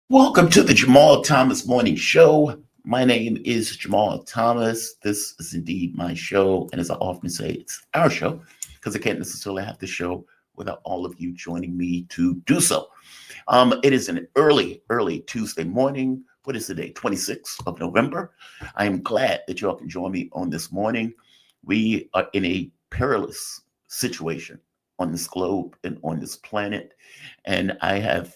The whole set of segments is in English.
Welcome to the Jamal Thomas Morning Show. My name is Jamal Thomas. This is indeed my show. And as I often say, it's our show because I can't necessarily have the show without all of you joining me to do so. It is an early Tuesday morning. What is the day? 26th of November. I am glad that y'all can join me on this morning. We are in a perilous situation on this globe and on this planet. And I have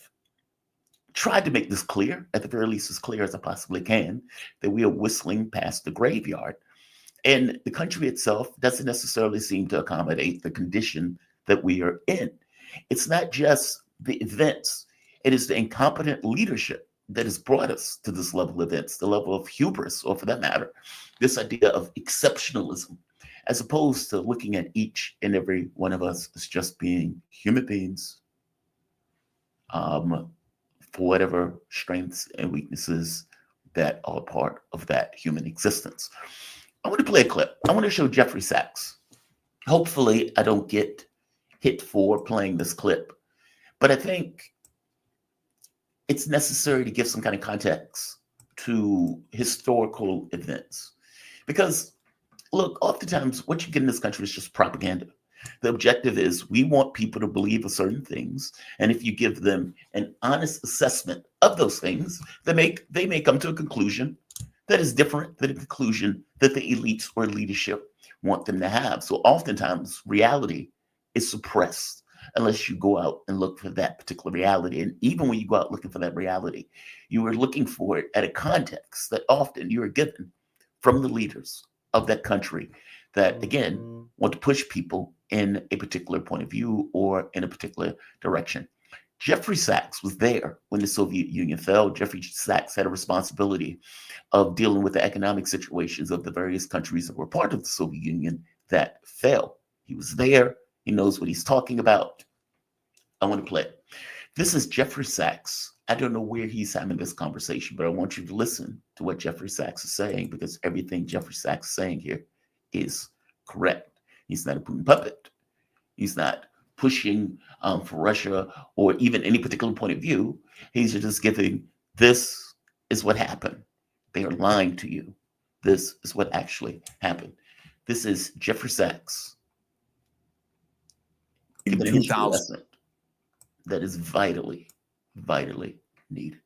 tried to make this clear, at the very least as clear as I possibly can, that we are whistling past the graveyard. And the country itself doesn't necessarily seem to accommodate the condition that we are in. It's not just the events, it is the incompetent leadership that has brought us to this level of events, the level of hubris, or for that matter, this idea of exceptionalism, as opposed to looking at each and every one of us as just being human beings, for whatever strengths and weaknesses that are part of that human existence. I want to play a clip. I want to show Jeffrey Sachs. Hopefully, I don't get hit for playing this clip, but I think it's necessary to give some kind of context to historical events. Because, look, oftentimes what you get in this country is just propaganda. The objective is we want people to believe certain things, and if you give them an honest assessment of those things, they may come to a conclusion that is different than the conclusion that the elites or leadership want them to have. So oftentimes reality is suppressed unless you go out and look for that particular reality. And even when you go out looking for that reality, you are looking for it at a context that often you are given from the leaders of that country that, again, want to push people in a particular point of view or in a particular direction. Jeffrey Sachs was there when the Soviet Union fell. Jeffrey Sachs had a responsibility of dealing with the economic situations of the various countries that were part of the Soviet Union that fell. He was there. He knows what he's talking about. I want to play it. This is Jeffrey Sachs. I don't know where he's having this conversation, but I want you to listen to what Jeffrey Sachs is saying, because everything Jeffrey Sachs is saying here is correct. He's not a Putin puppet. He's not pushing for Russia or even any particular point of view. He's just giving, this is what happened. They are lying to you. This is what actually happened. This is Jeffrey Sachs. Give it a history lesson that is vitally needed.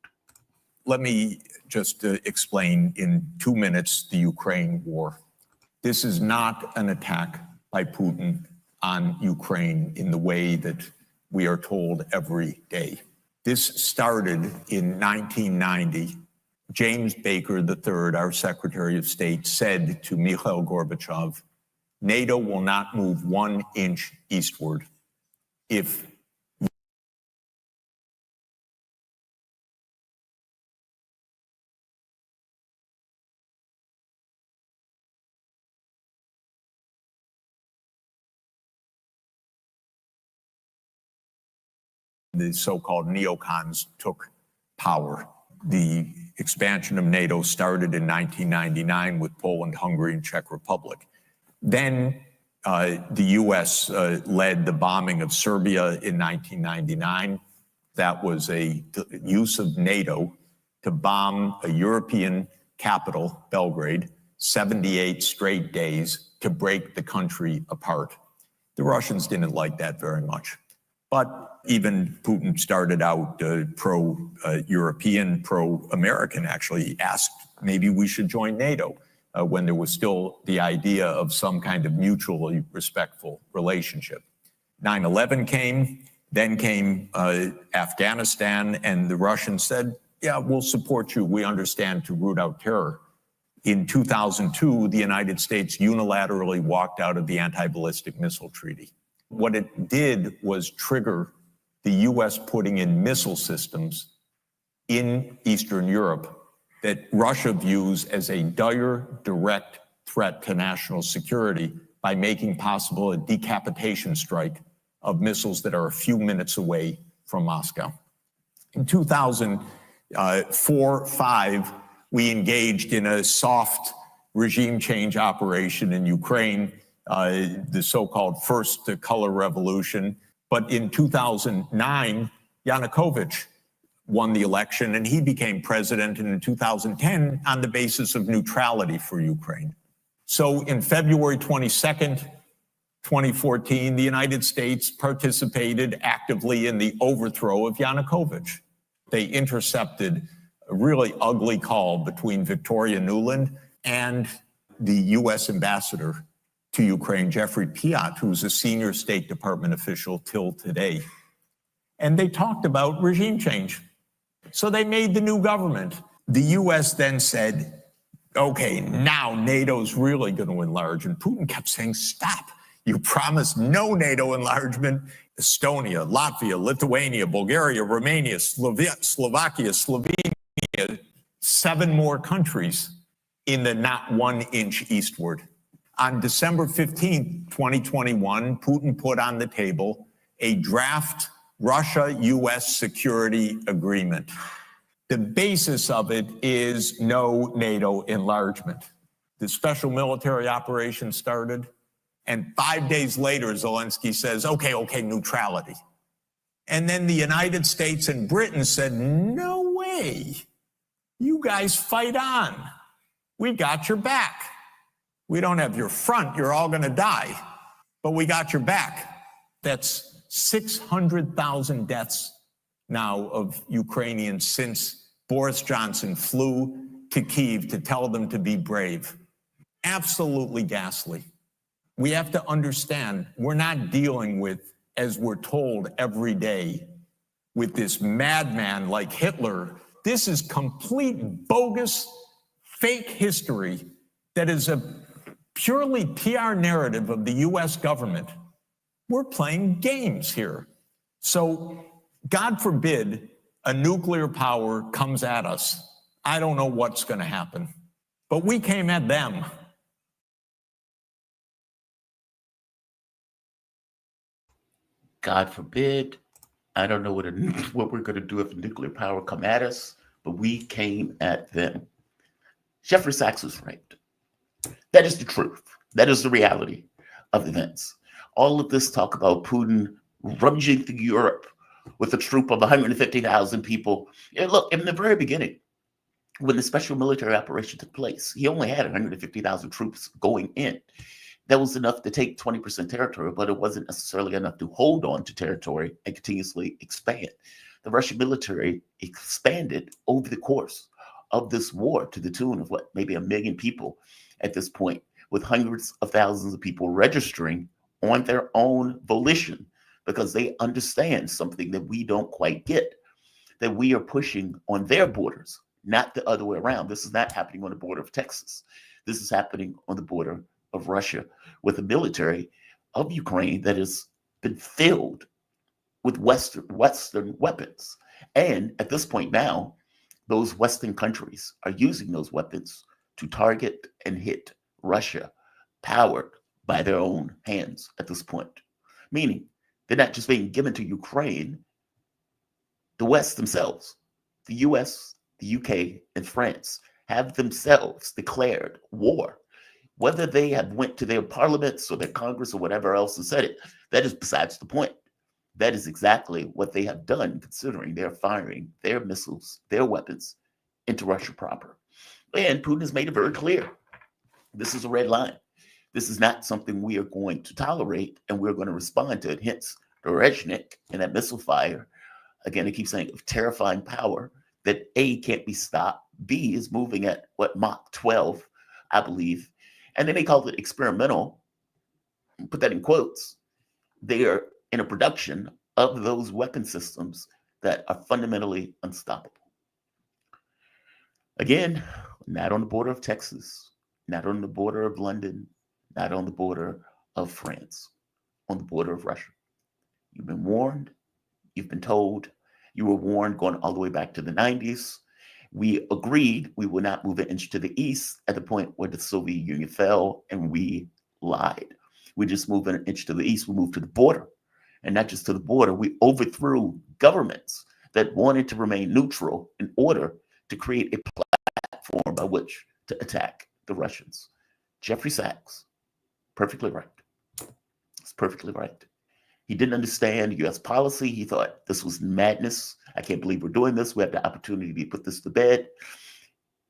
Let me just explain in 2 minutes the Ukraine war. This is not an attack by Putin on Ukraine in the way that we are told every day. This started in 1990. James Baker III, our Secretary of State, said to Mikhail Gorbachev, NATO will not move 1 inch eastward if the so-called neocons took power. The expansion of NATO started in 1999 with Poland, Hungary, and Czech Republic. Then the U.S. led the bombing of Serbia in 1999. That was a use of NATO to bomb a European capital, Belgrade, 78 straight days to break the country apart. The Russians didn't like that very much. But even Putin started out pro-European, pro-American, actually asked maybe we should join NATO when there was still the idea of some kind of mutually respectful relationship. 9/11 came, then came Afghanistan, and the Russians said, yeah, we'll support you. We understand to root out terror. In 2002, the United States unilaterally walked out of the anti-ballistic missile treaty. What it did was trigger the U.S. putting in missile systems in Eastern Europe that Russia views as a dire, direct threat to national security by making possible a decapitation strike of missiles that are a few minutes away from Moscow. In 2004-05, we engaged in a soft regime change operation in Ukraine, the so-called first color revolution. But in 2009, Yanukovych won the election, and he became president in 2010 on the basis of neutrality for Ukraine. So in February 22nd, 2014, the United States participated actively in the overthrow of Yanukovych. They intercepted a really ugly call between Victoria Nuland and the U.S. ambassador to Ukraine, Jeffrey Piat, who's a senior State Department official till today. And they talked about regime change. So they made the new government. The U.S. then said, okay, now NATO's really going to enlarge. And Putin kept saying, stop. You promised no NATO enlargement. Estonia, Latvia, Lithuania, Bulgaria, Romania, Slovakia, Slovenia, 7 more countries in the not 1 inch eastward. On December 15th, 2021, Putin put on the table a draft Russia-U.S. security agreement. The basis of it is no NATO enlargement. The special military operation started, and 5 days later, Zelensky says, okay, neutrality. And then the United States and Britain said, no way. You guys fight on. We got your back. We don't have your front. You're all going to die. But we got your back. That's 600,000 deaths now of Ukrainians since Boris Johnson flew to Kyiv to tell them to be brave. Absolutely ghastly. We have to understand we're not dealing with, as we're told every day, with this madman like Hitler. This is complete bogus, fake history that is a purely PR narrative of the U.S. government. We're playing games here. So, God forbid a nuclear power comes at us. I don't know what's going to happen. But we came at them. God forbid. I don't know what we're going to do if a nuclear power come at us, but we came at them. Jeffrey Sachs was right. That is the truth. That is the reality of events. All of this talk about Putin rummaging through Europe with a troop of 150,000 people. And look, in the very beginning, when the special military operation took place, he only had 150,000 troops going in. That was enough to take 20% territory, but it wasn't necessarily enough to hold on to territory and continuously expand. The Russian military expanded over the course of this war to the tune of maybe 1 million people at this point, with hundreds of thousands of people registering on their own volition because they understand something that we don't quite get, that we are pushing on their borders, not the other way around. This is not happening on the border of Texas. This is happening on the border of Russia with a military of Ukraine that has been filled with Western weapons. And at this point now, those Western countries are using those weapons to target and hit Russia, powered by their own hands at this point. Meaning, they're not just being given to Ukraine. The West themselves, the US, the UK, and France, have themselves declared war. Whether they have went to their parliaments or their Congress or whatever else and said it, that is besides the point. That is exactly what they have done, considering they're firing their missiles, their weapons into Russia proper. And Putin has made it very clear. This is a red line. This is not something we are going to tolerate, and we're going to respond to it. Hence, the Rezhnik and that missile fire, again, I keep saying, of terrifying power that A, can't be stopped, B, is moving at Mach 12, I believe. And then they call it experimental, put that in quotes. They are in a production of those weapon systems that are fundamentally unstoppable. Again, not on the border of Texas, not on the border of London, not on the border of France, on the border of Russia. You've been warned, you've been told, you were warned going all the way back to the 90s. We agreed we would not move an inch to the east at the point where the Soviet Union fell, and we lied. We just moved an inch to the east, we moved to the border. And not just to the border, we overthrew governments that wanted to remain neutral in order to create a platform by which to attack the Russians. Jeffrey Sachs, perfectly right. It's perfectly right. He didn't understand U.S. policy. He thought this was madness. I can't believe we're doing this. We have the opportunity to put this to bed.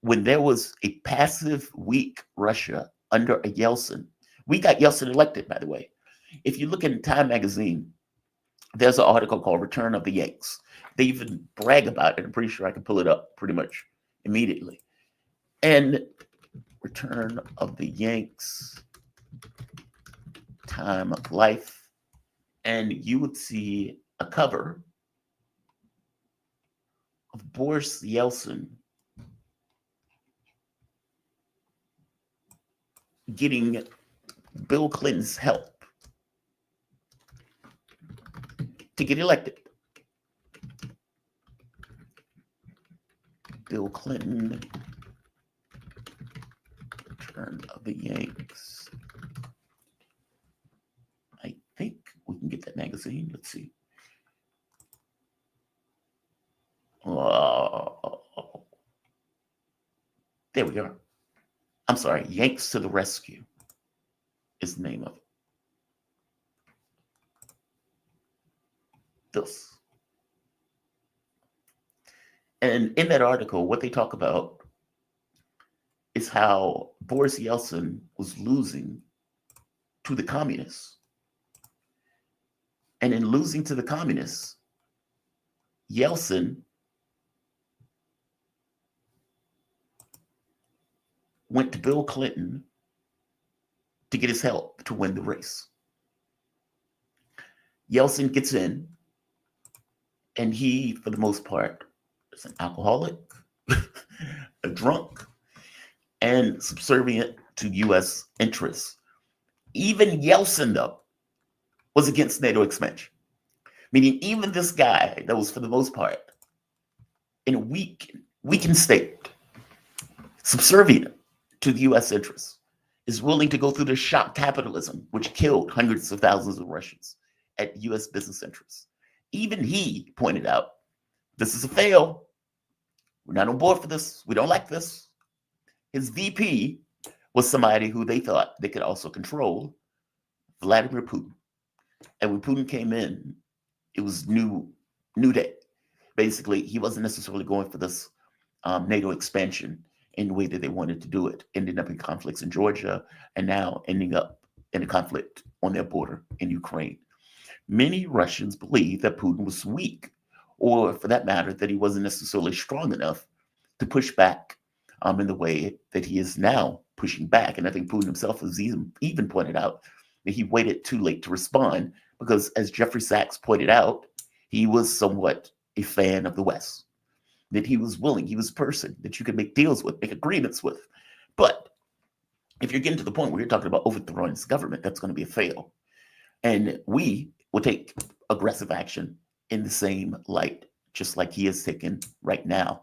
When there was a passive, weak Russia under a Yeltsin, we got Yeltsin elected, by the way. If you look in Time magazine, there's an article called Return of the Yanks. They even brag about it. I'm pretty sure I can pull it up pretty much immediately. And Return of the Yanks, Time of Life. And you would see a cover of Boris Yeltsin getting Bill Clinton's help to get elected. Bill Clinton, Return of the Yanks. I think we can get that magazine. Let's see. There we are. I'm sorry, Yanks to the Rescue is the name of it. This. And in that article, what they talk about is how Boris Yeltsin was losing to the communists. And in losing to the communists, Yeltsin went to Bill Clinton to get his help to win the race. Yeltsin gets in, and he, for the most part, is an alcoholic, a drunk, and subservient to U.S. interests. Even Yeltsin, though, was against NATO expansion. Meaning even this guy that was, for the most part, in a weakened state, subservient to the U.S. interests, is willing to go through the shock capitalism, which killed hundreds of thousands of Russians at U.S. business interests. Even he pointed out, this is a fail. We're not on board for this. We don't like this. His VP was somebody who they thought they could also control, Vladimir Putin. And when Putin came in, it was new day. Basically, he wasn't necessarily going for this NATO expansion in the way that they wanted to do it, ending up in conflicts in Georgia, and now ending up in a conflict on their border in Ukraine. Many Russians believe that Putin was weak, or for that matter, that he wasn't necessarily strong enough to push back in the way that he is now pushing back. And I think Putin himself has even pointed out that he waited too late to respond because, as Jeffrey Sachs pointed out, he was somewhat a fan of the West, that he was willing, he was a person that you could make deals with, make agreements with. But if you're getting to the point where you're talking about overthrowing this government, that's going to be a fail. And we will take aggressive action in the same light, just like he is taken right now.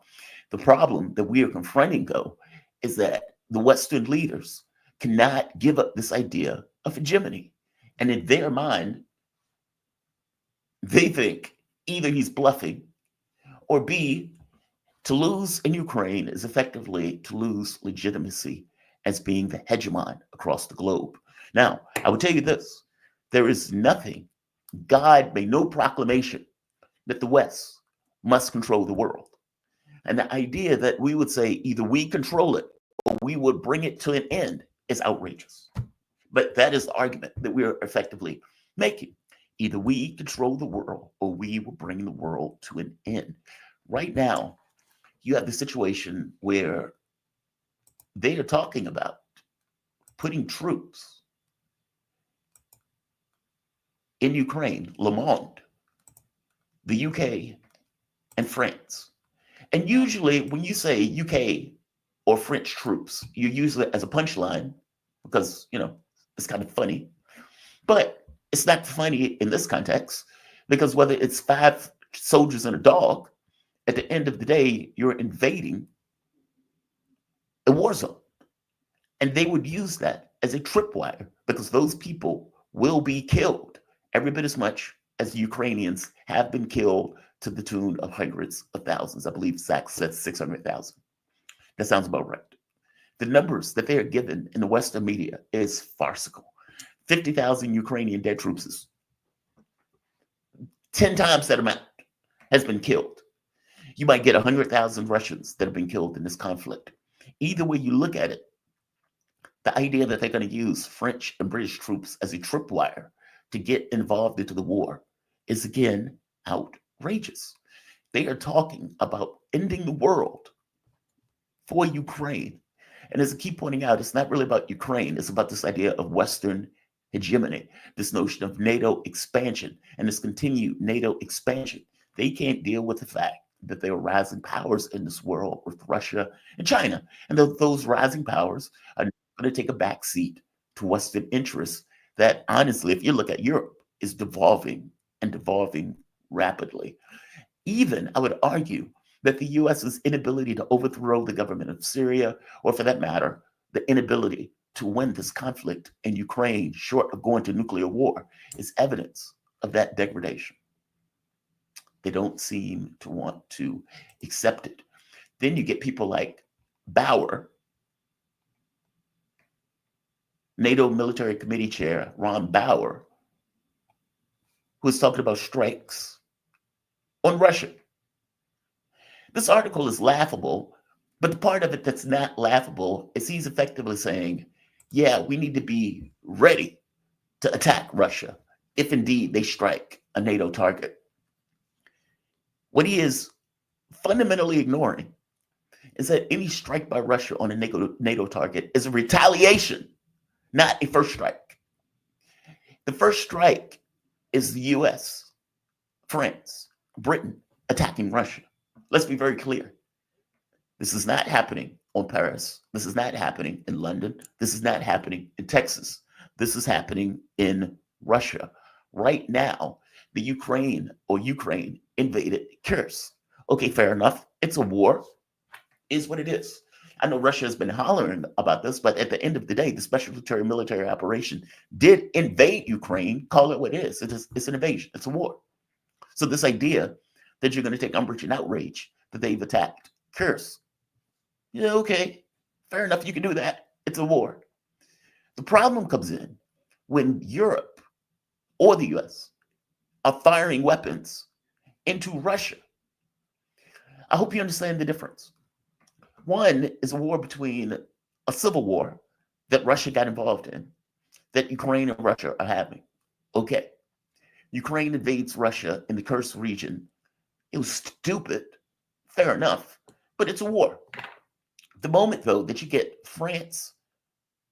The problem that we are confronting, though, is that the Western leaders cannot give up this idea of hegemony. And in their mind, they think either he's bluffing, or B, to lose in Ukraine is effectively to lose legitimacy as being the hegemon across the globe. Now, I will tell you this, there is nothing, God made no proclamation that the West must control the world. And the idea that we would say either we control it or we would bring it to an end is outrageous. But that is the argument that we are effectively making. Either we control the world or we will bring the world to an end. Right now, you have the situation where they are talking about putting troops in Ukraine, Le Monde, the UK, and France. And usually when you say UK or French troops, you use it as a punchline because, it's kind of funny. But it's not funny in this context because whether it's 5 soldiers and a dog, at the end of the day, you're invading a war zone. And they would use that as a tripwire because those people will be killed every bit as much as the Ukrainians have been killed to the tune of hundreds of thousands. I believe Sachs said 600,000. That sounds about right. The numbers that they are given in the Western media is farcical. 50,000 Ukrainian dead troops is 10 times that amount has been killed You might get 100,000 Russians that have been killed in this conflict. Either way you look at it, the idea that they're going to use French and British troops as a tripwire to get involved into the war is again outrageous. They are talking about ending the world for Ukraine. And as I keep pointing out, it's not really about Ukraine. It's about this idea of Western hegemony, this notion of NATO expansion and this continued NATO expansion. They can't deal with the fact that there are rising powers in this world with Russia and China. And those rising powers are going to take a back seat to Western interests that, honestly, if you look at Europe, is devolving and devolving rapidly. Even, I would argue, that the US's inability to overthrow the government of Syria, or for that matter, the inability to win this conflict in Ukraine, short of going to nuclear war, is evidence of that degradation. They don't seem to want to accept it. Then you get people like Bauer, NATO Military Committee Chair Ron Bauer, who is talking about strikes on Russia. This article is laughable, but the part of it that's not laughable is he's effectively saying, yeah, we need to be ready to attack Russia if indeed they strike a NATO target. What he is fundamentally ignoring is that any strike by Russia on a NATO target is a retaliation, not a first strike. The first strike is the US, France, Britain attacking Russia. Let's be very clear. This is not happening on Paris. This is not happening in London. This is not happening in Texas. This is happening in Russia. Right now, the Ukraine invaded Kursk. Okay, fair enough. It's a war. Is what it is. I know Russia has been hollering about this, but at the end of the day, the special military operation did invade Ukraine. Call it what it is. It's an invasion. It's a war. So this idea that you're going to take umbrage and outrage that they've attacked Kursk, yeah, okay, fair enough. You can do that. It's a war. The problem comes in when Europe or the US are firing weapons into Russia. I hope you understand the difference. One is a war between a civil war that Russia got involved in, that Ukraine and Russia are having. Okay. Ukraine invades Russia in the Kursk region. It was stupid. Fair enough. But it's a war. The moment, though, that you get France,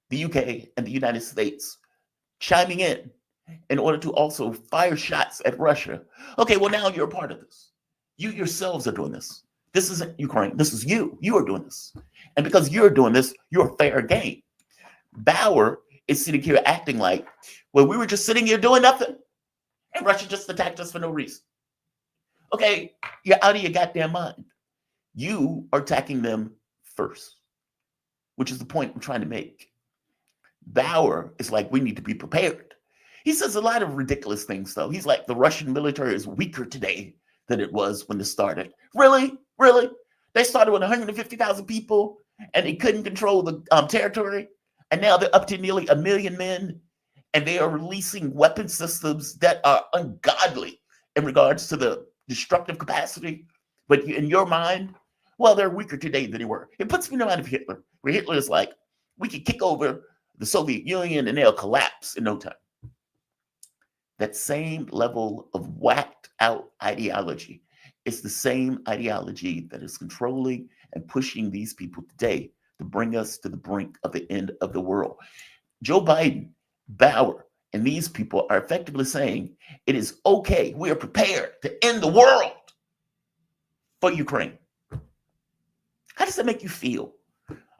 the UK, and the United States chiming in order to also fire shots at Russia, okay, well, now you're a part of this. You yourselves are doing this. This isn't Ukraine. This is you. You are doing this. And because you're doing this, you're fair game. Bauer is sitting here acting like, well, we were just sitting here doing nothing, and Russia just attacked us for no reason. Okay, you're out of your goddamn mind. You are attacking them first, which is the point I'm trying to make. Bauer is like, we need to be prepared. He says a lot of ridiculous things, though. He's like, the Russian military is weaker today than it was when this started. Really? Really? They started with 150,000 people, and they couldn't control the territory, and now they're up to nearly 1 million men, and they are releasing weapon systems that are ungodly in regards to the destructive capacity. But in your mind, well, they're weaker today than they were. It puts me in the mind of Hitler, where Hitler is like, we could kick over the Soviet Union and they'll collapse in no time. That same level of whacked out ideology is the same ideology that is controlling and pushing these people today to bring us to the brink of the end of the world. Joe Biden, Bauer, and these people are effectively saying it is okay. We are prepared to end the world for Ukraine. How does that make you feel?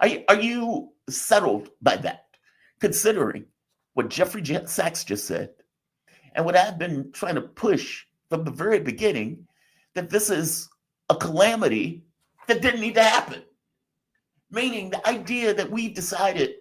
Are you settled by that, considering what Jeffrey Sachs just said and what I've been trying to push from the very beginning, that this is a calamity that didn't need to happen? Meaning the idea that we've decided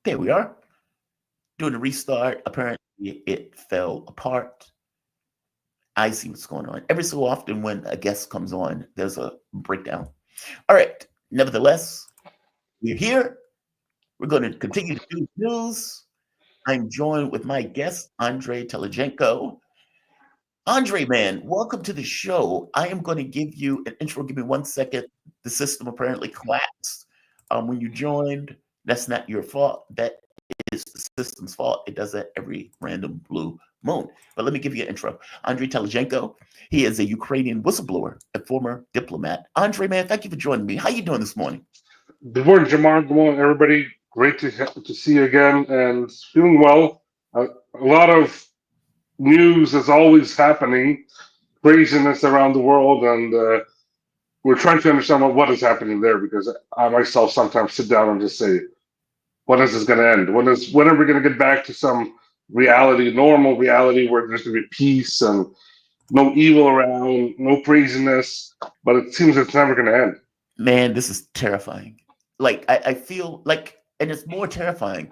There we are. Doing a restart. Apparently, it fell apart. I see what's going on. Every so often, when a guest comes on, there's a breakdown. All right. Nevertheless, we're here. We're going to continue to do news. I'm joined with my guest, Andrii Telizhenko. Andrii, man, welcome to the show. I am going to give you an intro. Give me 1 second. The system apparently collapsed when you joined. That's not your fault. That is the system's fault. It does that every random blue moon. But let me give you an intro. Andrii Telizhenko. He is a Ukrainian whistleblower, a former diplomat. Andrii, man, thank you for joining me. How you doing this morning? Good morning, Jamar. Good morning, everybody. Great to see you again, and feeling well. A lot of news is always happening, craziness around the world, and we're trying to understand what is happening there, because I myself sometimes sit down and just say, when is this going to end? When are we going to get back to some reality, normal reality, where there's going to be peace and no evil around, no craziness? But it seems it's never going to end. Man, this is terrifying. Like, I feel like, and it's more terrifying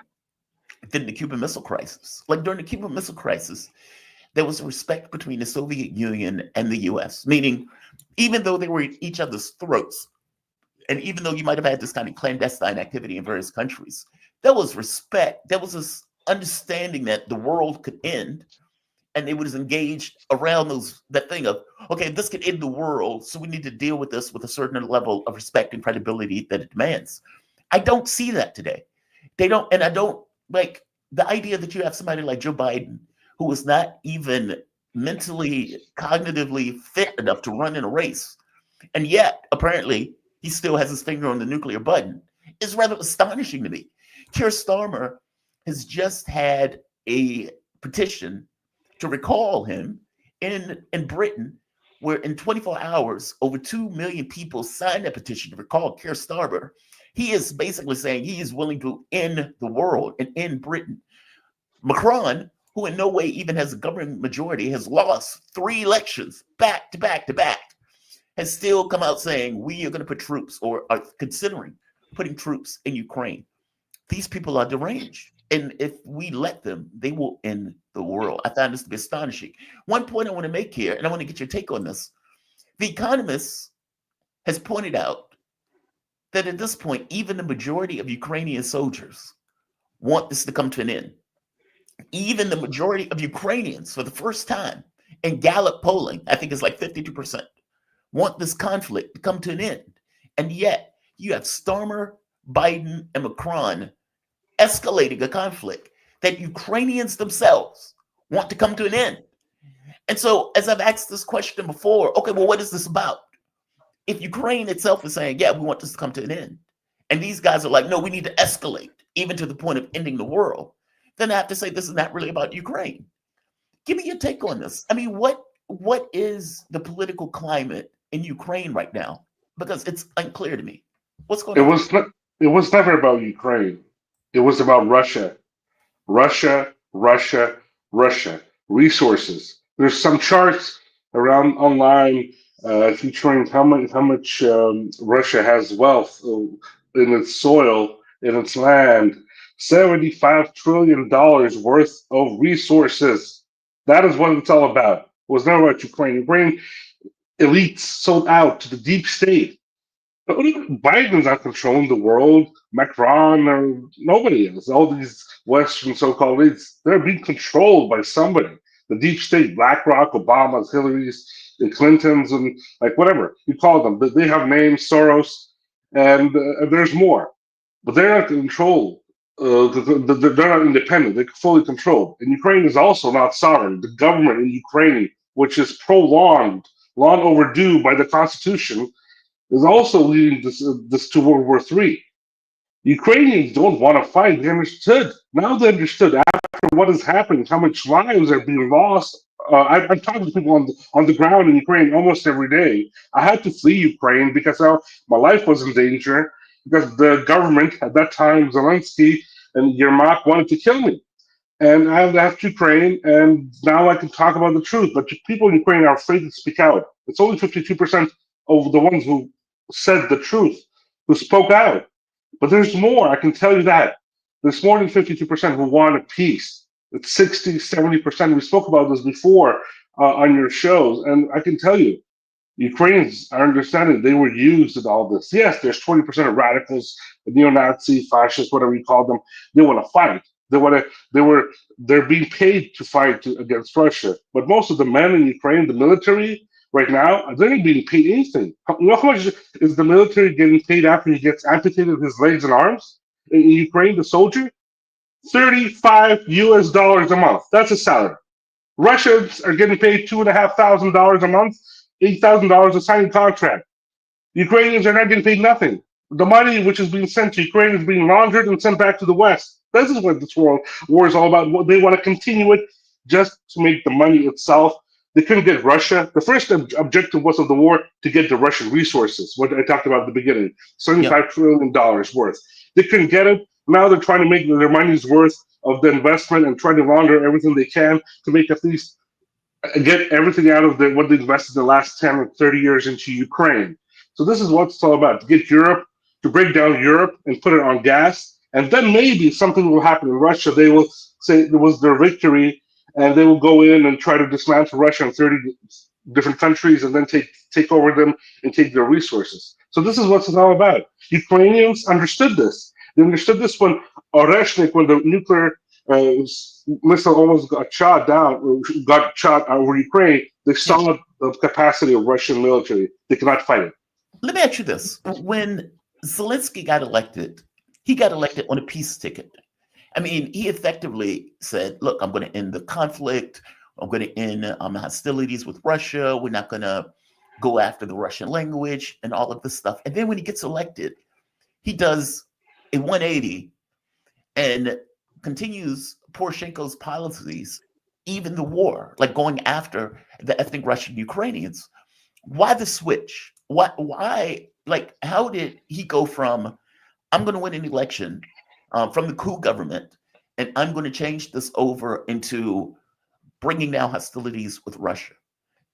than the Cuban Missile Crisis. Like, during the Cuban Missile Crisis, there was a respect between the Soviet Union and the US, meaning even though they were at each other's throats, and even though you might have had this kind of clandestine activity in various countries, there was respect. There was this understanding that the world could end, and they was engaged around that thing of, okay, this could end the world, so we need to deal with this with a certain level of respect and credibility that it demands. I don't see that today. They don't, and I don't like the idea that you have somebody like Joe Biden, who is not even mentally, cognitively fit enough to run in a race, and yet apparently he still has his finger on the nuclear button, is rather astonishing to me. Keir Starmer has just had a petition to recall him in Britain, where in 24 hours, over 2 million people signed a petition to recall Keir Starmer. He is basically saying he is willing to end the world and end Britain. Macron, who in no way even has a governing majority, has lost 3 elections back to back to back, has still come out saying we are going to put troops, or are considering putting troops in Ukraine. These people are deranged. And if we let them, they will end the world. I find this to be astonishing. One point I want to make here, and I want to get your take on this. The Economist has pointed out that at this point, even the majority of Ukrainian soldiers want this to come to an end. Even the majority of Ukrainians, for the first time in Gallup polling, I think it's like 52%, want this conflict to come to an end. And yet, you have Starmer, Biden, and Macron escalating a conflict that Ukrainians themselves want to come to an end. And so, as I've asked this question before, okay, well, what is this about? If Ukraine itself is saying, yeah, we want this to come to an end, and these guys are like, no, we need to escalate, even to the point of ending the world, then I have to say this is not really about Ukraine. Give me your take on this. I mean, what is the political climate in Ukraine right now? Because it's unclear to me. What's going on? It was never about Ukraine. It was about Russia. Russia, Russia, Russia. Resources. There's some charts around online featuring how much Russia has wealth in its soil, in its land. $75 trillion worth of resources. That is what it's all about. It was never about Ukraine. Ukraine elites sold out to the deep state. Biden's not controlling the world. Macron or nobody else. All these Western so-called elites, they're being controlled by somebody. The deep state, BlackRock, Obama's, Hillary's, the Clintons, and like whatever you call them. They have names, Soros, and there's more. But they're not controlled. They're not independent. They're fully controlled. And Ukraine is also not sovereign. The government in Ukraine, which is prolonged, long overdue by the Constitution, is also leading this to World War III. Ukrainians don't want to fight. They understood. Now they understood after what is happening, how much lives are being lost. I'm talking to people on the ground in Ukraine almost every day. I had to flee Ukraine because my life was in danger, because the government at that time, Zelensky and Yermak, wanted to kill me. And I left Ukraine, and now I can talk about the truth. But people in Ukraine are afraid to speak out. It's only 52% of the ones who said the truth, who spoke out. But there's more, I can tell you that. There's more than 52% who want a peace. It's 60, 70%. We spoke about this before on your shows. And I can tell you, Ukrainians are understanding they were used in all this. Yes, there's 20% of radicals, neo-Nazi, fascists, whatever you call them. They want to fight. They're being paid to fight against Russia. But most of the men in Ukraine, the military, right now, they're not being paid anything. You know how much is the military getting paid after he gets amputated his legs and arms? In Ukraine, the soldier, $35 a month. That's a salary. Russians are getting paid $2,500 a month, $8,000 a signing contract. Ukrainians are not getting paid nothing. The money which is being sent to Ukraine is being laundered and sent back to the West. This is what this war is all about. They want to continue it just to make the money itself. They couldn't get Russia. The first objective was of the war to get the Russian resources, what I talked about at the beginning, $75 trillion worth. They couldn't get it. Now they're trying to make their money's worth of the investment and trying to launder everything they can to make at least get everything out of what they invested the last 10 or 30 years into Ukraine. So this is what it's all about, to get Europe, to break down Europe and put it on gas. And then maybe something will happen in Russia. They will say it was their victory, and they will go in and try to dismantle Russia in 30 different countries and then take over them and take their resources. So this is what it's all about. Ukrainians understood this. They understood this when Oreshnik, when the nuclear missile almost got shot over Ukraine. They saw the capacity of Russian military. They cannot fight it. Let me ask you this. When Zelensky got elected, he got elected on a peace ticket. I mean, he effectively said, look, I'm going to end the conflict. I'm going to end hostilities with Russia. We're not going to go after the Russian language and all of this stuff. And then when he gets elected, he does a 180 and continues Poroshenko's policies, even the war, like going after the ethnic Russian Ukrainians. Why the switch? Why? Like, how did he go from, I'm going to win an election from the coup government, and I'm going to change this over into bringing down hostilities with Russia,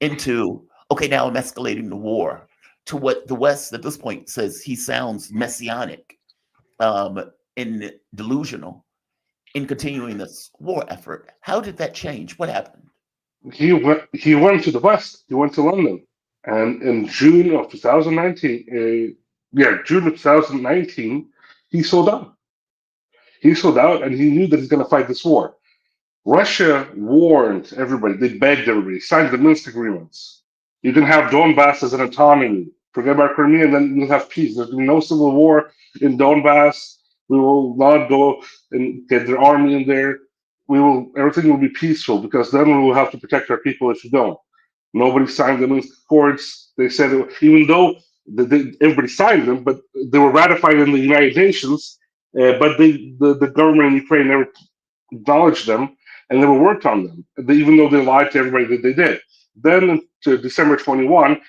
into, okay, now I'm escalating the war, to what the West at this point says he sounds messianic and delusional in continuing this war effort? How did that change? What happened? He went to the West. He went to London. And in June of 2019, June of 2019, he sold out. He sold out, and he knew that he's going to fight this war. Russia warned everybody. They begged everybody. Signed the Minsk agreements. You can have Donbass as an autonomy. Forget about Crimea, and then you'll have peace. There's no civil war in Donbass. We will not go and get their army in there. Everything will be peaceful, because then we will have to protect our people if you don't. Nobody signed the Minsk Accords. They said, even though everybody signed them, but they were ratified in the United Nations, but the government in Ukraine never acknowledged them and never worked on them, even though they lied to everybody that they did. Then to December 21,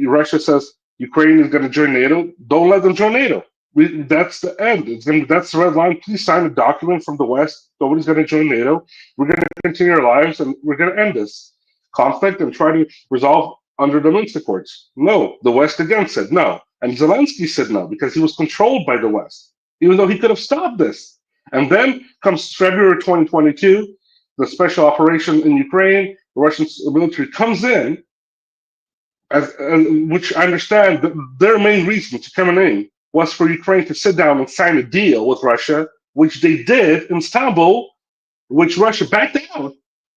Russia says Ukraine is going to join NATO. Don't let them join NATO. That's the end. That's the red line. Please sign a document from the West. Nobody's going to join NATO. We're going to continue our lives, and we're going to end this conflict and try to resolve under the Minsk Accords. No, the West again said no. And Zelensky said no, because he was controlled by the West, even though he could have stopped this. And then comes February 2022, the special operation in Ukraine, the Russian military comes in, which I understand their main reason to coming in was for Ukraine to sit down and sign a deal with Russia, which they did in Istanbul, which Russia backed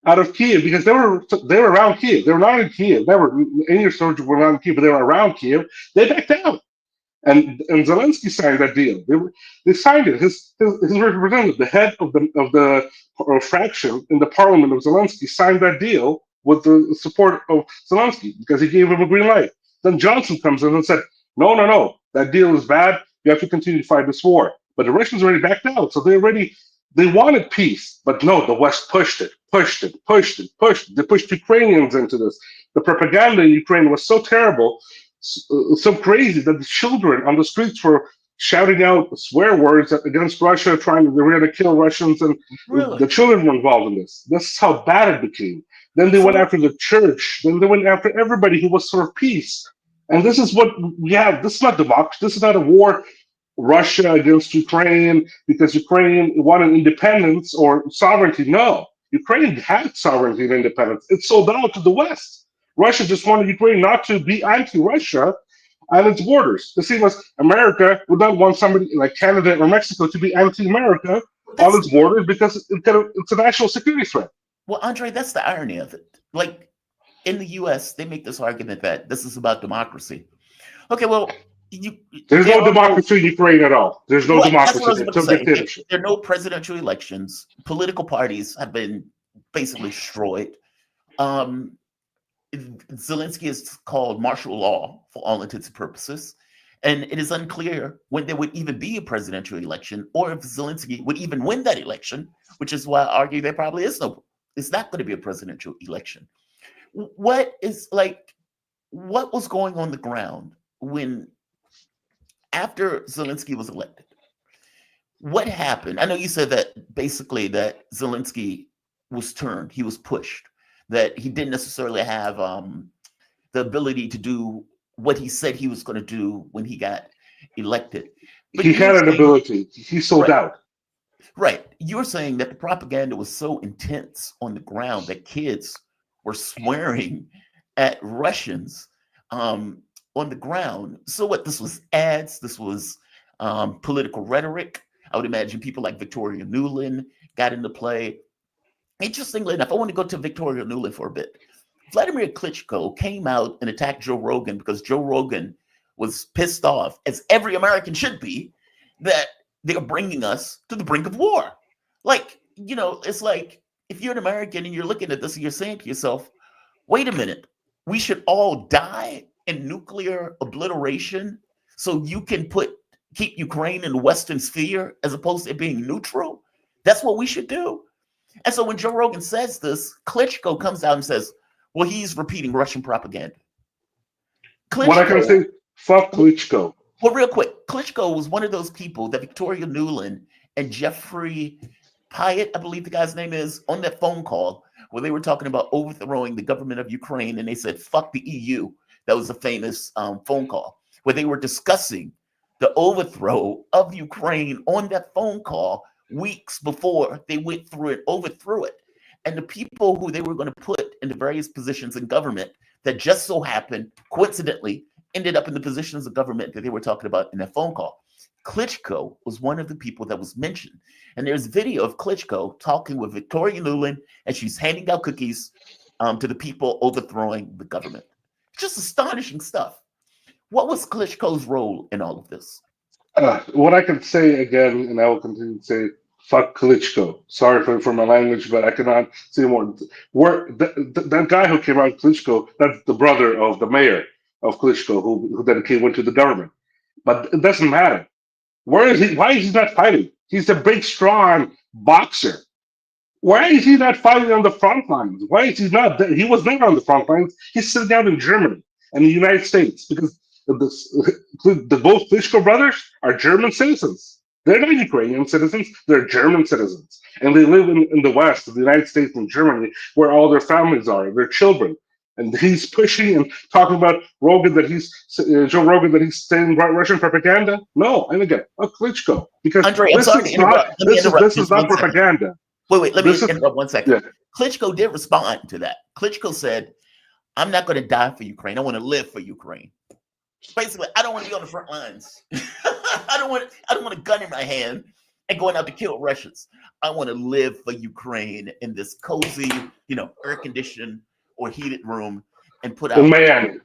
out of Kiev, because they were around Kiev. They were not in Kiev. Any soldiers were not in Kiev, but they were around Kiev. They backed out. And Zelensky signed that deal. They signed it. His representative, the head of the fraction in the parliament of Zelensky, signed that deal with the support of Zelensky, because he gave him a green light. Then Johnson comes in and said, no, that deal is bad. You have to continue to fight this war. But the Russians already backed out, so they wanted peace. But no, the West pushed it. They pushed Ukrainians into this. The propaganda in Ukraine was so terrible, so crazy, that the children on the streets were shouting out swear words against Russia, they were going to kill Russians, and Really? the children were involved in this. This is how bad it became. Then they went after the church. Then they went after everybody who was for peace. And this is what we have. This is not democracy. This is not a war Russia against Ukraine because Ukraine wanted independence or sovereignty. No, Ukraine had sovereignty and independence. It sold out to the West. Russia just wanted Ukraine not to be anti-Russia at its borders. The same as America would not want somebody like Canada or Mexico to be anti-America on its borders because it's a national security threat. Well, Andre, that's the irony of it. Like in the U.S., they make this argument that this is about democracy. Okay, well, there's no democracy in Ukraine at all. There's no democracy. There are no presidential elections. Political parties have been basically destroyed. Zelensky is called martial law for all intents and purposes. And it is unclear when there would even be a presidential election or if Zelensky would even win that election, which is why I argue there probably is it's not going to be a presidential election. What was going on the ground when, after Zelensky was elected? What happened? I know you said that basically that Zelensky was turned, he was pushed, that he didn't necessarily have the ability to do what he said he was going to do when he got elected. But he had an ability. He sold out. Right. You're saying that the propaganda was so intense on the ground that kids were swearing at Russians on the ground. So what? This was ads. This was political rhetoric. I would imagine people like Victoria Nuland got into play. Interestingly enough, I want to go to Victoria Nuland for a bit. Vladimir Klitschko came out and attacked Joe Rogan because Joe Rogan was pissed off, as every American should be, that they're bringing us to the brink of war. Like, it's like if you're an American and you're looking at this and you're saying to yourself, wait a minute, we should all die in nuclear obliteration so you can keep Ukraine in the Western sphere as opposed to it being neutral? That's what we should do. And so when Joe Rogan says this, Klitschko comes out and says, well, he's repeating Russian propaganda. What I can say, fuck Klitschko. Well, real quick, Klitschko was one of those people that Victoria Nuland and Jeffrey Pyatt, I believe the guy's name is, on that phone call where they were talking about overthrowing the government of Ukraine, and they said, fuck the EU. That was a famous phone call where they were discussing the overthrow of Ukraine on that phone call weeks before they went through it, overthrew it. And the people who they were going to put into various positions in government that just so happened, coincidentally, ended up in the positions of government that they were talking about in that phone call. Klitschko was one of the people that was mentioned. And there's video of Klitschko talking with Victoria Nuland, and she's handing out cookies to the people overthrowing the government. Just astonishing stuff. What was Klitschko's role in all of this? What I can say again, and I will continue to say, fuck Klitschko. Sorry for my language, but I cannot say more. That guy who came out, Klitschko, that's the brother of the mayor of Klitschko, who then went to the government. But it doesn't matter. Where is he? Why is he not fighting? He's a big, strong boxer. Why is he not fighting on the front lines? Why is he not there? He was never on the front lines. He's sitting down in Germany and the United States because the both Klitschko brothers are German citizens. They're not Ukrainian citizens, they're German citizens. And they live in the West, in the United States and Germany, where all their families are, their children. And he's pushing and talking about Rogan Joe Rogan that he's saying Russian propaganda. No, and again, Klitschko. Because Andre, this is not propaganda. Wait, let me interrupt 1 second. Yeah. Klitschko did respond to that. Klitschko said, I'm not going to die for Ukraine. I want to live for Ukraine. Basically, I don't want to be on the front lines. I don't want a gun in my hand and going out to kill Russians. I want to live for Ukraine in this cozy, air-conditioned or heated room and put out in Miami.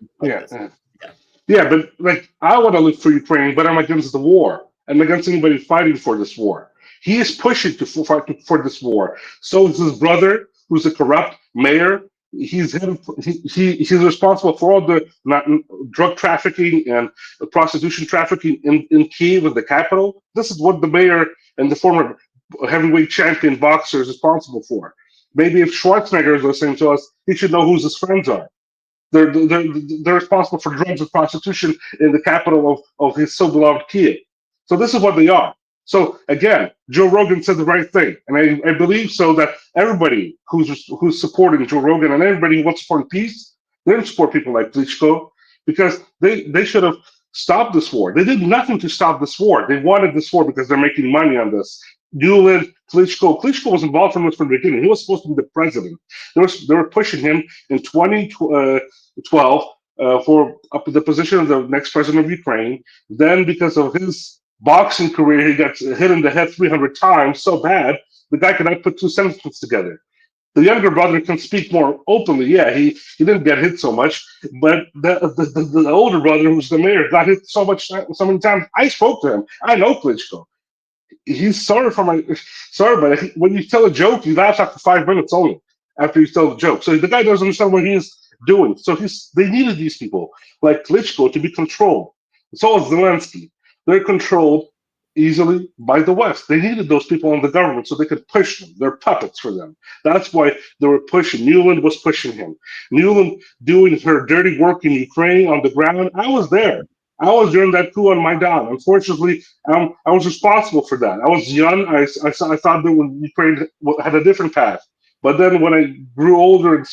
Yeah, but like I want to live for Ukraine, but I'm against the war. I'm against anybody fighting for this war. He is pushing to fight for this war. So is his brother, who's a corrupt mayor. He's responsible for all the drug trafficking and prostitution trafficking in Kyiv, in the capital. This is what the mayor and the former heavyweight champion boxer is responsible for. Maybe if Schwarzenegger is listening to us, he should know who his friends are. They're responsible for drugs and prostitution in the capital of his so beloved Kyiv. So this is what they are. So again, Joe Rogan said the right thing, and I believe so that everybody who's supporting Joe Rogan and everybody who wants to support peace, they don't support people like Klitschko because they should have stop this war. They did nothing to stop this war. They wanted this war because they're making money on this. Nuland, Klitschko was involved from the beginning. He was supposed to be the president. They were pushing him in 2012 for up to the position of the next president of Ukraine. Then, because of his boxing career, he got hit in the head 300 times so bad, the guy could not put two sentences together. The younger brother can speak more openly. Yeah, he didn't get hit so much, but the older brother, who's the mayor, got hit so many times. I spoke to him. I know Klitschko. He's sorry, but when you tell a joke, he laughs after 5 minutes only after you tell the joke. So the guy doesn't understand what he's doing. So they needed these people like Klitschko to be controlled. So is Zelensky. They're controlled easily by the West. They needed those people in the government so they could push them. They're puppets for them. That's why they were pushing. Nuland was pushing him. Nuland doing her dirty work in Ukraine on the ground. I was there. I was during that coup on Maidan. Unfortunately, I was responsible for that. I was young. I thought that when Ukraine had a different path. But then when I grew older and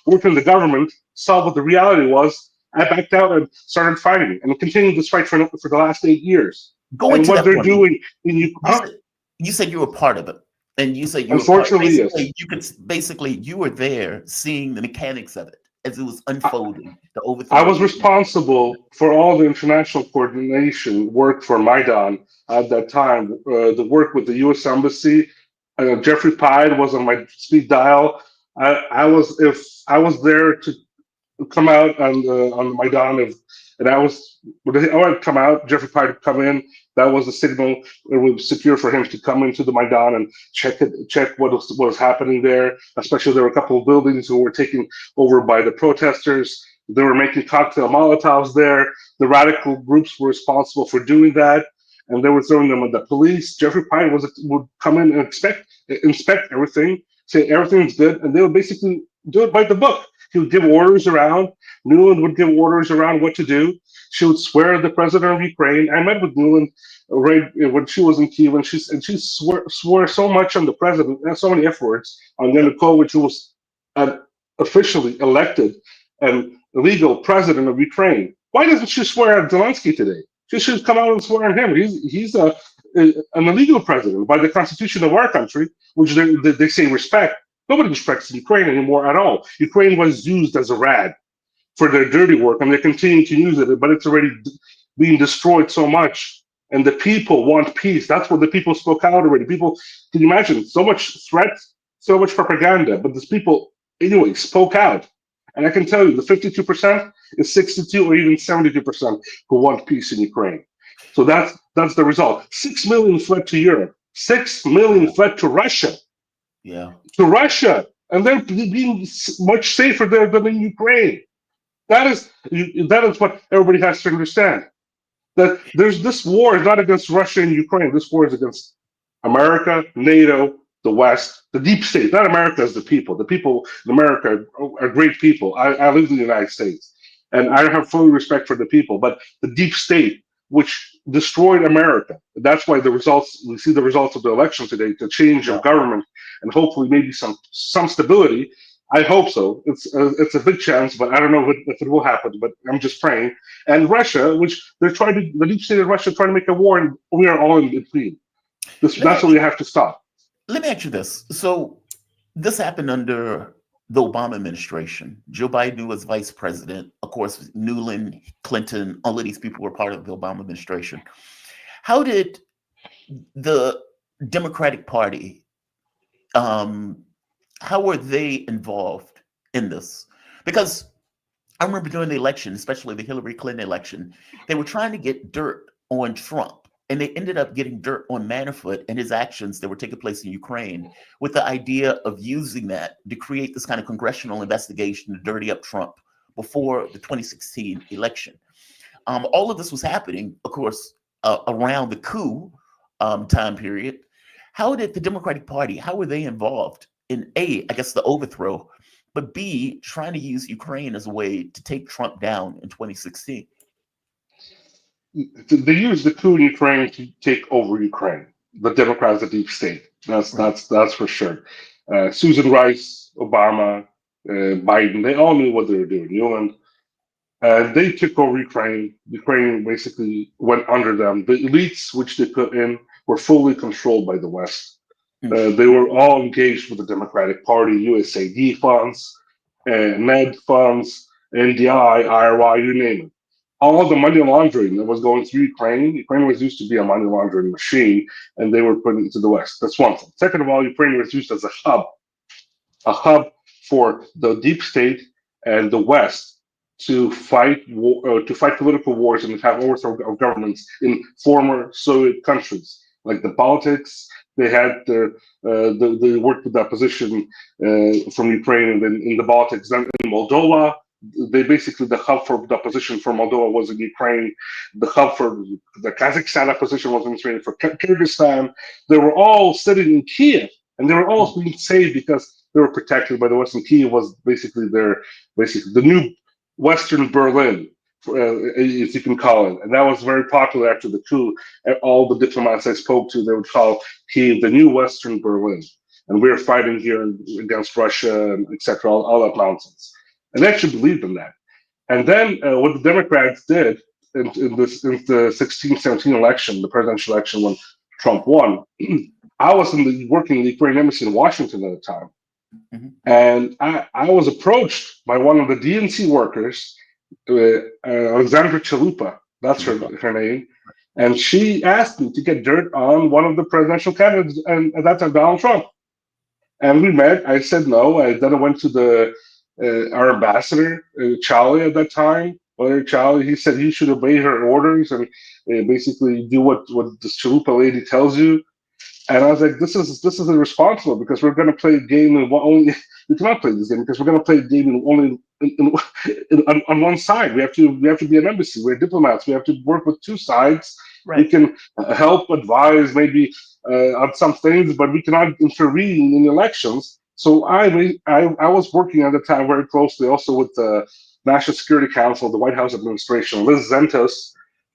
worked in the government, saw what the reality was, I backed out and started fighting and continued this fight for the last 8 years. Go and into what that they're doing in Ukraine. You said you were part of it, and you said you Unfortunately, were part. yes. You could basically you were there, seeing the mechanics of it as it was unfolding. The overthrow. I was responsible for all the international coordination work for Maidan at that time. The work with the U.S. Embassy. Jeffrey Pide was on my speed dial. I was there to come out on the Maidan and I would come out. Jeffrey Pide would come in. That was the signal. It was secure for him to come into the Maidan and check what was happening there. Especially there were a couple of buildings who were taken over by the protesters. They were making cocktail Molotovs there. The radical groups were responsible for doing that, and they were throwing them at the police. Jeffrey Pide would come in and inspect everything, say everything's good, and they would basically do it by the book. He would give orders around. Nuland would give orders around what to do. She would swear at the president of Ukraine. I met with Nuland right when she was in Kiev, and she swore so much on the president and so many F words on Yanukovych, who was officially elected and legal president of Ukraine. Why doesn't she swear at Zelensky today? She should come out and swear at him. He's an illegal president by the constitution of our country, which they say respect. Nobody respects Ukraine anymore at all. Ukraine was used as a rag for their dirty work, and they continue to use it, but it's already being destroyed so much. And the people want peace. That's what the people spoke out already. People, can you imagine, so much threats, so much propaganda, but these people, anyway, spoke out. And I can tell you, the 52% is 62 or even 72% who want peace in Ukraine. So that's the result. 6 million fled to Europe. 6 million fled to Russia. Yeah. To Russia, and they're being much safer there than in Ukraine. That is what everybody has to understand. That this war is not against Russia and Ukraine. This war is against America, NATO, the West, the deep state. Not America as the people. The people in America are great people. I live in the United States, and I have full respect for the people. But the deep state, which destroyed America. That's why we see the results of the election today, the change of government, and hopefully maybe some stability. I hope so. It's a big chance, but I don't know if it will happen. But I'm just praying. And Russia, which the deep state of Russia trying to make a war, and we are all in between. That's what we have to stop. Let me ask you this. So this happened under the Obama administration. Joe Biden was vice president. Of course, Nuland, Clinton, all of these people were part of the Obama administration. How did the Democratic Party, how were they involved in this? Because I remember during the election, especially the Hillary Clinton election, they were trying to get dirt on Trump. And they ended up getting dirt on Manafort and his actions that were taking place in Ukraine, with the idea of using that to create this kind of congressional investigation to dirty up Trump before the 2016 election. All of this was happening, of course, around the coup time period. How did the Democratic Party, how were they involved in I guess the overthrow, but B, trying to use Ukraine as a way to take Trump down in 2016? They used the coup in Ukraine to take over Ukraine. The Democrats, the deep state. That's for sure. Susan Rice, Obama, Biden, they all knew what they were doing. Nuland, And they took over Ukraine. Ukraine basically went under them. The elites which they put in were fully controlled by the West. They were all engaged with the Democratic Party, USAID funds, Med funds, NDI, IRY, you name it. All the money laundering that was going through Ukraine was used to be a money laundering machine, and they were put into the West. That's one thing. Second of all, Ukraine was used as a hub for the deep state and the West to fight political wars and have overthrow of governments in former Soviet countries like the Baltics. They had they worked with the opposition from Ukraine, and then in the Baltics, then in Moldova. They basically, the hub for the opposition for Moldova was in Ukraine. The hub for the Kazakhstan opposition was in Ukraine. For Kyrgyzstan, they were all sitting in Kiev, and they were all being saved because they were protected by the West. And Kiev was basically the new Western Berlin, if you can call it. And that was very popular after the coup. All the diplomats I spoke to, they would call Kiev the new Western Berlin. And we're fighting here against Russia, etc., all that nonsense. And they actually believed in that. And then what the Democrats did in the 16-17 election, the presidential election when Trump won, I was working in the Ukrainian embassy in Washington at the time. Mm-hmm. And I was approached by one of the DNC workers, Alexandra Chalupa, that's her name, and she asked me to get dirt on one of the presidential candidates, and at that time, Donald Trump. And we met. I said no. Then I went to our ambassador, Charlie, at that time. Charlie, he said he should obey her orders and basically do what the Chalupa lady tells you. And I was like, this is irresponsible because we're going to play a game only. We cannot play this game because we're going to play a game only on one side. We have to be an embassy. We're diplomats. We have to work with two sides. Right. We can help, advise, maybe on some things, but we cannot intervene in elections. So I was working at the time very closely also with the National Security Council, the White House administration, Liz Zentos.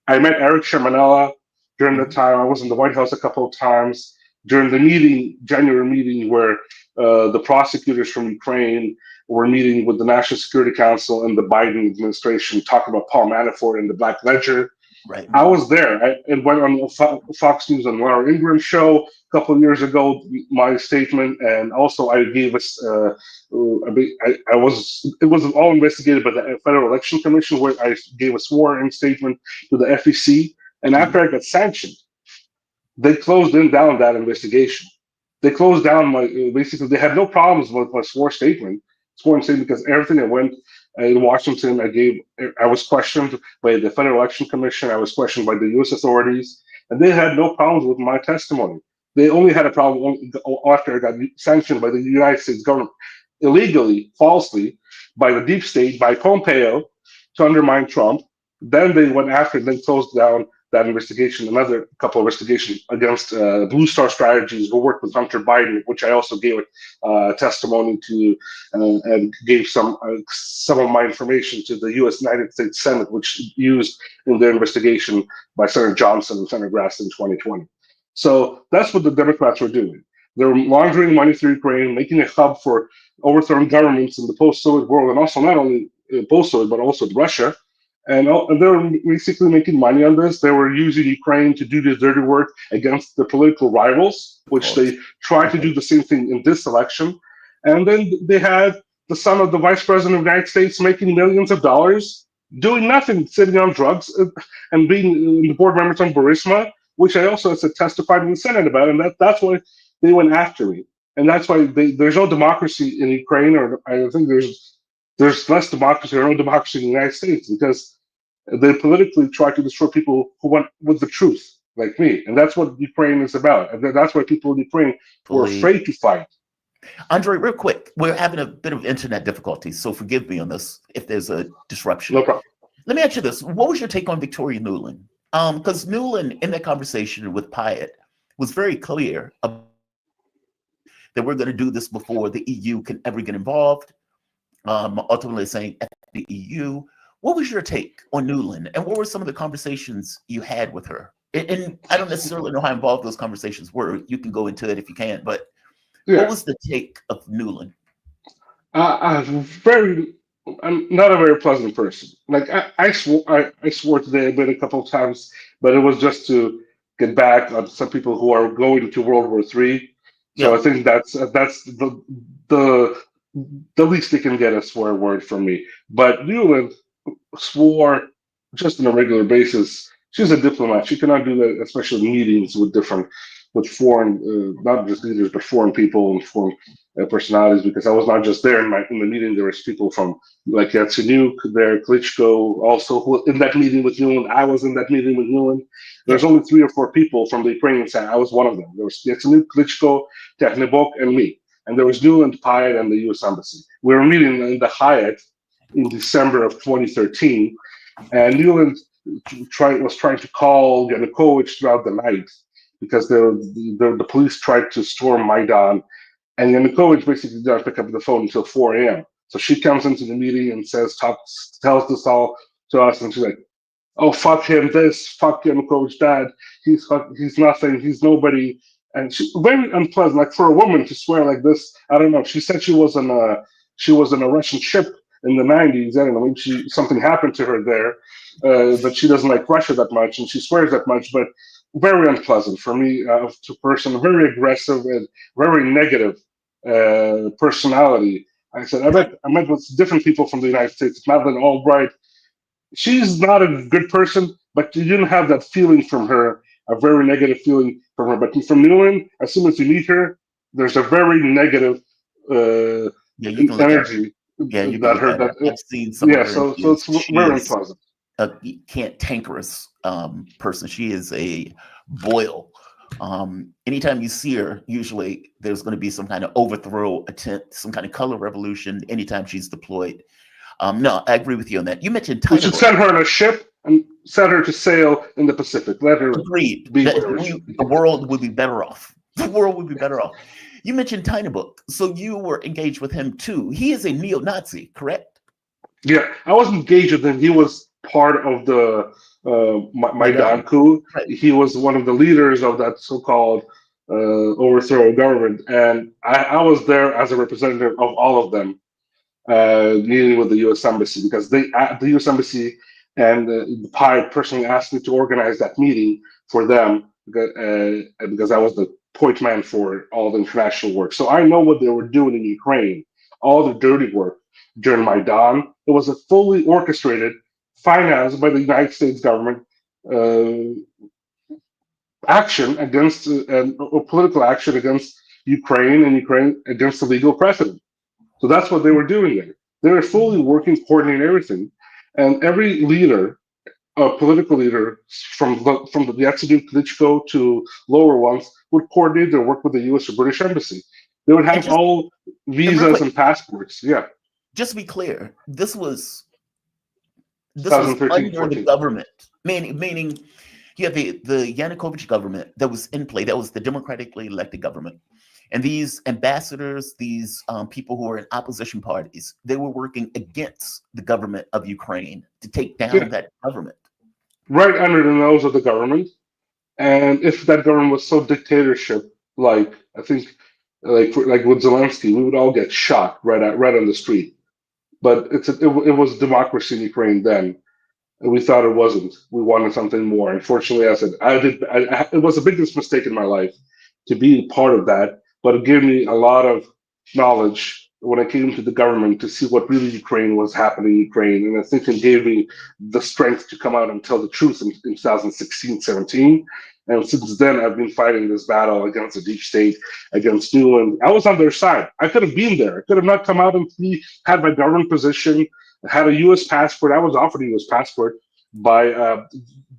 I met Eric Shemanella during the time. I was in the White House a couple of times during the January meeting where the prosecutors from Ukraine were meeting with the National Security Council and the Biden administration, talking about Paul Manafort and the Black Ledger. Right. I was there. I went on Fox News on Laura Ingraham's show a couple of years ago, my statement, and also I gave us. It was all investigated by the Federal Election Commission, where I gave a sworn statement to the FEC. And after I got sanctioned, they closed down that investigation. They closed down basically. They had no problems with my sworn statement because everything that went. In Washington, I was questioned by the Federal Election Commission. I was questioned by the U.S. authorities, and they had no problems with my testimony. They only had a problem after I got sanctioned by the United States government illegally, falsely, by the deep state, by Pompeo, to undermine Trump. Then they went after and then closed down that investigation, another couple of investigations against Blue Star Strategies, who worked with Hunter Biden, which I also gave testimony to and gave some of my information to the United States Senate, which used in their investigation by Senator Johnson and Senator Grass in 2020. So that's what the Democrats were doing. They were laundering money through Ukraine, making a hub for overthrowing governments in the post-Soviet world, and also not only post-Soviet, but also Russia. And they were basically making money on this. They were using Ukraine to do the dirty work against the political rivals, which they tried to do the same thing in this election. And then they had the son of the vice president of the United States making millions of dollars, doing nothing, sitting on drugs, and being the board members on Burisma, which I also testified in the Senate about. And that's why they went after me. And that's why there's no democracy in Ukraine, or I think there's less democracy or no democracy in the United States because they politically try to destroy people who want with the truth, like me. And that's what Ukraine is about. And that's why people in Ukraine were afraid to fight. Andrii, real quick, we're having a bit of internet difficulties, so forgive me on this if there's a disruption. No problem. Let me ask you this. What was your take on Victoria Nuland? Because Nuland, in that conversation with Pyatt, was very clear that we're going to do this before the EU can ever get involved. Ultimately saying at the EU. What was your take on Nuland, and what were some of the conversations you had with her? And I don't necessarily know how involved those conversations were. You can go into it if you can, but what was the take of Nuland? Very I'm not a very pleasant person. Like I swore today a bit a couple of times, but it was just to get back on some people who are going to World War III. So Yeah. I think that's the the least they can get a swear word from me. But Nuland swore just on a regular basis. She's a diplomat. She cannot do that, especially meetings with with foreign, not just leaders, but foreign people and foreign personalities. Because I was not just there in the meeting. There was people from like Yatsenyuk, there, Klitschko, also who in that meeting with Nuland. I was in that meeting with Nuland. Yeah. There's only 3 or 4 people from the Ukrainian side. I was one of them. There was Yatsenyuk, Klitschko, Technibok, and me. And there was Nuland, Pyatt, and the U.S. Embassy. We were meeting in the Hyatt in December of 2013, and Nuland was trying to call Yanukovych throughout the night because the police tried to storm Maidan, and Yanukovych basically did not pick up the phone until 4 a.m. So she comes into the meeting and tells this all to us, and she's like, "Oh, fuck him, this, fuck Yanukovych, dad. He's nothing, he's nobody." And she very unpleasant, like for a woman to swear like this. I don't know. She said she was on a Russian ship in the '90s. I don't know, maybe something happened to her there, that she doesn't like Russia that much, and she swears that much. But very unpleasant for me to person, very aggressive and very negative personality. I said, I met with different people from the United States. Madeleine Albright, she's not a good person, but you didn't have that feeling from her, a very negative feeling from her. But from Nuland, as soon as you meet her, there's a very negative uh, Yeah, you can look at her. energy Yeah, you can that look her at her. that I've seen some of yeah. her So interviews. it's She very is unpleasant. a cantankerous person. She is a boil. Anytime you see her, usually there's going to be some kind of overthrow attempt, some kind of color revolution. Anytime she's deployed. No, I agree with you on that. You mentioned We should Tynabuk. send her on a ship and send her to sail in the Pacific. Let her Agreed. be That whatever she. the world would be better off. The world would be better off. You mentioned Tynabuk, so you were engaged with him too. He is a neo-Nazi, correct? Yeah, I was engaged with him. He was part of the Maidan Maidan. coup. Right. He was one of the leaders of that so-called overthrow of government, and I was there as a representative of all of them, meeting with the U.S. Embassy because the U.S. Embassy and the PI personally asked me to organize that meeting for them because I was the point man for all the international work. So I know what they were doing in Ukraine, all the dirty work during Maidan. It was a fully orchestrated, financed by the United States government uh, action against or political action against Ukraine and Ukraine against the legal precedent. So that's what they were doing there. They were fully working, coordinating everything, and every leader, a political leader from the Yatsenyuk, Klitschko to lower ones, would coordinate their work with the U.S. or British embassy. They would And have just all and real visas quick, and passports. Yeah, just to be clear, this was 2013, under the 14. government, meaning you have the Yanukovych government that was in play. That was the democratically elected government. And these ambassadors, these people who were in opposition parties, they were working against the government of Ukraine to take down Yeah, that government. right under the nose of the government. And if that government was so dictatorship, like I think, like with Zelensky, we would all get shot right on the street. But it was democracy in Ukraine then, and we thought it wasn't. We wanted something more. Unfortunately, I said it was the biggest mistake in my life to be part of that, but it gave me a lot of knowledge when I came to the government to see what really Ukraine was happening in Ukraine, and I think it gave me the strength to come out and tell the truth in 2016, 17. And since then, I've been fighting this battle against the deep state, against Nuland. I was on their side. I could have been there. I could have not come out and had my government position, had a U.S. passport. I was offered a U.S. passport by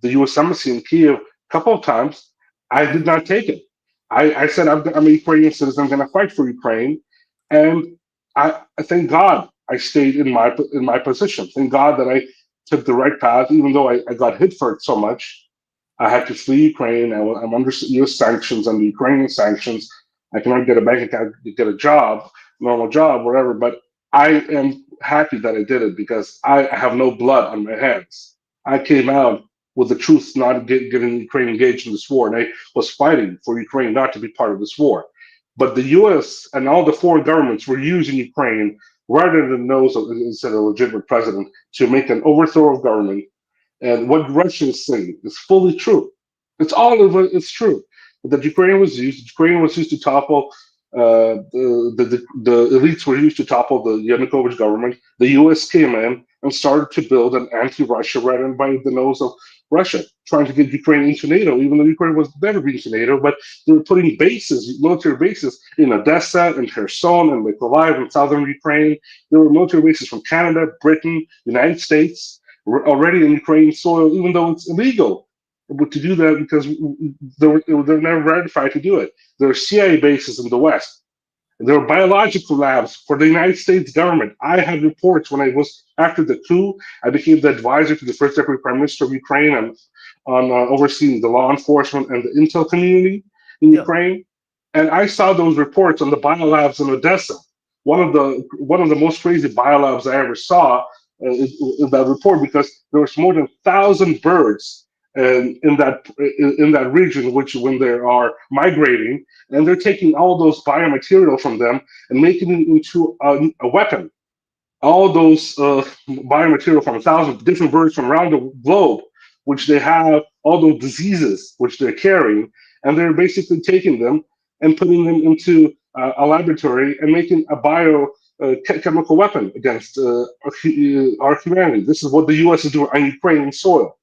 the U.S. Embassy in Kiev a couple of times. I did not take it. I said I'm a Ukrainian citizen. I'm going to fight for Ukraine, and I thank God I stayed in my position. Thank God that I took the right path, even though I got hit for it so much. I had to flee Ukraine. I'm under U.S. sanctions, under Ukrainian sanctions. I cannot get a bank account, get a job, normal job, whatever. But I am happy that I did it because I have no blood on my hands. I came out with the truth, not getting Ukraine engaged in this war, and I was fighting for Ukraine not to be part of this war. But the U.S. and all the foreign governments were using Ukraine right in the nose of instead of a legitimate president to make an overthrow of government. And what Russia is saying is fully true. It's all of it. It's true that Ukraine was used. Ukraine was used to topple the elites were used to topple the Yanukovych government. The U.S. came in and started to build an anti-Russia right in by the nose of Russia, trying to get Ukraine into NATO, even though Ukraine was never been to NATO. But they were putting bases, military bases, in Odessa and Kherson and Mykolaiv in southern Ukraine. There were military bases from Canada, Britain, United States already in Ukrainian soil, even though it's illegal to do that because they're never ratified to do it. There are CIA bases in the West. There are biological labs for the United States government. I had reports when I was, after the coup, I became the advisor to the first deputy prime minister of Ukraine and on overseeing the law enforcement and the intel community in Ukraine. And I saw those reports on the biolabs in Odessa. One of the most crazy biolabs I ever saw in that report, because there was more than 1,000 birds in that region, which when they are migrating, and they're taking all those biomaterial from them and making it into a weapon. All those biomaterial from 1,000 different birds from around the globe, which they have all those diseases which they're carrying, and they're basically taking them and putting them into a laboratory and making a chemical weapon against our humanity. This is what the U.S. is doing on Ukrainian soil.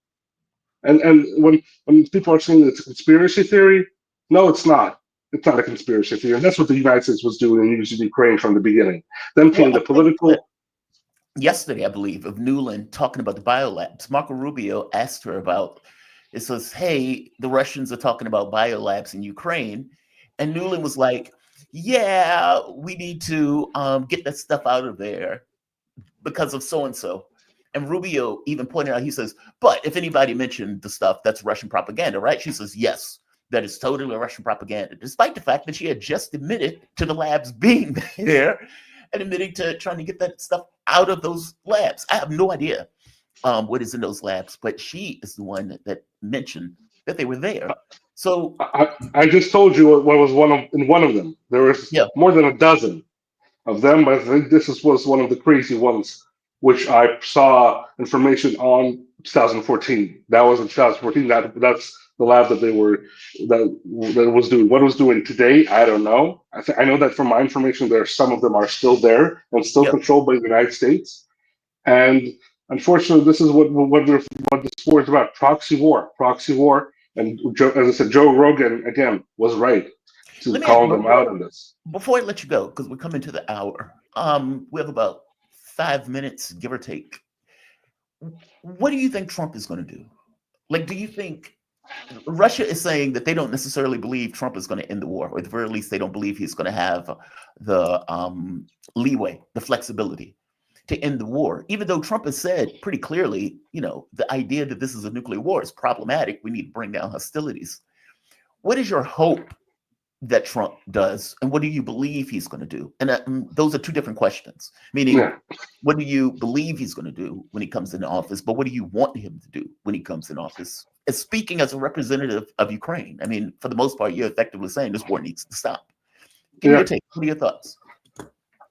And when people are saying it's a conspiracy theory, no, it's not. It's not a conspiracy theory. And that's what the United States was doing in using Ukraine from the beginning. Then came the political. Yesterday, I believe, of Nuland talking about the biolabs. Marco Rubio asked her about. It says, "Hey, the Russians are talking about biolabs in Ukraine," and Nuland was like, "Yeah, we need to get that stuff out of there because of so and so." And Rubio even pointed out, he says, "But if anybody mentioned the stuff, that's Russian propaganda, right?" She says, "Yes, that is totally Russian propaganda," despite the fact that she had just admitted to the labs being there and admitting to trying to get that stuff out of those labs. I have no idea what is in those labs, but she is the one that mentioned that they were there. So I just told you what was in one of them. There was more than a dozen of them, but I think was one of the crazy ones, which I saw information on 2014. That was in 2014. That's the lab that that was doing. What it was doing today, I don't know. I know that from my information, some of them are still there and still controlled by the United States. And unfortunately, this is what this war is about: proxy war. And as I said, Joe Rogan again was right to call them out on this. Before I let you go, because we're coming to the hour, we have about 5 minutes, give or take. What do you think Trump is going to do? Like, do you think Russia is saying that they don't necessarily believe Trump is going to end the war, or at the very least, they don't believe he's going to have the leeway, the flexibility to end the war, even though Trump has said pretty clearly, the idea that this is a nuclear war is problematic. We need to bring down hostilities. What is your hope that Trump does, and what do you believe he's going to do? And those are two different questions. Meaning, what do you believe he's going to do when he comes into office, but what do you want him to do when he comes in office? And speaking as a representative of Ukraine, for the most part, you're effectively saying this war needs to stop. Give me your take. What are your thoughts?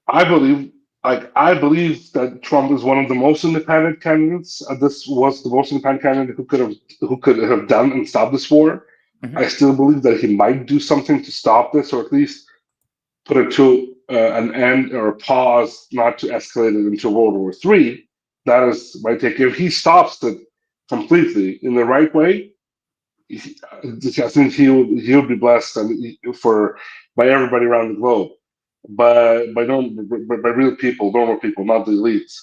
I believe that Trump is one of the most independent candidates. This was the most independent candidate who could have done and stopped this war. Mm-hmm. I still believe that he might do something to stop this, or at least put it to an end or a pause, not to escalate it into World War III. That is my take. If he stops it completely in the right way, I think he'll be blessed by everybody around the globe, by real people, normal people, not the elites.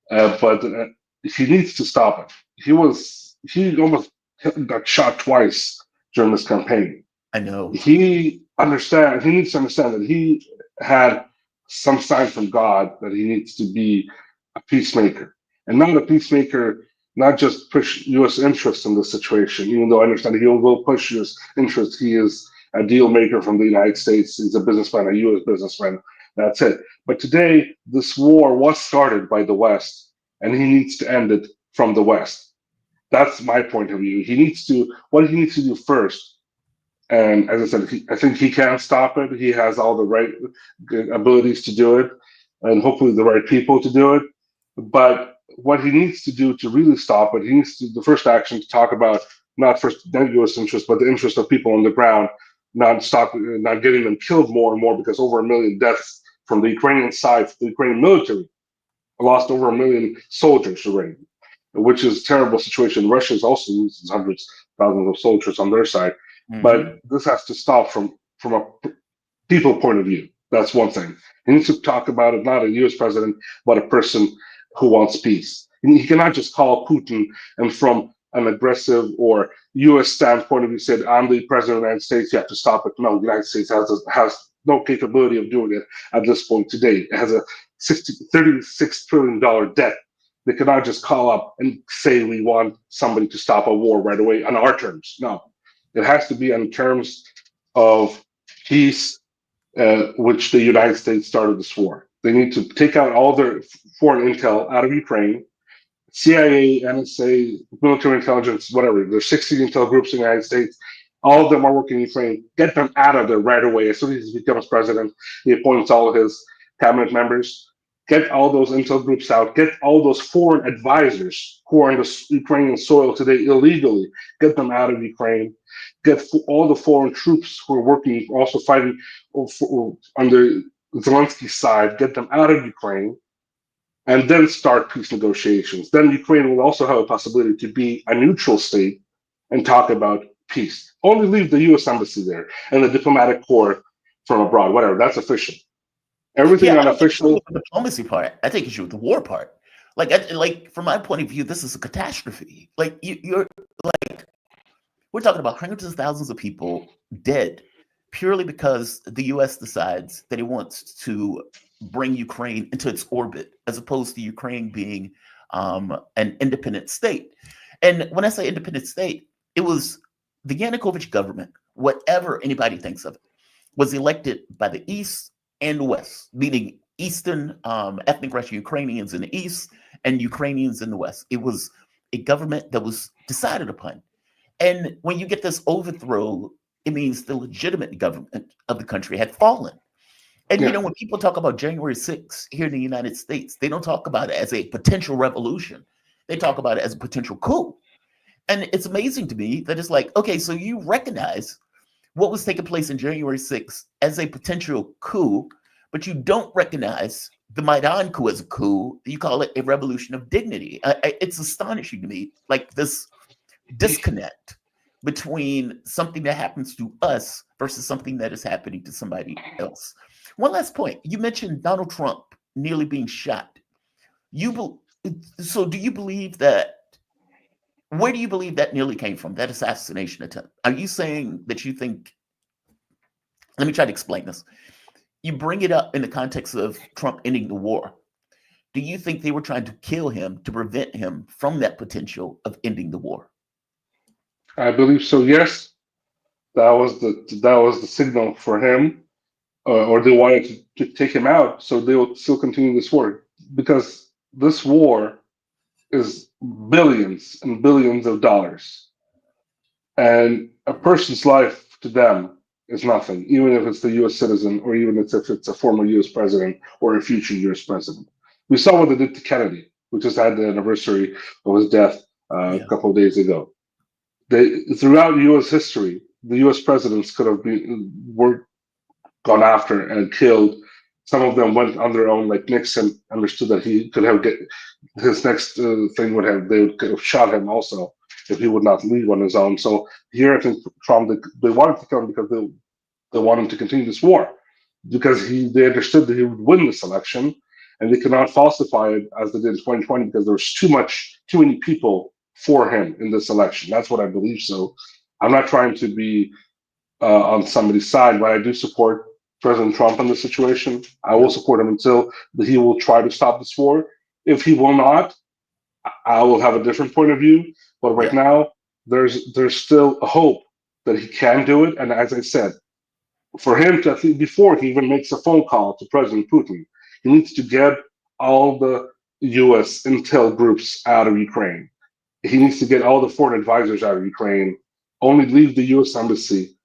But he needs to stop it. He almost got shot twice during this campaign. I know. He needs to understand that he had some sign from God that he needs to be a peacemaker, and not a peacemaker, not just push U.S. interests in this situation, even though I understand he will push U.S. interests. He is a deal maker from the United States. He's a businessman, a U.S. businessman. That's it. But today, this war was started by the West, and he needs to end it from the West. That's my point of view. What he needs to do first, and as I said, I think he can stop it. He has all the right abilities to do it. and hopefully the right people to do it. But what he needs to do to really stop it, he needs to, the first action, to talk about not first the U.S. interest, but the interest of people on the ground, not getting them killed more and more, because over 1 million deaths from the Ukrainian side, the Ukrainian military lost over 1 million soldiers already, which is a terrible situation. Russia is also losing hundreds, thousands of soldiers on their side. But this has to stop from a people point of view. That's one thing. He needs to talk about it, not a U.S. president, but a person who wants peace. He cannot just call Putin and from an aggressive or U.S. standpoint of view said, I'm the president of the United States, you have to stop it. No, the United States has no capability of doing it at this point today. It has a $36 trillion debt. They cannot just call up and say we want somebody to stop a war right away on our terms. No, it has to be on terms of peace, which the United States started this war. They need to take out all their foreign intel out of Ukraine. CIA, NSA, military intelligence, whatever. There's 60 intel groups in the United States. All of them are working in Ukraine. Get them out of there right away. As soon as he becomes president, he appoints all of his cabinet members. Get all those intel groups out. Get all those foreign advisors who are on the Ukrainian soil today illegally. Get them out of Ukraine. Get all the foreign troops who are working, also fighting under Zelensky's side. Get them out of Ukraine, and then start peace negotiations. Then Ukraine will also have a possibility to be a neutral state and talk about peace. Only leave the U.S. embassy there and the diplomatic corps from abroad, whatever. That's official. Everything Yeah, unofficial. the diplomacy part. I take issue with the war part. Like from my point of view, this is a catastrophe. Like you're like, we're talking about hundreds of thousands of people dead purely because the U.S. decides that it wants to bring Ukraine into its orbit, as opposed to Ukraine being an independent state. And when I say independent state, it was the Yanukovych government, whatever anybody thinks of it, was elected by the East and the West, meaning Eastern ethnic Russian Ukrainians in the East and Ukrainians in the West. It was a government that was decided upon. And when you get this overthrow, it means the legitimate government of the country had fallen. And, Yeah. you know, when people talk about January 6th here in the United States, they don't talk about it as a potential revolution. They talk about it as a potential coup. And it's amazing to me that it's like, okay, so you recognize what was taking place in January 6th as a potential coup, but you don't recognize the Maidan coup as a coup. You call it a revolution of dignity. It's astonishing to me, like this disconnect between something that happens to us versus something that is happening to somebody else. One last point. You mentioned Donald Trump nearly being shot. So do you believe that, where do you believe that nearly came from, that assassination attempt? Are you saying that you think, let me try to explain this. You bring it up in the context of Trump ending the war. Do you think they were trying to kill him to prevent him from that potential of ending the war? I believe so. Yes, that was the signal for him, or they wanted to take him out, so they will still continue this war, because this war is billions and billions of dollars, and a person's life to them is nothing, even if it's the U.S. citizen, or even if it's a former U.S. president or a future U.S. president. We saw what they did to Kennedy. We just had the anniversary of his death a couple of days ago. Throughout U.S. history, the U.S. presidents could have were gone after and killed. Some of them went on their own, like Nixon understood that he could have his next thing would have, they could have shot him also if he would not leave on his own. So here I think Trump, they wanted to kill him because they want him to continue this war, because they understood that he would win this election, and they could not falsify it as they did in 2020, because there was too many people for him in this election. That's what I believe. So I'm not trying to be on somebody's side, but I do support President Trump in this situation. I will support him until he will try to stop this war. If he will not, I will have a different point of view. But right now, there's still a hope that he can do it. And as I said, for him to, before he even makes a phone call to President Putin, he needs to get all the U.S. intel groups out of Ukraine. He needs to get all the foreign advisors out of Ukraine. Only leave the U.S. embassy.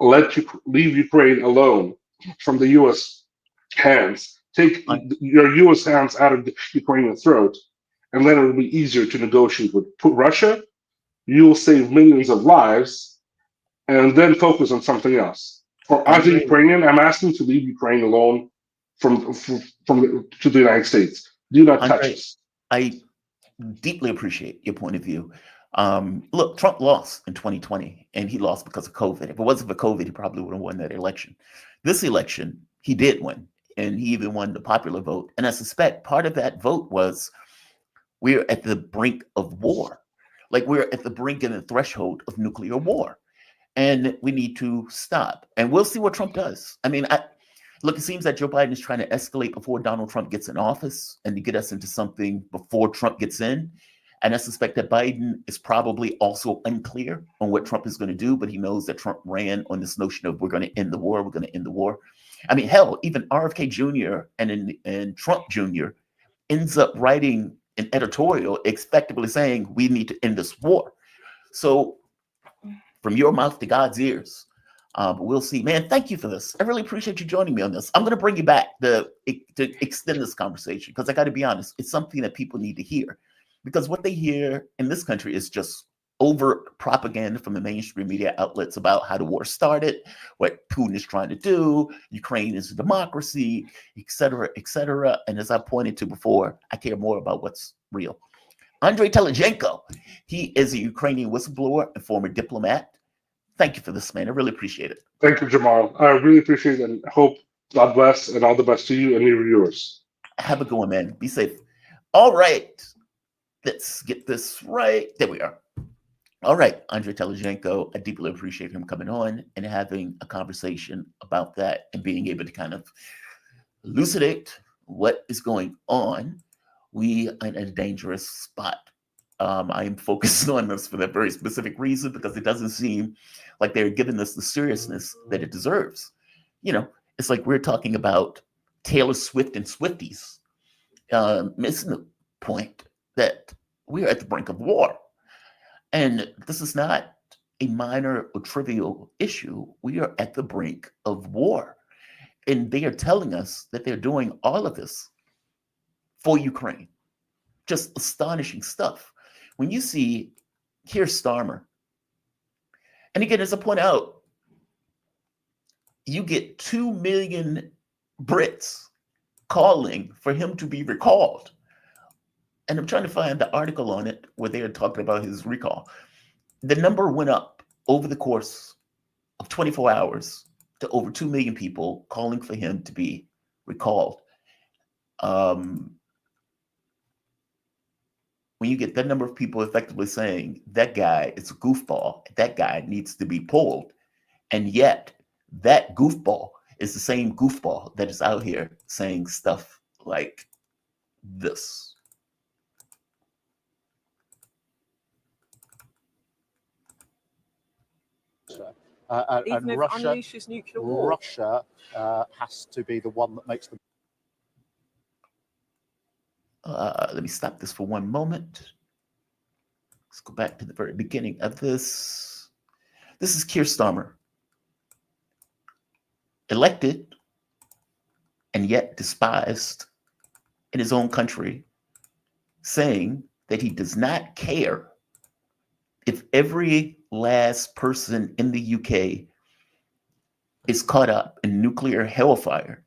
Leave Ukraine alone from the U.S. hands, Take your U.S. hands out of the Ukrainian throat, and then it will be easier to negotiate with Russia. You will save millions of lives, and then focus on something else. As a Ukrainian, I'm asking to leave Ukraine alone to the United States. Do not touch us. I deeply appreciate your point of view. Look, Trump lost in 2020, and he lost because of COVID. If it wasn't for COVID, he probably would have won that election. This election, he did win, and he even won the popular vote. And I suspect part of that vote was we're at the brink of war. Like, we're at the brink and the threshold of nuclear war, and we need to stop. And we'll see what Trump does. I mean, look, it seems that Joe Biden is trying to escalate before Donald Trump gets in office and to get us into something before Trump gets in. And I suspect that Biden is probably also unclear on what Trump is going to do, but he knows that Trump ran on this notion of we're going to end the war, we're going to end the war. I mean, hell, even RFK Jr. and Trump Jr. ends up writing an editorial expectably saying we need to end this war. So from your mouth to God's ears, but we'll see. Man, thank you for this. I really appreciate you joining me on this. I'm going to bring you back to extend this conversation, because I got to be honest, it's something that people need to hear. Because what they hear in this country is just overt propaganda from the mainstream media outlets about how the war started, what Putin is trying to do, Ukraine is a democracy, et cetera, et cetera. And as I pointed to before, I care more about what's real. Andrii Telizhenko, he is a Ukrainian whistleblower and former diplomat. Thank you for this, man. I really appreciate it. Thank you, Jamal. I really appreciate it, and hope God bless and all the best to you and your viewers. Have a good one, man. Be safe. All right. Let's get this right. There we are. All right, Andrii Telizhenko, I deeply appreciate him coming on and having a conversation about that and being able to kind of elucidate what is going on. We are in a dangerous spot. I am focused on this for that very specific reason, because it doesn't seem like they're giving us the seriousness that it deserves. You know, it's like we're talking about Taylor Swift and Swifties, missing the point that we are at the brink of war. And this is not a minor or trivial issue. We are at the brink of war. And they are telling us that they're doing all of this for Ukraine. Just astonishing stuff. When you see Keir Starmer, and again, as I point out, you get 2 million Brits calling for him to be recalled. And I'm trying to find the article on it where they are talking about his recall. The number went up over the course of 24 hours to over 2 million people calling for him to be recalled. When you get that number of people effectively saying that guy is a goofball, that guy needs to be pulled, and yet that goofball is the same goofball that is out here saying stuff like this. Even if Russia unleashes nuclear war. Russia has to be the one that makes them. Let me stop this for one moment. Let's go back to the very beginning of this. This is Keir Starmer, elected and yet despised in his own country, saying that he does not care if every last person in the UK is caught up in nuclear hellfire.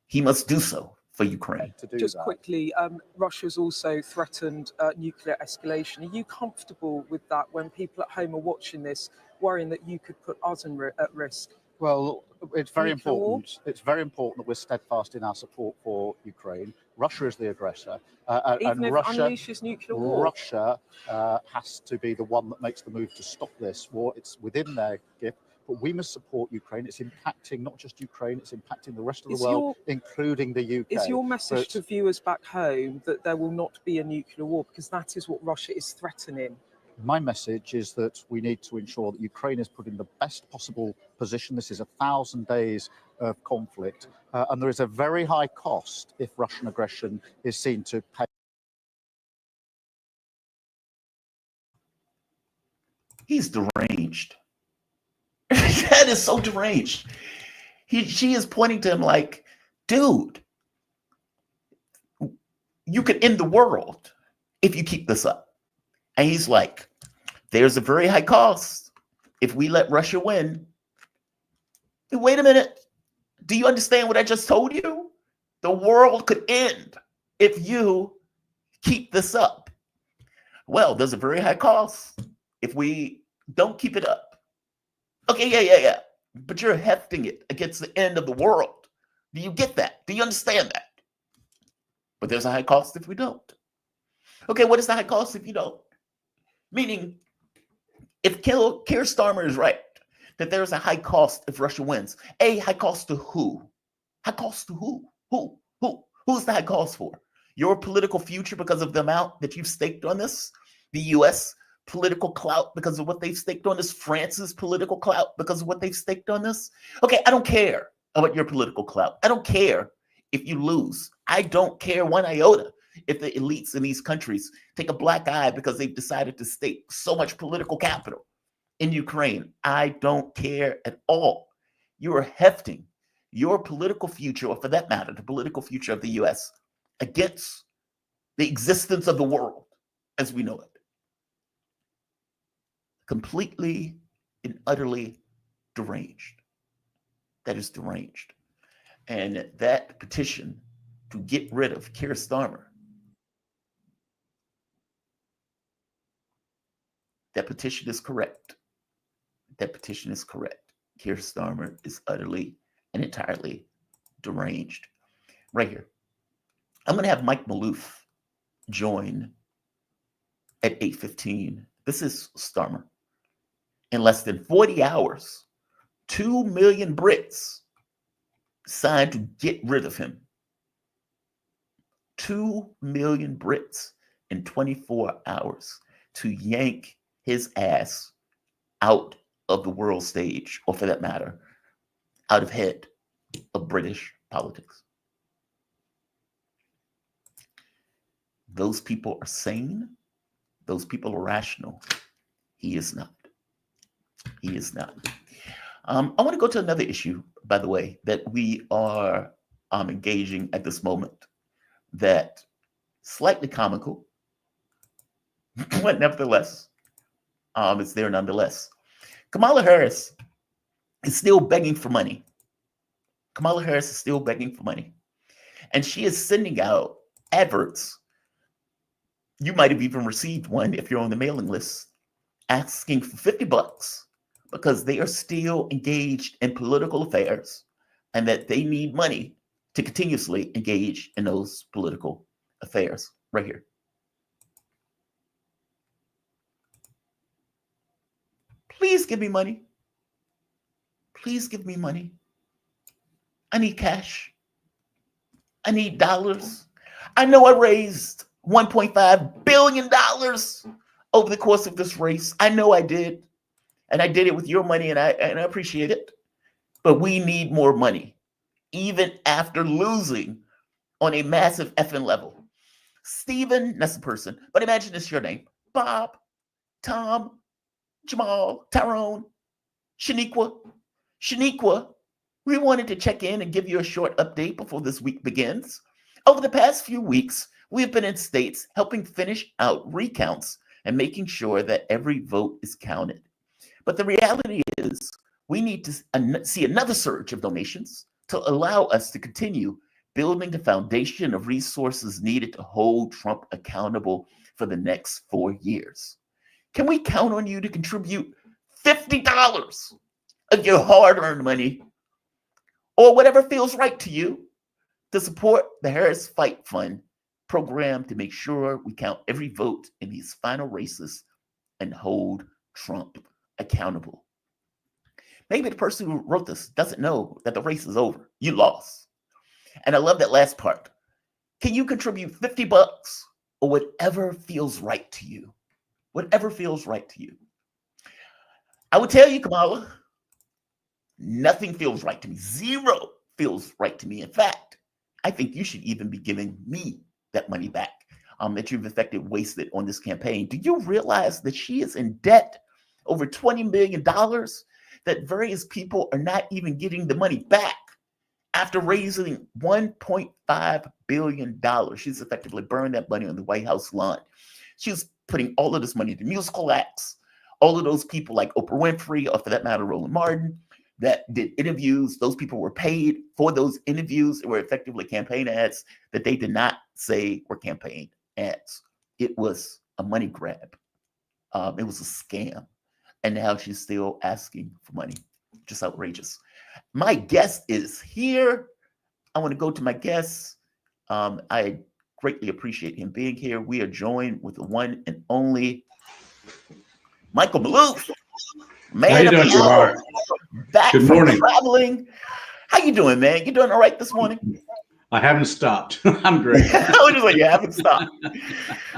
He must do so for Ukraine. Just quickly, Russia's also threatened nuclear escalation. Are you comfortable with that when people at home are watching this, worrying that you could put us at risk? Well, it's very important. It's very important that we're steadfast in our support for Ukraine. Russia is the aggressor, Even and if Russia unleashes nuclear war. Russia has to be the one that makes the move to stop this war. It's within their gift, but we must support Ukraine. It's impacting not just Ukraine; it's impacting the rest of the world, including the UK. Is your message to viewers back home that there will not be a nuclear war, because that is what Russia is threatening? My message is that we need to ensure that Ukraine is put in the best possible position. This is 1,000 days of conflict, and there is a very high cost if Russian aggression is seen to pay. He's deranged. That is so deranged. She is pointing to him like, dude, you could end the world if you keep this up. And he's like, there's a very high cost if we let Russia win. Wait a minute. Do you understand what I just told you? The world could end if you keep this up. Well, there's a very high cost if we don't keep it up. Okay, yeah. But you're hefting it against the end of the world. Do you get that? Do you understand that? But there's a high cost if we don't. Okay, what is the high cost if you don't? Meaning, if Keir Starmer is right, that there's a high cost if Russia wins. A high cost to who? High cost to who? Who? Who's the high cost for? Your political future because of the amount that you've staked on this? The U.S. political clout because of what they've staked on this? France's political clout because of what they've staked on this? Okay, I don't care about your political clout. I don't care if you lose. I don't care one iota if the elites in these countries take a black eye because they've decided to stake so much political capital in Ukraine. I don't care at all. You are hefting your political future, or for that matter, the political future of the U.S., against the existence of the world as we know it. Completely and utterly deranged. That is deranged. And that petition to get rid of Keir Starmer, that petition is correct. That petition is correct. Keir Starmer is utterly and entirely deranged. Right here. I'm going to have Mike Maloof join at 8:15. This is Starmer. In less than 40 hours, 2 million Brits signed to get rid of him. 2 million Brits in 24 hours to yank his ass out of the world stage, or for that matter, out of head of British politics. Those people are sane. Those people are rational. He is not. He is not. I want to go to another issue, by the way, that we are engaging at this moment, that slightly comical, but nevertheless, it's there nonetheless. Kamala Harris is still begging for money. Kamala Harris is still begging for money. And she is sending out adverts. You might have even received one if you're on the mailing list, asking for $50 because they are still engaged in political affairs and that they need money to continuously engage in those political affairs. Right here. Please give me money. Please give me money. I need cash. I need dollars. I know I raised $1.5 billion over the course of this race. I know I did. And I did it with your money, and I appreciate it. But we need more money, even after losing on a massive effing level. Stephen, that's the person, but imagine it's your name. Bob, Tom, Jamal, Tyrone, Shaniqua, we wanted to check in and give you a short update before this week begins. Over the past few weeks, we have been in states helping finish out recounts and making sure that every vote is counted. But the reality is we need to see another surge of donations to allow us to continue building the foundation of resources needed to hold Trump accountable for the next 4 years. Can we count on you to contribute $50 of your hard-earned money or whatever feels right to you to support the Harris Fight Fund program to make sure we count every vote in these final races and hold Trump accountable? Maybe the person who wrote this doesn't know that the race is over. You lost. And I love that last part. Can you contribute $50 or whatever feels right to you? Whatever feels right to you. I would tell you, Kamala, nothing feels right to me. Zero feels right to me. In fact, I think you should even be giving me that money back that you've effectively wasted on this campaign. Do you realize that she is in debt over $20 million, that various people are not even getting the money back after raising $1.5 billion. She's effectively burned that money on the White House lawn. She's putting all of this money into musical acts. All of those people like Oprah Winfrey, or for that matter, Roland Martin, that did interviews. Those people were paid for those interviews. They were effectively campaign ads that they did not say were campaign ads. It was a money grab. It was a scam. And now she's still asking for money. Just outrageous. My guest is here. I want to go to my guest. I greatly appreciate him being here. We are joined with the one and only Michael Maloof. Man, how you doing, Jahar? Back Good from morning. traveling. How you doing, man? You doing all right this morning? I haven't stopped. I'm great. I was just like, you haven't stopped.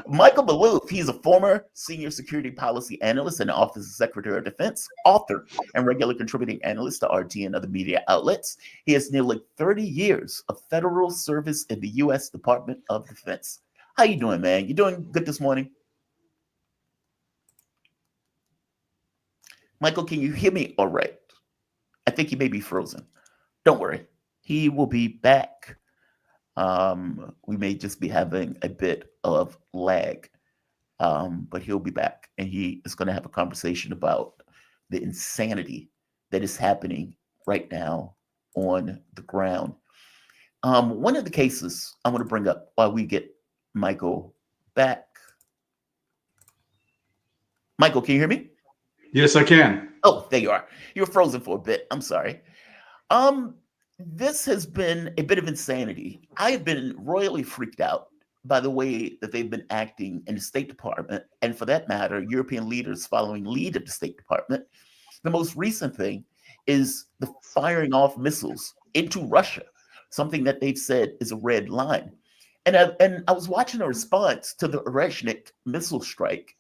Michael Maloof, he's a former senior security policy analyst in the Office of Secretary of Defense, author, and regular contributing analyst to RT and other media outlets. He has nearly 30 years of federal service in the U.S. Department of Defense. How you doing, man? You doing good this morning? Michael, can you hear me all right? I think he may be frozen. Don't worry. He will be back. We may just be having a bit of lag, but he'll be back, and he is going to have a conversation about the insanity that is happening right now on the ground. One of the cases I want to bring up while we get Michael back. Michael, can you hear me? Yes, I can. Oh, there you are. You were frozen for a bit. I'm sorry. This has been a bit of insanity. I have been royally freaked out by the way that they've been acting in the State Department, and for that matter, European leaders following lead of the State Department. The most recent thing is the firing off missiles into Russia, something that they've said is a red line. And I was watching a response to the Oreshnik missile strike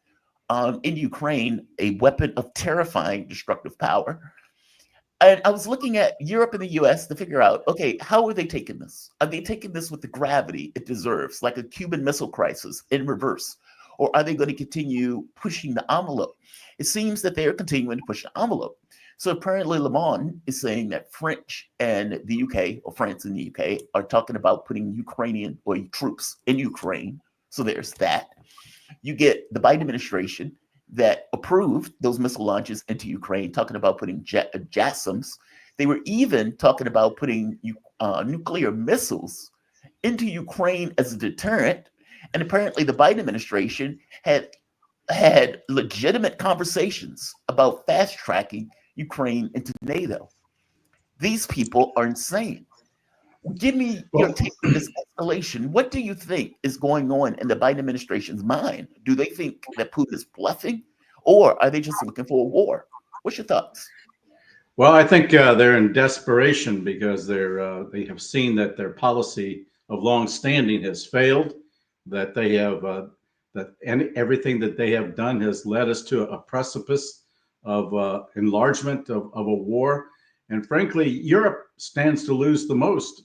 in Ukraine, a weapon of terrifying destructive power. And I was looking at Europe and the US to figure out, okay, how are they taking this? Are they taking this with the gravity it deserves, like a Cuban Missile Crisis in reverse? Or are they going to continue pushing the envelope? It seems that they are continuing to push the envelope. So apparently Le Monde is saying that French and the UK, or France and the UK, are talking about putting Ukrainian or troops in Ukraine. So there's that. You get the Biden administration that approved those missile launches into Ukraine, talking about putting JASSMs. They were even talking about putting nuclear missiles into Ukraine as a deterrent. And apparently the Biden administration had legitimate conversations about fast-tracking Ukraine into NATO. These people are insane. Give me your take on this escalation. What do you think is going on in the Biden administration's mind? Do they think that Putin is bluffing, or are they just looking for a war? What's your thoughts? Well, I think they're in desperation because they have seen that their policy of long standing has failed, that they have everything that they have done has led us to a precipice of enlargement of a war. And frankly, Europe stands to lose the most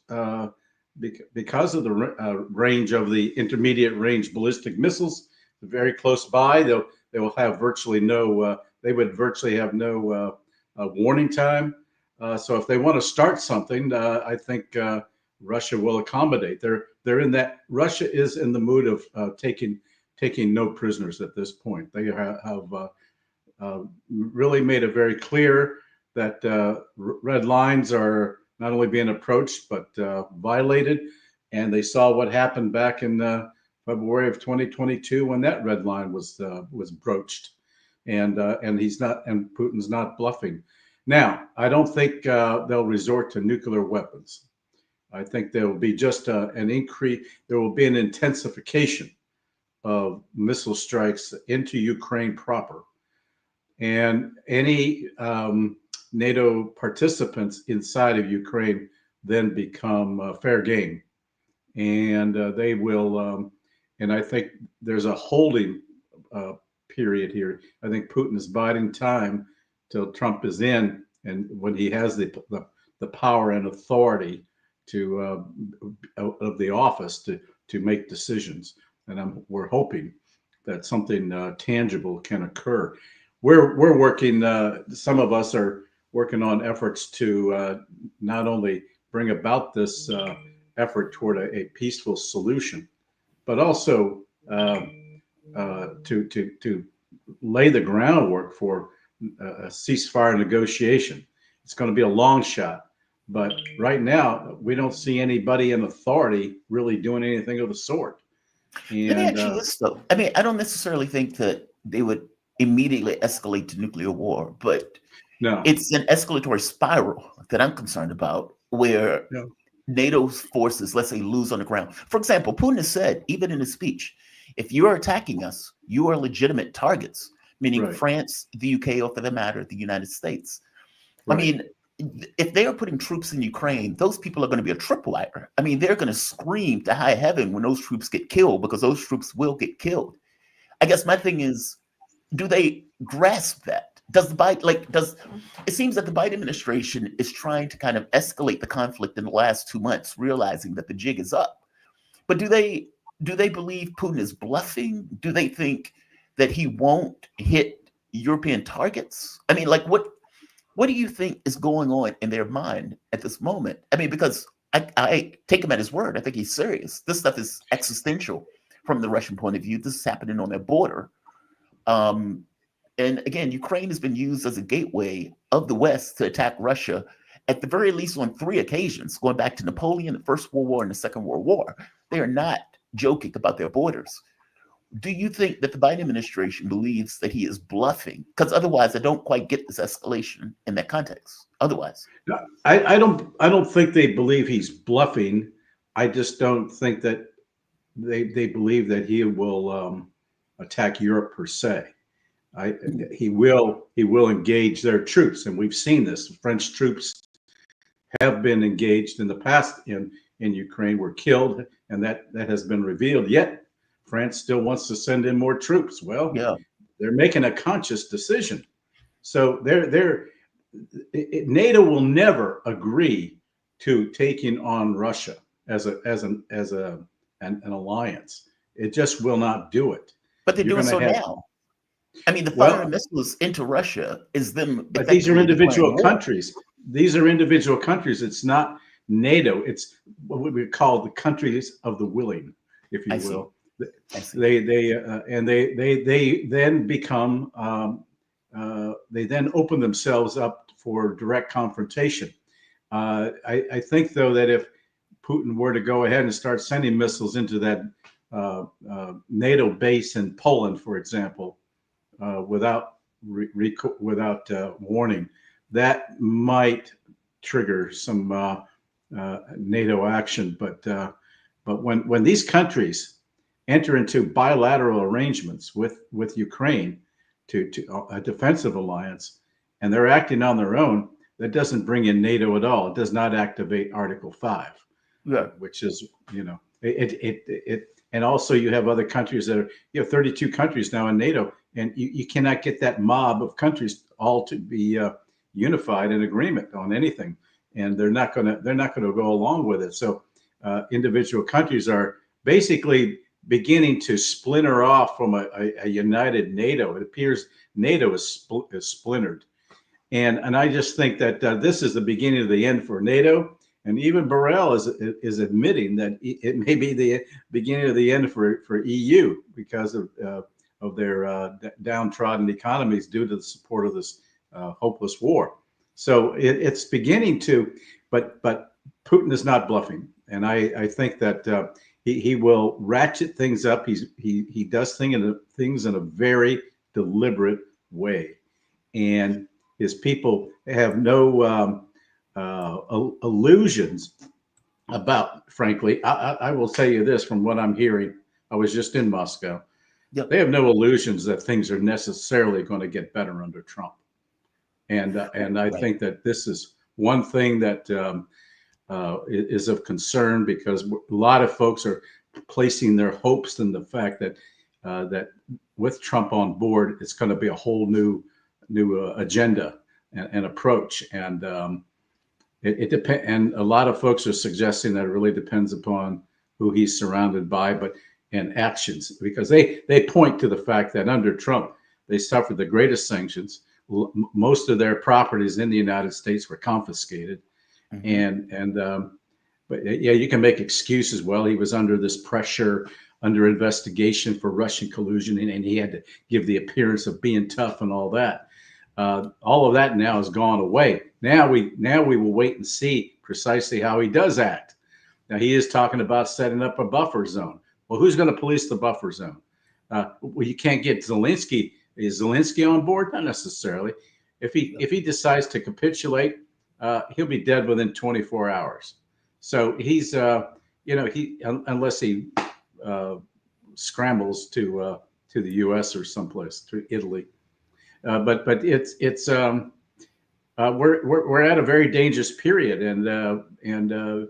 because of the range of the intermediate range ballistic missiles. Very close by, they will have virtually no. They would virtually have no warning time. So if they want to start something, I think Russia will accommodate. They're in that. Russia is in the mood of taking no prisoners at this point. They have really made it very clear that red lines are not only being approached but violated, and they saw what happened back in February of 2022 when that red line was broached, and Putin's not bluffing. Now, I don't think they'll resort to nuclear weapons. I think there will be just an increase. There will be an intensification of missile strikes into Ukraine proper, and any NATO participants inside of Ukraine then become fair game, and they will. And I think there's a holding period here. I think Putin is biding time till Trump is in, and when he has the power and authority to of the office to make decisions. And we're hoping that something tangible can occur. We're working. Some of us are working on efforts to not only bring about this effort toward a peaceful solution, but also to lay the groundwork for a ceasefire negotiation. It's going to be a long shot, but right now we don't see anybody in authority really doing anything of the sort. And let me ask you this though. I mean, I don't necessarily think that they would immediately escalate to nuclear war, but no, it's an escalatory spiral that I'm concerned about, where No. NATO's forces, let's say, lose on the ground. For example, Putin has said, even in his speech, if you are attacking us, you are legitimate targets, meaning Right. France, the UK, or for that matter, the United States. Right. I mean, if they are putting troops in Ukraine, those people are going to be a tripwire. I mean, they're going to scream to high heaven when those troops get killed, because those troops will get killed. I guess my thing is, do they grasp that? It seems that the Biden administration is trying to kind of escalate the conflict in the last 2 months, realizing that the jig is up. But do they believe Putin is bluffing? Do they think that he won't hit European targets? I mean, like, what do you think is going on in their mind at this moment? I mean, because I take him at his word. I think he's serious. This stuff is existential from the Russian point of view. This is happening on their border. And again, Ukraine has been used as a gateway of the West to attack Russia, at the very least on 3 occasions, going back to Napoleon, the First World War, and the Second World War. They are not joking about their borders. Do you think that the Biden administration believes that he is bluffing? Because otherwise, I don't quite get this escalation in that context. Otherwise, I don't think they believe he's bluffing. I just don't think that they believe that he will attack Europe per se. He will engage their troops, and we've seen this. French troops have been engaged in the past in Ukraine, were killed, and that has been revealed. Yet France still wants to send in more troops. Well, yeah, they're making a conscious decision. So NATO will never agree to taking on Russia as an alliance. It just will not do it. but they're You're doing so gonna have- now. I mean, the Well- firing missiles into Russia is them. But these are effectively individual declaring war. countries. These are individual countries. It's not NATO. It's what we call the countries of the willing, if you I see. will. I see. They then become they then open themselves up for direct confrontation. I think though that if Putin were to go ahead and start sending missiles into that NATO base in Poland, for example, without warning, that might trigger some NATO action. But when these countries enter into bilateral arrangements with Ukraine to a defensive alliance, and they're acting on their own, that doesn't bring in NATO at all. It does not activate Article 5, Yeah. which is, it and also you have other countries that you have 32 countries now in NATO, and you cannot get that mob of countries all to be unified in agreement on anything, and they're not going to go along with it. So individual countries are basically beginning to splinter off from a united NATO. It appears NATO is splintered, and I just think that this is the beginning of the end for NATO. And even Borrell is admitting that it may be the beginning of the end for EU because of their downtrodden economies due to the support of this hopeless war. So it's beginning to, but Putin is not bluffing, and I think that he will ratchet things up. He does things in a very deliberate way, and his people have no illusions about. Frankly, I will tell you this from what I'm hearing. I was just in Moscow. Yep. They have no illusions that things are necessarily going to get better under Trump, and I think that this is one thing that is of concern, because a lot of folks are placing their hopes in the fact that that with Trump on board, it's going to be a whole new agenda and approach, and it depends. And a lot of folks are suggesting that it really depends upon who he's surrounded by, and actions, because they point to the fact that under Trump, they suffered the greatest sanctions. Most of their properties in the United States were confiscated, But yeah, you can make excuses. Well, he was under this pressure, under investigation for Russian collusion, and he had to give the appearance of being tough and all that. All of that now has gone away. Now we will wait and see precisely how he does act. Now he is talking about setting up a buffer zone. Well, who's going to police the buffer zone? Well, you can't get Zelensky. Is Zelensky on board? Not necessarily. If he decides to capitulate, he'll be dead within 24 hours. So he's unless he scrambles to the U.S. or someplace, to Italy. But we're at a very dangerous period, and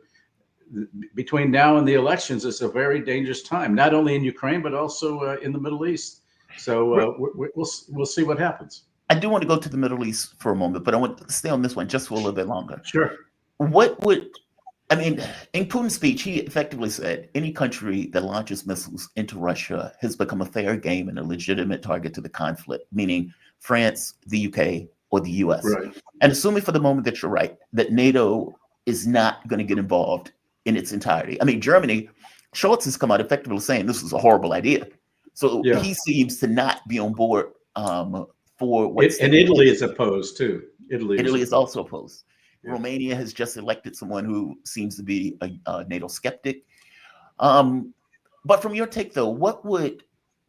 between now and the elections, it's a very dangerous time, not only in Ukraine but also in the Middle East. So we'll see what happens. I do want to go to the Middle East for a moment, but I want to stay on this one just for a little bit longer. Sure. In Putin's speech, he effectively said any country that launches missiles into Russia has become a fair game and a legitimate target to the conflict, meaning France, the UK, or the US. Right. And assuming for the moment that you're right, that NATO is not going to get involved in its entirety. I mean, Germany, Scholz has come out effectively saying this is a horrible idea. So he seems to not be on board for what's and Italy is opposed too. Italy is also opposed. Yeah. Romania has just elected someone who seems to be a NATO skeptic. But from your take, though, what would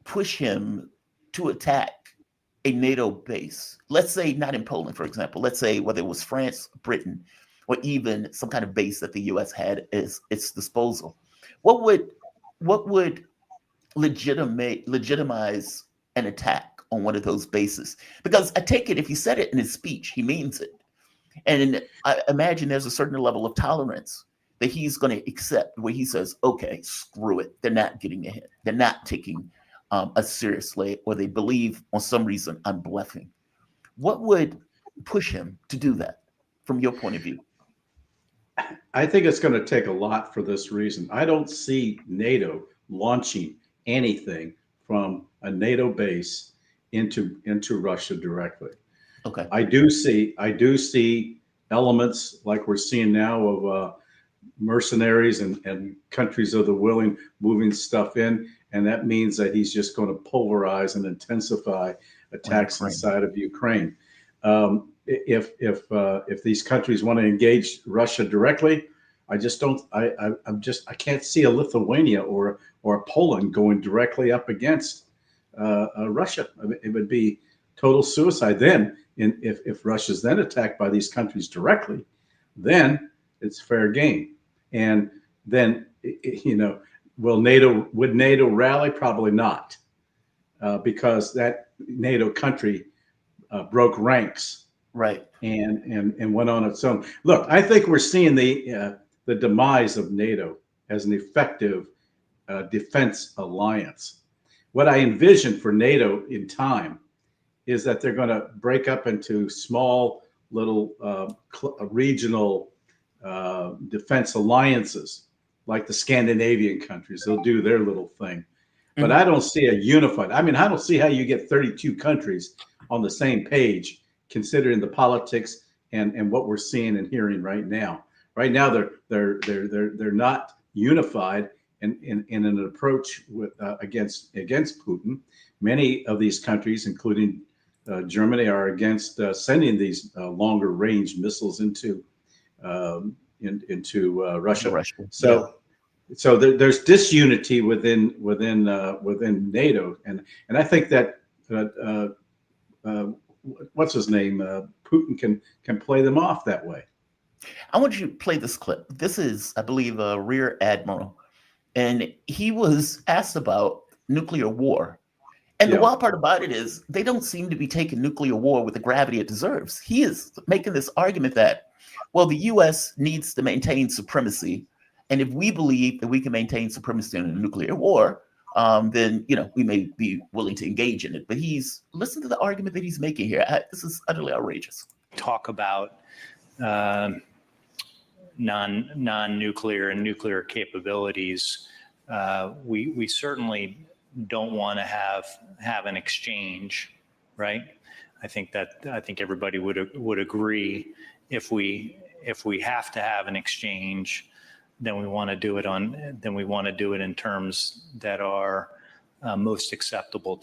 push him to attack a NATO base? Let's say not in Poland, for example. Let's say whether it was France, Britain, or even some kind of base that the U.S. had at its disposal. What would legitimize an attack on one of those bases? Because I take it if he said it in his speech, he means it. And I imagine there's a certain level of tolerance that he's going to accept where he says, okay, screw it. They're not getting ahead. They're not taking us seriously, or they believe on some reason I'm bluffing. What would push him to do that from your point of view? I think it's going to take a lot for this reason. I don't see NATO launching anything from a NATO base into Russia directly. Okay. I do see elements like we're seeing now of mercenaries and countries of the willing moving stuff in, and that means that he's just going to pulverize and intensify attacks inside of Ukraine. If these countries want to engage Russia directly, I can't see a Lithuania or a Poland going directly up against Russia. I mean, it would be total suicide. Then, if Russia's then attacked by these countries directly, then it's fair game. And then, would NATO rally? Probably not, because that NATO country broke ranks, right, and went on its own. Look, I think we're seeing the demise of NATO as an effective defense alliance. What I envision for NATO in time is that they're going to break up into small little regional defense alliances, like the Scandinavian countries. They'll do their little thing. But I don't see a unified. I mean, I don't see how you get 32 countries on the same page, considering the politics and what we're seeing and hearing right now. Right now, they're not unified in an approach with against Putin. Many of these countries, including Germany, are against sending these longer range missiles into Russia. So there's disunity within NATO, and I think that what's his name, Putin can play them off that way. I want you to play this clip. This is, I believe, a Rear Admiral, and he was asked about nuclear war. And the wild part about it is they don't seem to be taking nuclear war with the gravity it deserves. He is making this argument that, well, the U.S. needs to maintain supremacy. And if we believe that we can maintain supremacy in a nuclear war, then, we may be willing to engage in it. But listen to the argument that he's making here. This is utterly outrageous. Talk about non-nuclear and nuclear capabilities. We certainly don't want to have an exchange, right? I think everybody would agree if we if we have to have an exchange, then we want to do it in terms that are most acceptable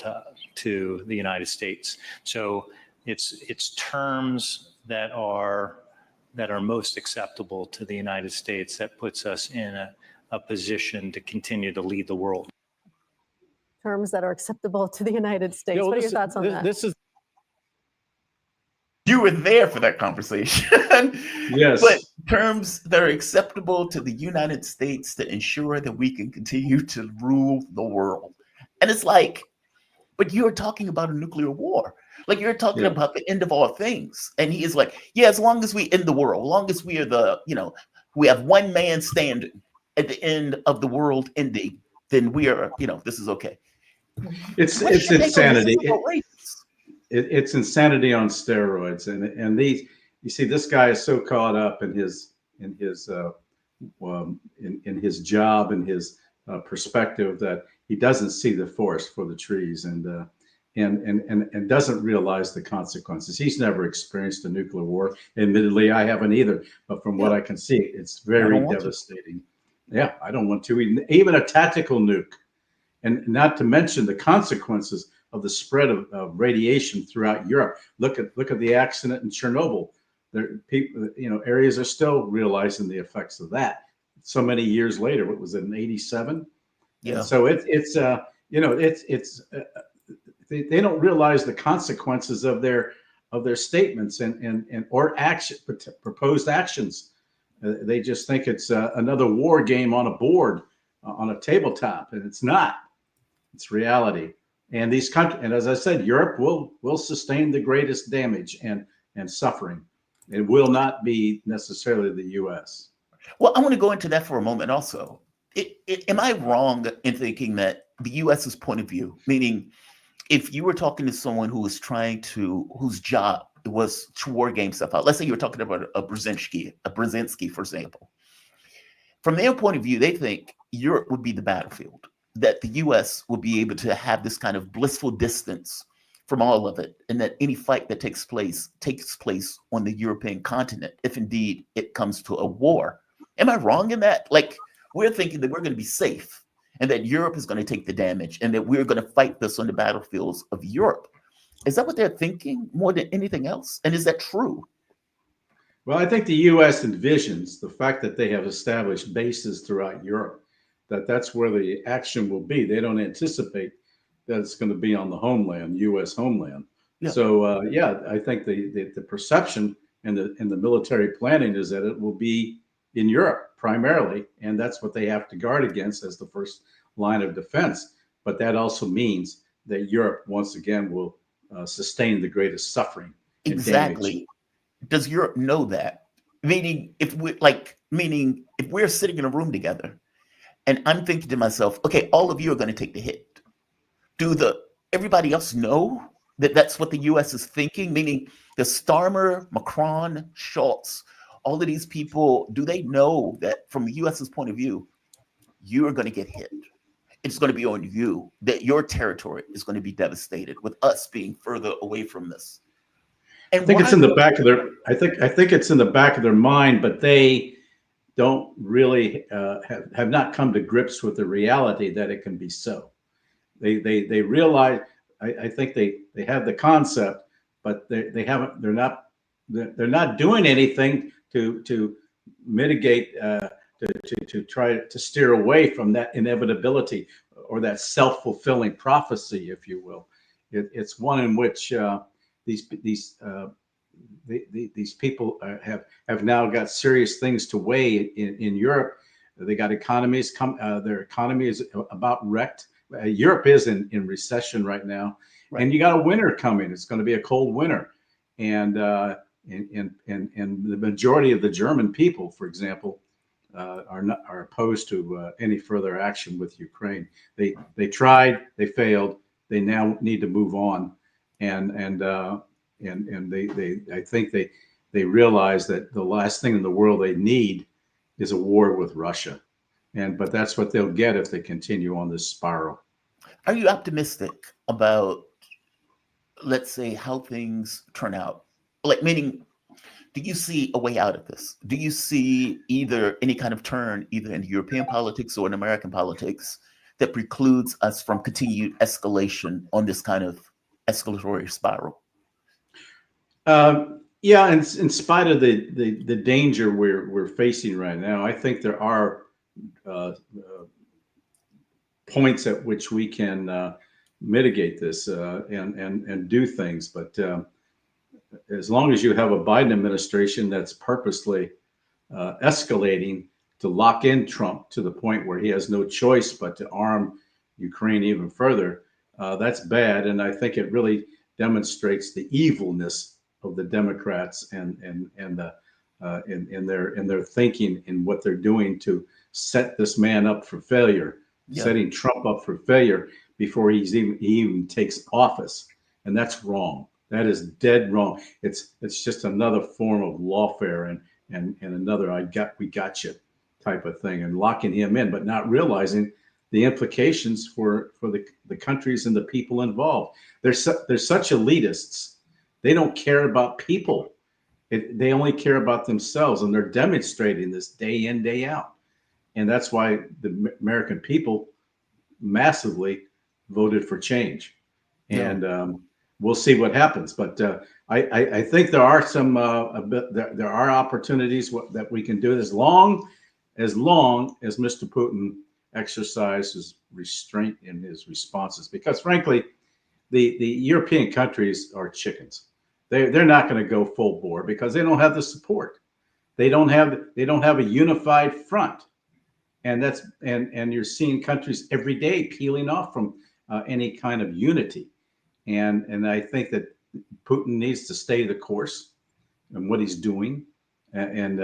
to the United States. So it's terms that are most acceptable to the United States that puts us in a position to continue to lead the world. Terms that are acceptable to the United States. What are your thoughts on that? This is You were there for that conversation. Yes. But terms that are acceptable to the United States to ensure that we can continue to rule the world. And it's like, but you're talking about a nuclear war. Like you're talking about the end of all things. And he is like, yeah, as long as we end the world, as long as we are we have one man standing at the end of the world ending, then we are, this is okay. It's insanity. It's insanity on steroids, and these, you see, this guy is so caught up in his job and his perspective that he doesn't see the forest for the trees, and doesn't realize the consequences. He's never experienced a nuclear war. Admittedly, I haven't either, but from what I can see, it's very devastating. Yeah, I don't want to even a tactical nuke, and not to mention the consequences of the spread of radiation throughout Europe. Look at the accident in Chernobyl. People, areas are still realizing the effects of that. So many years later, what was it, in '87? Yeah. And so they don't realize the consequences of their statements and or proposed actions. They just think it's another war game on a board, on a tabletop, and it's not. It's reality. And these countries, and as I said, Europe will sustain the greatest damage and suffering. It will not be necessarily the U.S. Well, I want to go into that for a moment also. Am I wrong in thinking that the U.S.'s point of view, meaning if you were talking to someone who was whose job was to war game stuff out, let's say you were talking about a Brzezinski, for example. From their point of view, they think Europe would be the battlefield, that the U.S. will be able to have this kind of blissful distance from all of it, and that any fight that takes place on the European continent, if indeed it comes to a war. Am I wrong in that? Like, we're thinking that we're going to be safe, and that Europe is going to take the damage, and that we're going to fight this on the battlefields of Europe. Is that what they're thinking more than anything else? And is that true? Well, I think the U.S. envisions the fact that they have established bases throughout Europe, that's where the action will be. They don't anticipate that it's going to be on the homeland, U.S. homeland. Yeah. So, I think the perception and the military planning is that it will be in Europe primarily, and that's what they have to guard against as the first line of defense. But that also means that Europe, once again, will sustain the greatest suffering. Exactly. Does Europe know that? Meaning, if we're sitting in a room together, and I'm thinking to myself, okay, all of you are going to take the hit. Do everybody else know that that's what the U.S. is thinking? Meaning the Starmer, Macron, Schultz, all of these people, do they know that from the U.S.'s point of view, you are going to get hit? It's going to be on you, that your territory is going to be devastated with us being further away from this. And I think it's in the back of their. I think it's in the back of their mind, but they don't really have not come to grips with the reality that it can be so. They realize. I think they have the concept, but they haven't. They're not doing anything to mitigate. To try to steer away from that inevitability or that self-fulfilling prophecy, if you will. It's one in which these people have now got serious things to weigh in Europe. They got economies. Their economy is about wrecked. Europe is in recession right now, right. And you got a winter coming. It's going to be a cold winter, and the majority of the German people, for example, are opposed to any further action with Ukraine. They tried, they failed. They now need to move on, and I think they realize that the last thing in the world they need is a war with Russia, but that's what they'll get if they continue on this spiral. Are you optimistic about, let's say, how things turn out? Like, meaning, Do you see a way out of this? Do you see either any kind of turn, either in European politics or in American politics, that precludes us from continued escalation on this kind of escalatory spiral? Yeah, and in spite of the danger we're facing right now, I think there are points at which we can mitigate this and do things. But as long as you have a Biden administration that's purposely escalating to lock in Trump to the point where he has no choice but to arm Ukraine even further, that's bad. And I think it really demonstrates the evilness of the Democrats and in their thinking in what they're doing to set this man up for failure, setting Trump up for failure before he even takes office. And that's wrong. That is dead wrong. It's just another form of lawfare and another we got you type of thing, and locking him in, but not realizing the implications for the countries and the people involved. They're such elitists. They don't care about people. They only care about themselves, and they're demonstrating this day in, day out. And that's why the American people massively voted for change. And we'll see what happens. But I think there are there are opportunities that we can do as long as Mr. Putin exercises restraint in his responses. Because frankly, the European countries are chickens. They're not going to go full bore because they don't have the support. They don't have a unified front, and you're seeing countries every day peeling off from any kind of unity. And I think that Putin needs to stay the course and what he's doing, and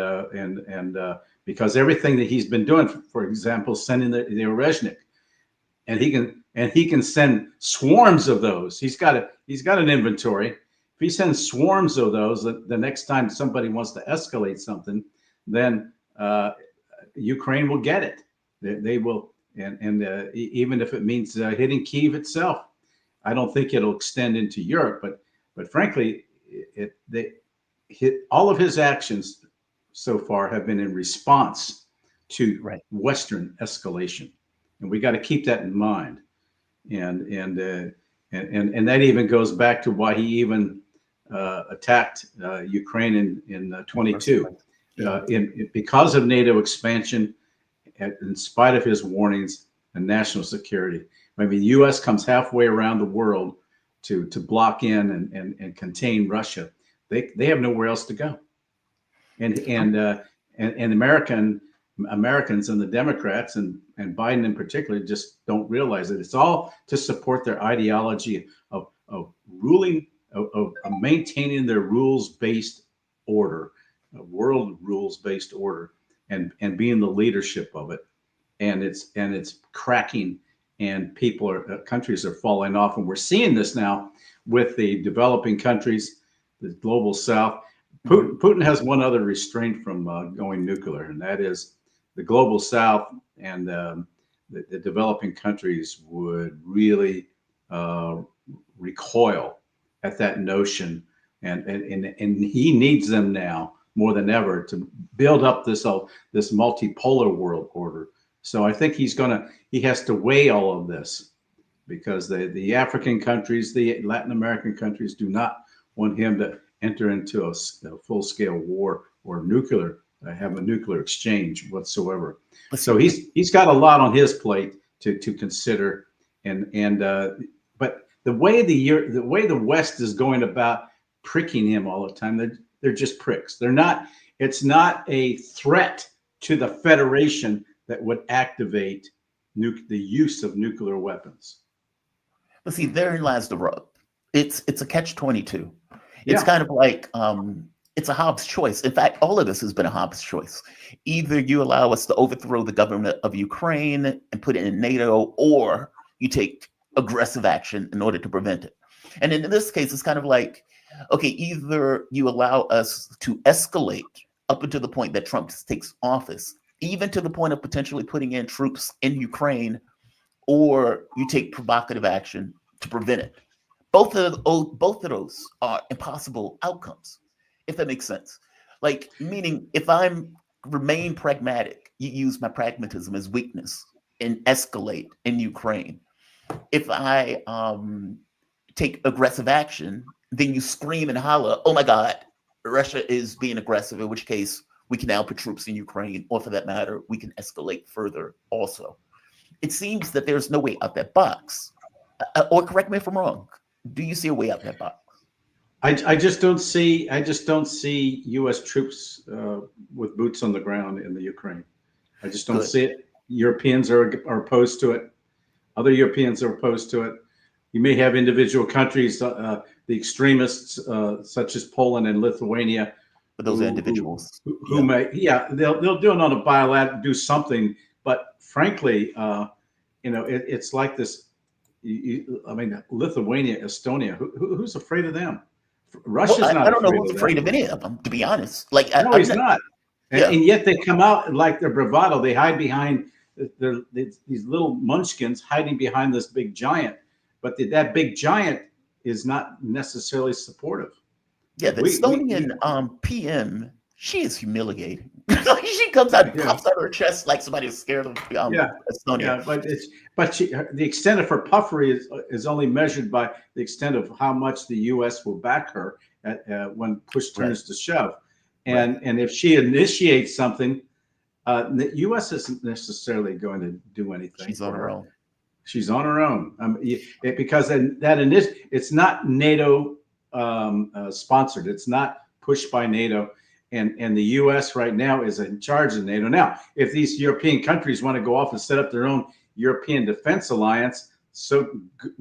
because everything that he's been doing, for example, sending the Orezhnik, and he can send swarms of those. He's got an inventory. If he sends swarms of those, the next time somebody wants to escalate something, then Ukraine will get it. They will, and even if it means hitting Kyiv itself. I don't think it'll extend into Europe, but frankly, all of his actions so far have been in response to Western escalation, and we got to keep that in mind. And that even goes back to why he even attacked Ukraine in 22, because of NATO expansion, in spite of his warnings, and national security. I mean, the U.S. comes halfway around the world to block in and contain Russia. They have nowhere else to go, and Americans and the Democrats and Biden in particular just don't realize that it's all to support their ideology of ruling, of maintaining their rules-based order, world rules-based order, and being the leadership of it, and it's cracking. And countries are falling off. And we're seeing this now with the developing countries, the global South. Putin has one other restraint from going nuclear, and that is the global South and the developing countries would really recoil at that notion. And he needs them now more than ever to build up this multipolar world order. So I think he has to weigh all of this, because the African countries, the Latin American countries do not want him to enter into a full-scale war or have a nuclear exchange whatsoever. So he's got a lot on his plate to consider, but the way the West is going about pricking him all the time, they're just pricks. It's not a threat to the Federation that would activate the use of nuclear weapons. But see, therein lies the rub. It's a catch-22. It's kind of like it's a Hobbes choice. In fact, all of this has been a Hobbes choice. Either you allow us to overthrow the government of Ukraine and put it in NATO, or you take aggressive action in order to prevent it. And in this case, it's kind of like, okay, either you allow us to escalate up until the point that Trump takes office, even to the point of potentially putting in troops in Ukraine, or you take provocative action to prevent it. Both of those are impossible outcomes, if that makes sense. Like, meaning if I'm remain pragmatic, you use my pragmatism as weakness and escalate in Ukraine. If I take aggressive action, then you scream and holler, oh my God, Russia is being aggressive, in which case we can now put troops in Ukraine, or for that matter, we can escalate further also. It seems that there's no way out that box. Or correct me if I'm wrong. Do you see a way out that box? I just don't see U.S. troops with boots on the ground in the Ukraine. I just don't see it. Europeans are opposed to it. Other Europeans are opposed to it. You may have individual countries, the extremists such as Poland and Lithuania. But those are individuals who may, they'll do it on a bilateral, do something. But frankly, it's like this. I mean, Lithuania, Estonia. Who's afraid of them? Russia's not. I don't know who's afraid of any of them, to be honest. Like, no, he's not. And yet they come out like their bravado. They hide behind these little munchkins hiding behind this big giant. But that big giant is not necessarily supportive. Yeah, the Estonian PM, she is humiliating. She comes out and puffs out her chest like somebody is scared of Estonia. Yeah, but the extent of her puffery is only measured by the extent of how much the U.S. will back her when push turns to shove. And if she initiates something, the U.S. isn't necessarily going to do anything. She's on her own. She's on her own because it's not NATO sponsored. It's not pushed by NATO. And the U.S. right now is in charge of NATO. Now, if these European countries want to go off and set up their own European defense alliance, so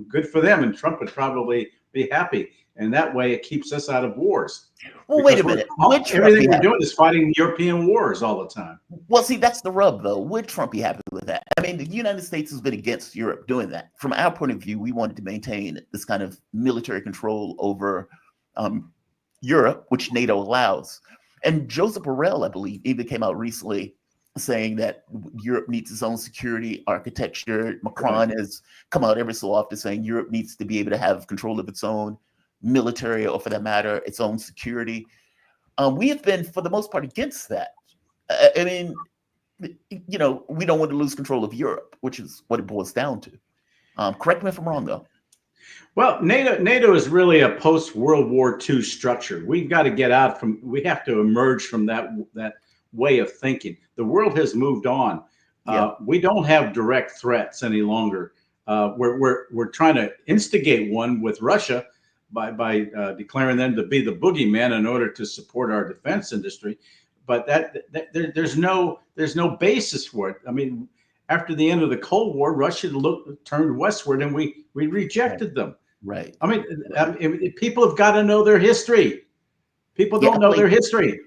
good for them. And Trump would probably be happy. And that way it keeps us out of wars. Well, wait a minute. Everything we're doing is fighting European wars all the time. Well, see, that's the rub, though. Would Trump be happy with that? I mean, the United States has been against Europe doing that. From our point of view, we wanted to maintain this kind of military control over Europe, which NATO allows. And Joseph Borrell, I believe, even came out recently saying that Europe needs its own security architecture. Macron has come out every so often saying Europe needs to be able to have control of its own military, or for that matter, its own security. We have been, for the most part, against that. I mean, we don't want to lose control of Europe, which is what it boils down to. Correct me if I'm wrong, though. Well, NATO is really a post-World War II structure. We've got to get out from. We have to emerge from that way of thinking. The world has moved on. We don't have direct threats any longer. We're trying to instigate one with Russia by declaring them to be the boogeyman in order to support our defense industry. But there's no basis for it. I mean, after the end of the Cold War, Russia turned westward, and we rejected them. Right. I mean, people have got to know their history. People don't know their history.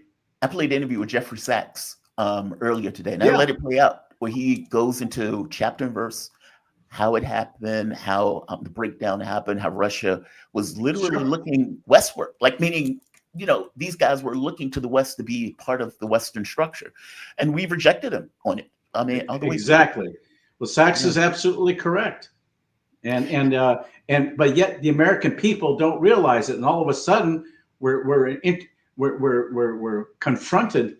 I played an interview with Jeffrey Sachs earlier today, and I let it play out, where he goes into chapter and verse, how it happened, how the breakdown happened, how Russia was literally looking westward, like meaning, these guys were looking to the West to be part of the Western structure, and we rejected them on it. I mean, exactly. Well, Sachs is absolutely correct, but yet the American people don't realize it, and all of a sudden we're confronted,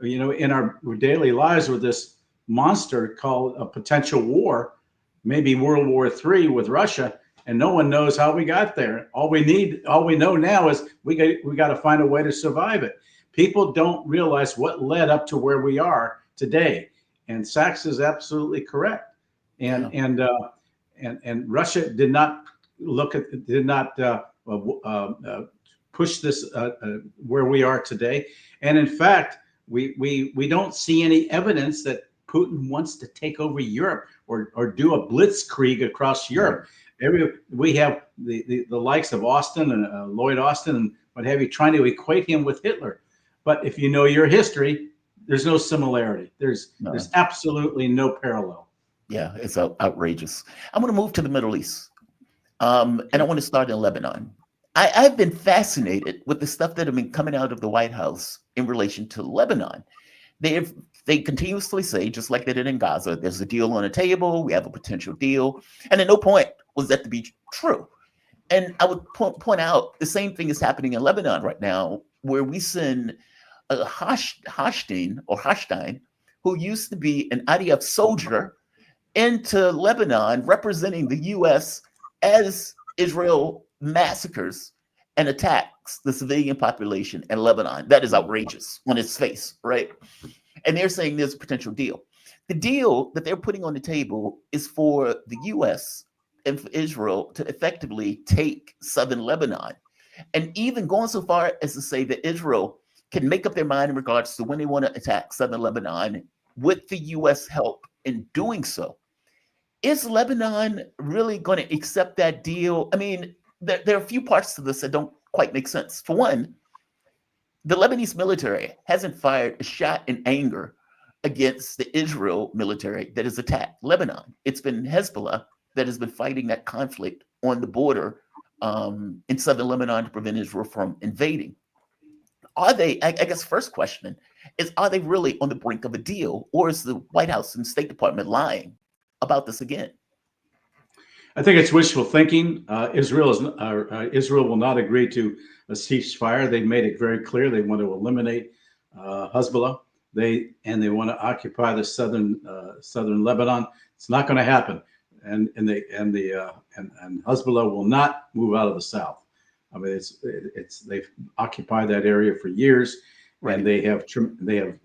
in our daily lives with this monster called a potential war, maybe World War III with Russia, and no one knows how we got there. All we know now is we got to find a way to survive it. People don't realize what led up to where we are today. And Sachs is absolutely correct. And Russia did not push this where we are today. And in fact, we don't see any evidence that Putin wants to take over Europe or do a blitzkrieg across Europe. We have the likes of Austin and Lloyd Austin and what have you, trying to equate him with Hitler. But if you know your history, there's no similarity. There's absolutely no parallel. Yeah, it's outrageous. I'm going to move to the Middle East, and I want to start in Lebanon. I've been fascinated with the stuff that have been coming out of the White House in relation to Lebanon. They continuously say, just like they did in Gaza, there's a deal on the table, we have a potential deal, and at no point was that to be true. And I would point out the same thing is happening in Lebanon right now, where we send Hochstein, who used to be an IDF soldier, into Lebanon representing the U.S. as Israel massacres and attacks the civilian population in Lebanon. That is outrageous on its face, right? And they're saying there's a potential deal. The deal that they're putting on the table is for the U.S. and for Israel to effectively take southern Lebanon, and even going so far as to say that Israel can make up their mind in regards to when they want to attack southern Lebanon with the U.S. help in doing so. Is Lebanon really going to accept that deal? I mean, there are a few parts to this that don't quite make sense. For one, the Lebanese military hasn't fired a shot in anger against the Israel military that has attacked Lebanon. It's been Hezbollah that has been fighting that conflict on the border in southern Lebanon to prevent Israel from invading. Are they, I guess first question is, are they really on the brink of a deal, or is the White House and State Department lying about this again? I think it's wishful thinking. Israel will not agree to a ceasefire. They've made it very clear they want to eliminate Hezbollah. They want to occupy the southern Lebanon. It's not going to happen, and Hezbollah will not move out of the south. I mean, they've occupied that area for years, right. And they have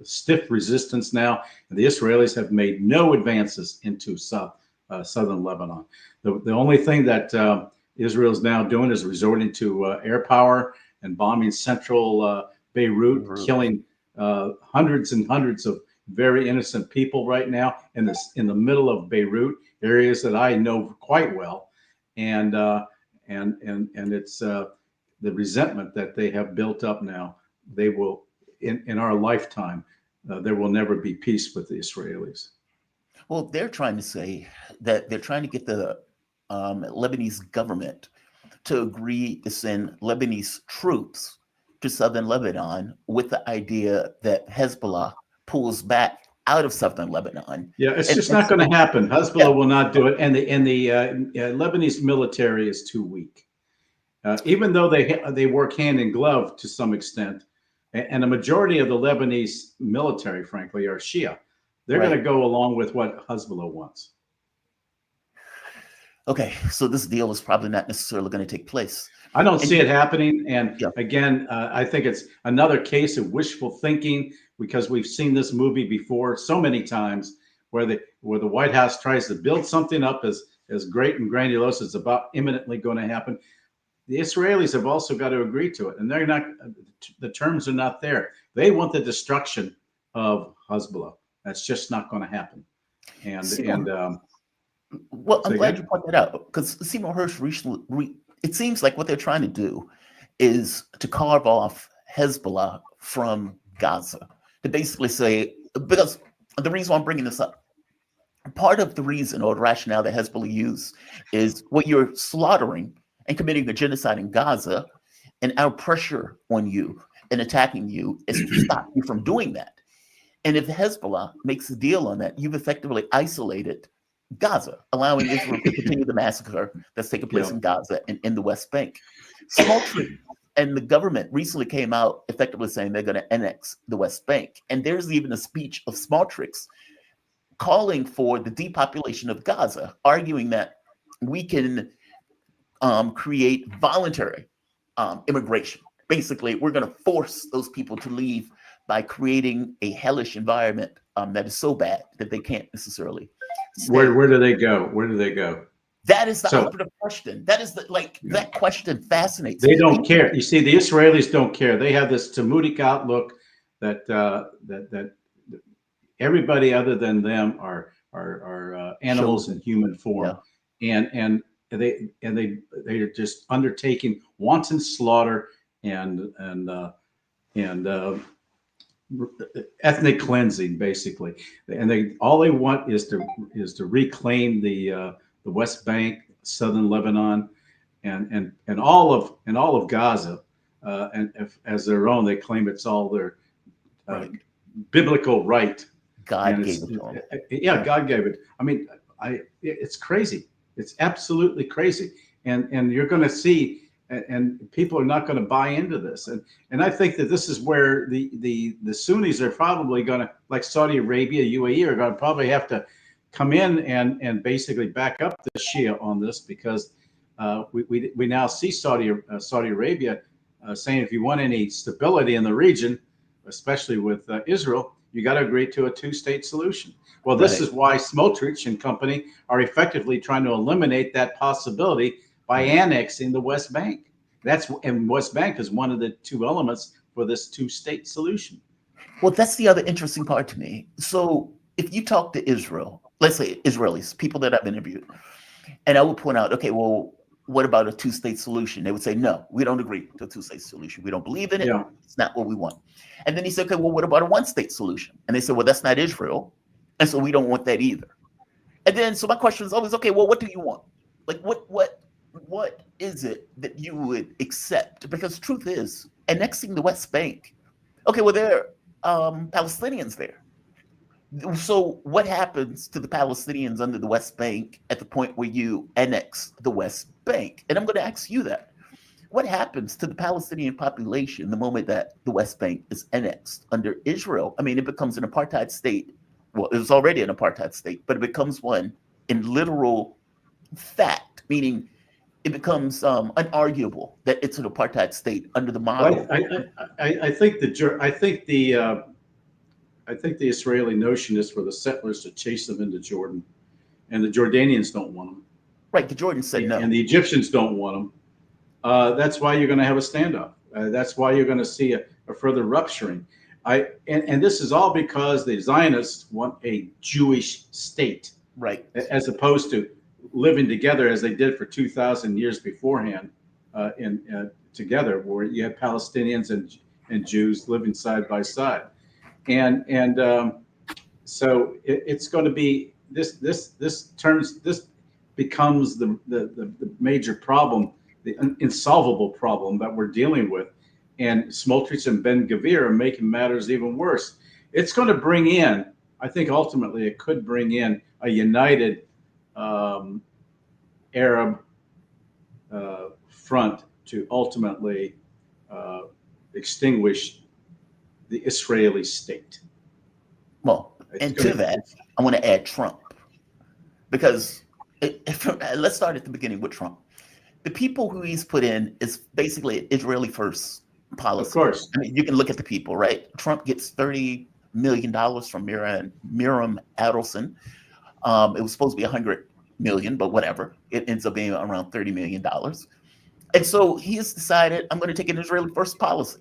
stiff resistance now. And the Israelis have made no advances into southern Lebanon. The only thing that Israel is now doing is resorting to air power and bombing central Beirut, killing hundreds and hundreds of very innocent people right now in the middle of Beirut, areas that I know quite well, and it's the resentment that they have built up now. They will, in our lifetime, there will never be peace with the Israelis. Well, they're trying to say that they're trying to get the Lebanese government to agree to send Lebanese troops to southern Lebanon with the idea that Hezbollah pulls back out of southern Lebanon. Yeah, it's just not going to happen. Hezbollah will not do it, and the Lebanese military is too weak. Even though they work hand in glove to some extent, and a majority of the Lebanese military, frankly, are Shia. They're going to go along with what Hezbollah wants. Okay, so this deal is probably not necessarily going to take place. I don't see it happening. And again, I think it's another case of wishful thinking, because we've seen this movie before so many times, where the White House tries to build something up as great and grandiose as about imminently going to happen. The Israelis have also got to agree to it, and they're not. The terms are not there. They want the destruction of Hezbollah. That's just not going to happen. Well, I'm glad you pointed that out, because Seymour Hersh recently, it seems like what they're trying to do is to carve off Hezbollah from Gaza, to basically say, because the reason why I'm bringing this up, part of the reason or the rationale that Hezbollah use is what you're slaughtering and committing a genocide in Gaza, and our pressure on you and attacking you is to stop you from doing that. And if Hezbollah makes a deal on that, you've effectively isolated Gaza, allowing Israel to continue the massacre that's taking place in Gaza and in the West Bank. Smotrich and the government recently came out effectively saying they're going to annex the West Bank. And there's even a speech of Smotrich calling for the depopulation of Gaza, arguing that we can create voluntary immigration. Basically, we're going to force those people to leave by creating a hellish environment that is so bad that they can't necessarily stay. Where do they go? Where do they go? That is the operative question. That is that question fascinates me. They don't care. You see, the Israelis don't care. They have this Talmudic outlook that that everybody other than them are animals in human form, and they're just undertaking wanton slaughter and ethnic cleansing, basically. And all they want is to reclaim the West Bank, southern Lebanon, and all of Gaza, and as their own. They claim it's all their biblical right. God gave it to them. Yeah, God gave it. I mean, it's crazy. It's absolutely crazy. And you're going to see and people are not going to buy into this. And I think that this is where the Sunnis are probably going to, like Saudi Arabia, UAE, are going to probably have to come in and basically back up the Shia on this, because we now see Saudi Arabia saying, if you want any stability in the region, especially with Israel, you got to agree to a two-state solution. Well, this is why Smotrich and company are effectively trying to eliminate that possibility by annexing the West Bank. And West Bank is one of the two elements for this two-state solution. Well, that's the other interesting part to me. So if you talk to Israel, let's say Israelis, people that I've interviewed, and I would point out, okay, well, what about a two-state solution? They would say, no, we don't agree to a two-state solution. We don't believe in it. Yeah. It's not what we want. And then he said, okay, well, what about a one-state solution? And they said, well, that's not Israel. And so we don't want that either. And then, so my question is always, okay, well, what do you want? Like, what is it that you would accept? Because the truth is, annexing the West Bank, okay, well, there are Palestinians there. So what happens to the Palestinians under the West Bank at the point where you annex the West Bank? And I'm going to ask you that. What happens to the Palestinian population the moment that the West Bank is annexed under Israel? I mean, it becomes an apartheid state. Well, it was already an apartheid state, but it becomes one in literal fact, meaning it becomes unarguable that it's an apartheid state under the model. Well, I think the Israeli notion is for the settlers to chase them into Jordan, and the Jordanians don't want them. Right, the Jordans said no. And the Egyptians don't want them. That's why you're going to have a standoff. That's why you're going to see a further rupturing. And this is all because the Zionists want a Jewish state, right, as opposed to living together as they did for 2,000 years beforehand, together, where you had Palestinians and Jews living side by side. And so it's going to be this becomes the major problem, the insolvable problem that we're dealing with. And Smotrich and Ben-Gvir are making matters even worse. It's going to bring in, I think ultimately it could bring in a united Arab front to ultimately extinguish the Israeli state. Well, and to that, I want to add Trump, because let's start at the beginning with Trump. The people who he's put in is basically Israeli first policy. Of course. I mean, you can look at the people, right? Trump gets $30 million from Miriam Adelson. It was supposed to be $100 million, but whatever. It ends up being around $30 million. And so he has decided, I'm going to take an Israeli first policy.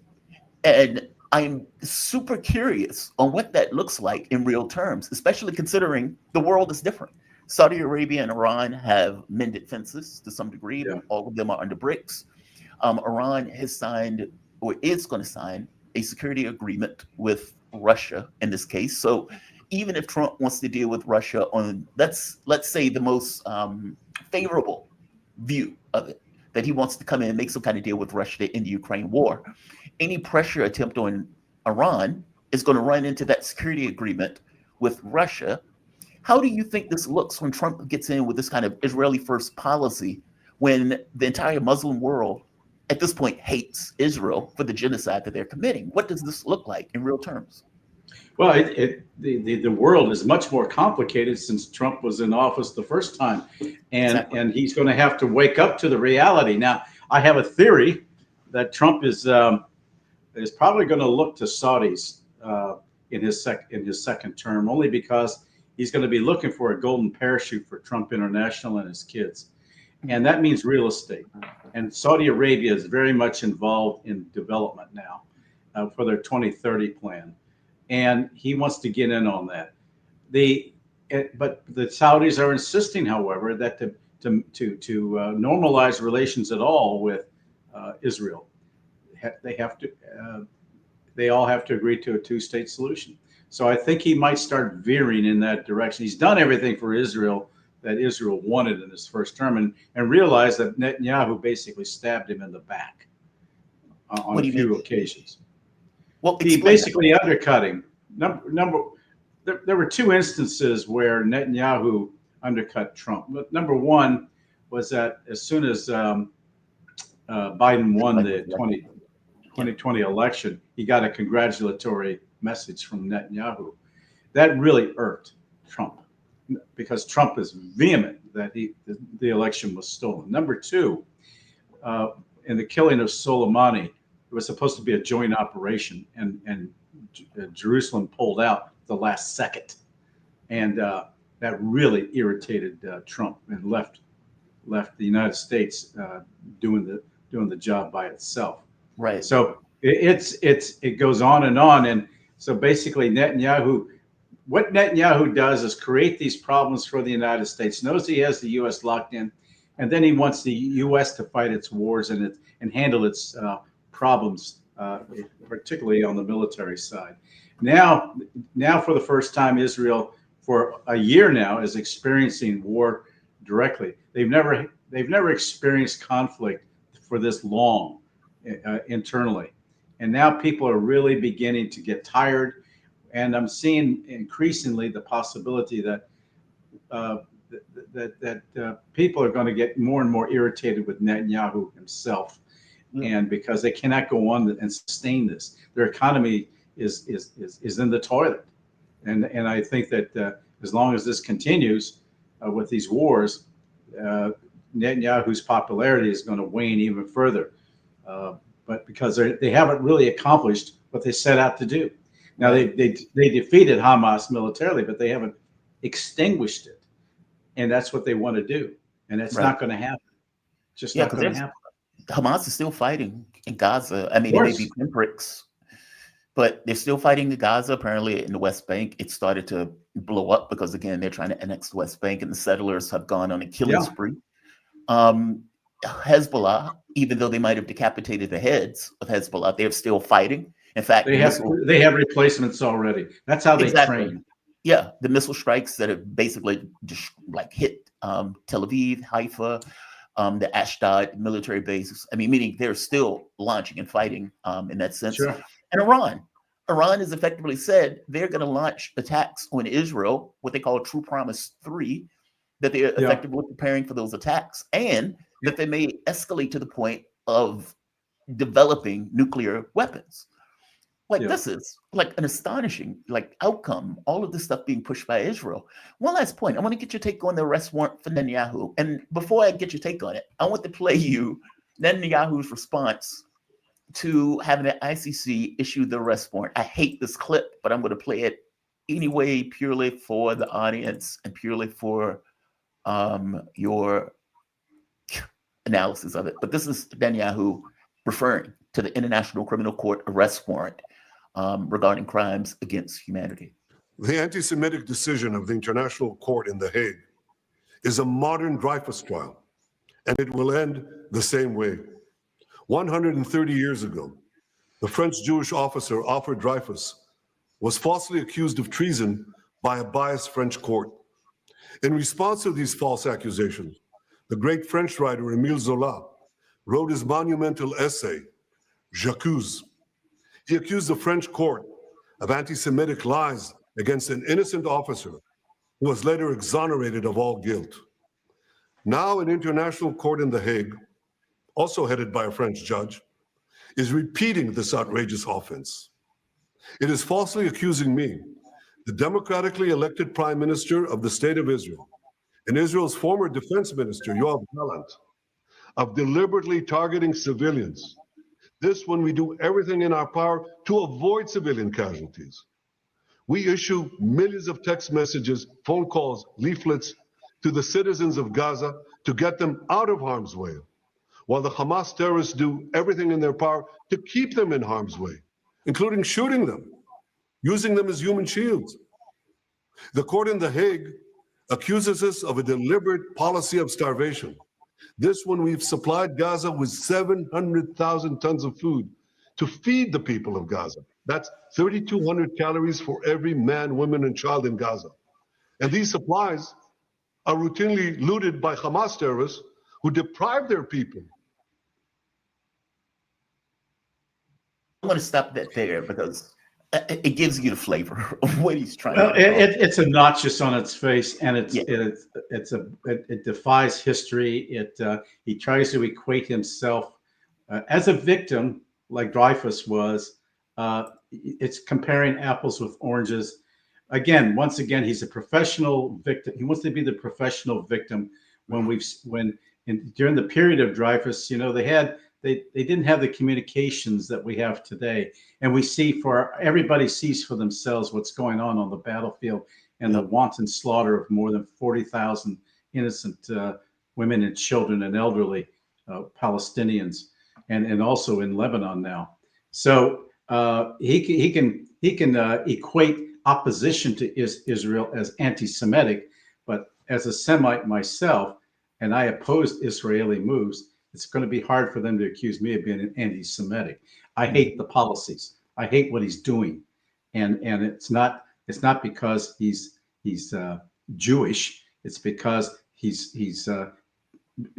And I'm super curious on what that looks like in real terms, especially considering the world is different. Saudi Arabia and Iran have mended fences to some degree. Yeah. All of them are under BRICS. Iran has signed, or is going to sign, a security agreement with Russia in this case. So even if Trump wants to deal with Russia on, let's say, the most favorable view of it, that he wants to come in and make some kind of deal with Russia in the Ukraine war, any pressure attempt on Iran is going to run into that security agreement with Russia. How do you think this looks when Trump gets in with this kind of Israeli first policy, when the entire Muslim world at this point hates Israel for the genocide that they're committing? What does this look like in real terms? Well, the world is much more complicated since Trump was in office the first time, and he's going to have to wake up to the reality. Now, I have a theory that Trump is probably going to look to Saudis in his second term, only because he's going to be looking for a golden parachute for Trump International and his kids, and that means real estate. And Saudi Arabia is very much involved in development now for their 2030 plan. And he wants to get in on that. But the Saudis are insisting, however, that to normalize relations at all with Israel, they all have to agree to a two-state solution. So I think he might start veering in that direction. He's done everything for Israel that Israel wanted in his first term, and realized that Netanyahu basically stabbed him in the back on a few occasions. Well, he basically undercut him. There were two instances where Netanyahu undercut Trump. Number one was that as soon as Biden won the 2020 election, he got a congratulatory message from Netanyahu. That really irked Trump, because Trump is vehement that the election was stolen. Number two, in the killing of Soleimani, it was supposed to be a joint operation, and Jerusalem pulled out the last second, and that really irritated Trump and left the United States doing the job by itself. Right. So it goes on, and so basically what Netanyahu does is create these problems for the United States, knows he has the U.S. locked in, and then he wants the U.S. to fight its wars and handle its problems, particularly on the military side. Now, for the first time, Israel, for a year now, is experiencing war directly. They've never experienced conflict for this long internally, and now people are really beginning to get tired. And I'm seeing increasingly the possibility that people are going to get more and more irritated with Netanyahu himself, and because they cannot go on and sustain this, their economy is in the toilet, and I think that as long as this continues with these wars, Netanyahu's popularity is going to wane even further, but because they haven't really accomplished what they set out to do. Now they defeated Hamas militarily, but they haven't extinguished it, and that's what they want to do, and that's not going to happen. Just not going to happen. Hamas is still fighting in Gaza. I mean, it may be pinpricks, but they're still fighting in Gaza. Apparently, in the West Bank, it started to blow up because, again, they're trying to annex the West Bank, and the settlers have gone on a killing spree. Hezbollah, even though they might have decapitated the heads of Hezbollah, they're still fighting. In fact, they have replacements already. That's how they train. Yeah, the missile strikes that have basically just like hit Tel Aviv, Haifa, the Ashdod military bases. I mean, meaning they're still launching and fighting in that sense. Sure. And Iran has effectively said they're going to launch attacks on Israel, what they call True Promise 3, that they're effectively preparing for those attacks, and that they may escalate to the point of developing nuclear weapons. This is like an astonishing outcome, all of this stuff being pushed by Israel. One last point. I want to get your take on the arrest warrant for Netanyahu. And before I get your take on it, I want to play you Netanyahu's response to having the ICC issue the arrest warrant. I hate this clip, but I'm going to play it anyway, purely for the audience and purely for your analysis of it. But this is Netanyahu referring to the International Criminal Court arrest warrant regarding crimes against humanity. The anti-Semitic decision of the International Court in The Hague is a modern Dreyfus trial, and it will end the same way. 130 years ago, the French Jewish officer Alfred Dreyfus was falsely accused of treason by a biased French court. In response to these false accusations, the great French writer Émile Zola wrote his monumental essay, J'accuse. He accused the French court of anti-Semitic lies against an innocent officer who was later exonerated of all guilt. Now an international court in The Hague, also headed by a French judge, is repeating this outrageous offense. It is falsely accusing me, the democratically elected prime minister of the state of Israel, and Israel's former defense minister, Yoav Gallant, of deliberately targeting civilians. This when we do everything in our power to avoid civilian casualties. We issue millions of text messages, phone calls, leaflets to the citizens of Gaza to get them out of harm's way, while the Hamas terrorists do everything in their power to keep them in harm's way, including shooting them, using them as human shields. The court in The Hague accuses us of a deliberate policy of starvation. This when we've supplied Gaza with 700,000 tons of food to feed the people of Gaza. That's 3,200 calories for every man, woman, and child in Gaza. And these supplies are routinely looted by Hamas terrorists who deprive their people. I'm going to stop that there because it gives you the flavor of what he's trying to do. It's obnoxious on its face, and it defies history. He tries to equate himself As a victim, like Dreyfus was, it's comparing apples with oranges. Once again, he's a professional victim. He wants to be the professional victim. During the period of Dreyfus, they didn't have the communications that we have today, and we see everybody sees for themselves what's going on the battlefield and the wanton slaughter of more than 40,000 innocent women and children and elderly Palestinians, and also in Lebanon now. So he can equate opposition to Israel as anti-Semitic, but as a Semite myself, and I oppose Israeli moves, it's going to be hard for them to accuse me of being an anti-Semitic. I hate the policies. I hate what he's doing, and it's not because he's Jewish. It's because he's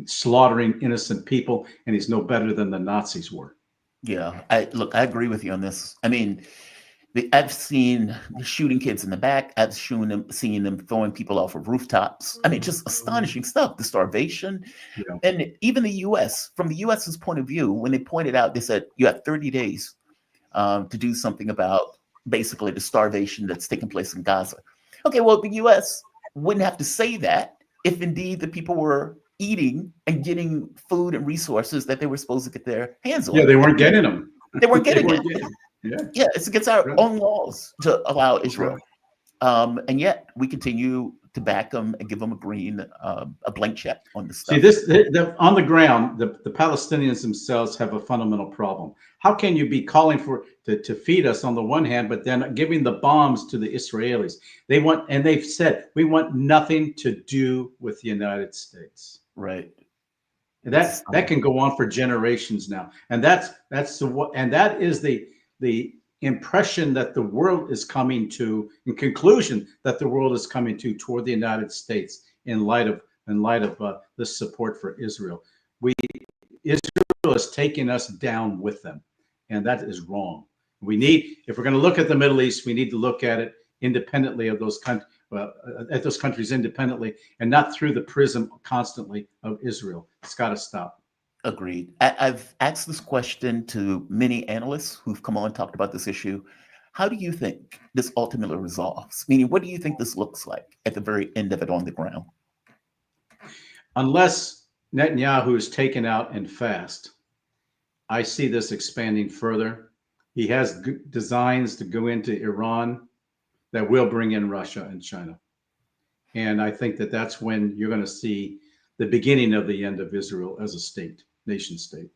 slaughtering innocent people, and he's no better than the Nazis were. Yeah, I agree with you on this. I mean, I've seen shooting kids in the back. I've seen them throwing people off of rooftops. I mean, just astonishing stuff. The starvation, and even the U.S. From the U.S.'s point of view, when they pointed out, they said you have 30 days to do something about basically the starvation that's taking place in Gaza. Okay, well, the U.S. wouldn't have to say that if indeed the people were eating and getting food and resources that they were supposed to get their hands on. Yeah, they weren't getting them. They weren't getting it. Yeah, it's against our own laws to allow Israel, and yet we continue to back them and give them a blank check on this stuff. See, on the ground, the Palestinians themselves have a fundamental problem. How can you be calling to feed us on the one hand, but then giving the bombs to the Israelis? They've said we want nothing to do with the United States. Right. And that can go on for generations now, and that is the impression that the world is coming to, in conclusion, that the world is coming to toward the United States in light of this support for Israel. Israel is taking us down with them, and that is wrong. If we're going to look at the Middle East, we need to look at it independently of those countries independently, and not through the prism constantly of Israel. It's got to stop. Agreed. I've asked this question to many analysts who've come on and talked about this issue. How do you think this ultimately resolves? Meaning, what do you think this looks like at the very end of it on the ground? Unless Netanyahu is taken out and fast, I see this expanding further. He has designs to go into Iran that will bring in Russia and China. And I think that that's when you're going to see the beginning of the end of Israel as a nation state.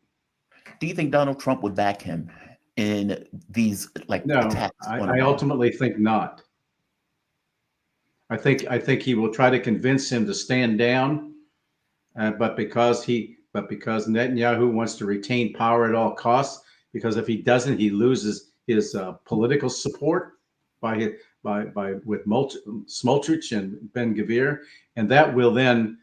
Do you think Donald Trump would back him in these attacks? I ultimately think not. I think he will try to convince him to stand down, but because Netanyahu wants to retain power at all costs, because if he doesn't, he loses his political support with Smotrich and Ben Gvir, and that will then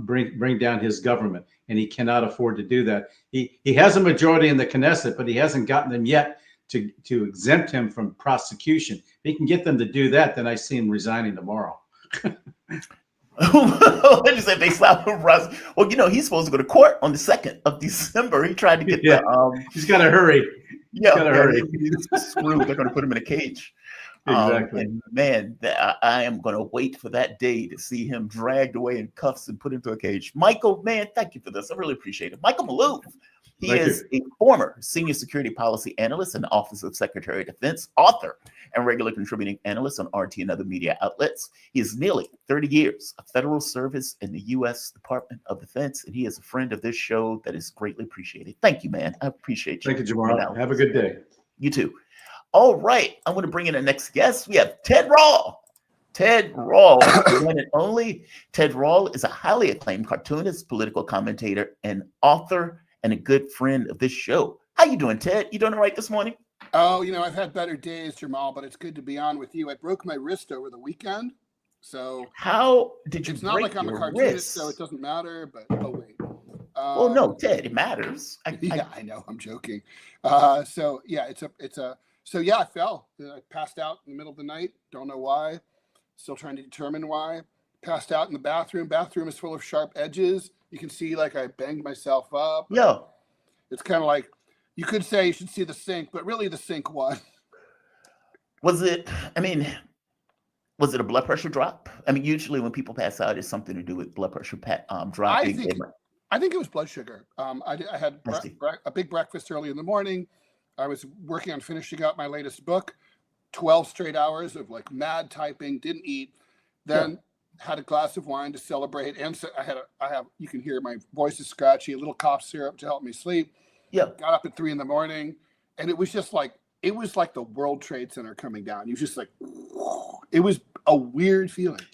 bring down his government, and he cannot afford to do that. He has a majority in the Knesset, but he hasn't gotten them yet to exempt him from prosecution. If he can get them to do that, then I see him resigning tomorrow. What is that? They slap him. Well, he's supposed to go to court on the 2nd of December. He tried to get he's got to hurry. He's got to hurry. He's screwed. They're going to put him in a cage. Exactly. And man, I am going to wait for that day to see him dragged away in cuffs and put into a cage. Michael, man, thank you for this. I really appreciate it. Michael Maloof. He is a former senior security policy analyst in the Office of Secretary of Defense, author, and regular contributing analyst on RT and other media outlets. He has nearly 30 years of federal service in the U.S. Department of Defense, and he is a friend of this show that is greatly appreciated. Thank you, man. I appreciate you. Thank you, Jamal. Have a good day. You too. All right, I'm going to bring in our next guest. We have Ted Rall. Ted Rall, the one and only. Ted Rall is a highly acclaimed cartoonist, political commentator, and author, and a good friend of this show. How you doing, Ted? You doing all right this morning? Oh, I've had better days, Jamal, but it's good to be on with you. I broke my wrist over the weekend, so how did you? It's not like I'm a cartoonist, so it doesn't matter. But wait. Well, no, Ted, it matters. I know. I'm joking. So I fell. I passed out in the middle of the night. Don't know why. Still trying to determine why. Passed out in the bathroom. Bathroom is full of sharp edges. You can see I banged myself up. Yeah. It's kind of like you could say you should see the sink, but really the sink won. Was it a blood pressure drop? I mean, usually when people pass out, it's something to do with blood pressure dropping. I think it was blood sugar. I had a big breakfast early in the morning. I was working on finishing up my latest book, 12 straight hours of like mad typing, didn't eat, then had a glass of wine to celebrate. And so you can hear my voice is scratchy, a little cough syrup to help me sleep. Yeah. Got up at 3 a.m. and it was just like, it was like the World Trade Center coming down. You was just like, it was a weird feeling.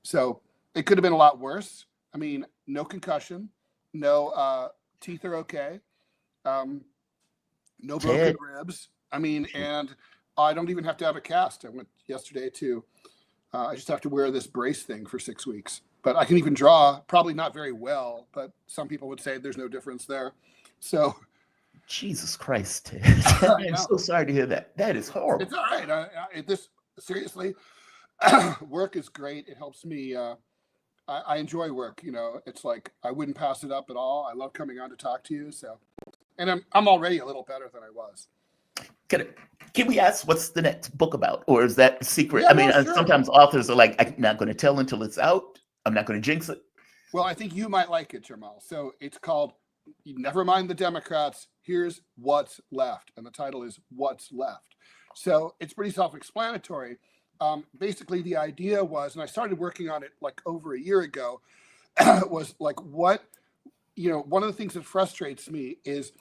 So it could have been a lot worse. I mean, no concussion, no teeth are okay. No broken ribs. I mean, and I don't even have to have a cast. I went yesterday to, I just have to wear this brace thing for 6 weeks. But I can even draw, probably not very well, but some people would say there's no difference there. So. Jesus Christ, Ted. I'm so sorry to hear that. That is horrible. It's all right. Seriously, work is great. It helps me. I enjoy work. You know, it's like I wouldn't pass it up at all. I love coming on to talk to you. So. And I'm already a little better than I was. Can we ask what's the next book about? Or is that secret? Yeah, I mean, sure. Sometimes authors are like, I'm not going to tell until it's out. I'm not going to jinx it. Well, I think you might like it, Jamal. So it's called Never Mind the Democrats. Here's What's Left. And the title is What's Left. So it's pretty self-explanatory. Basically, the idea was, and I started working on it like over a year ago, was like one of the things that frustrates me is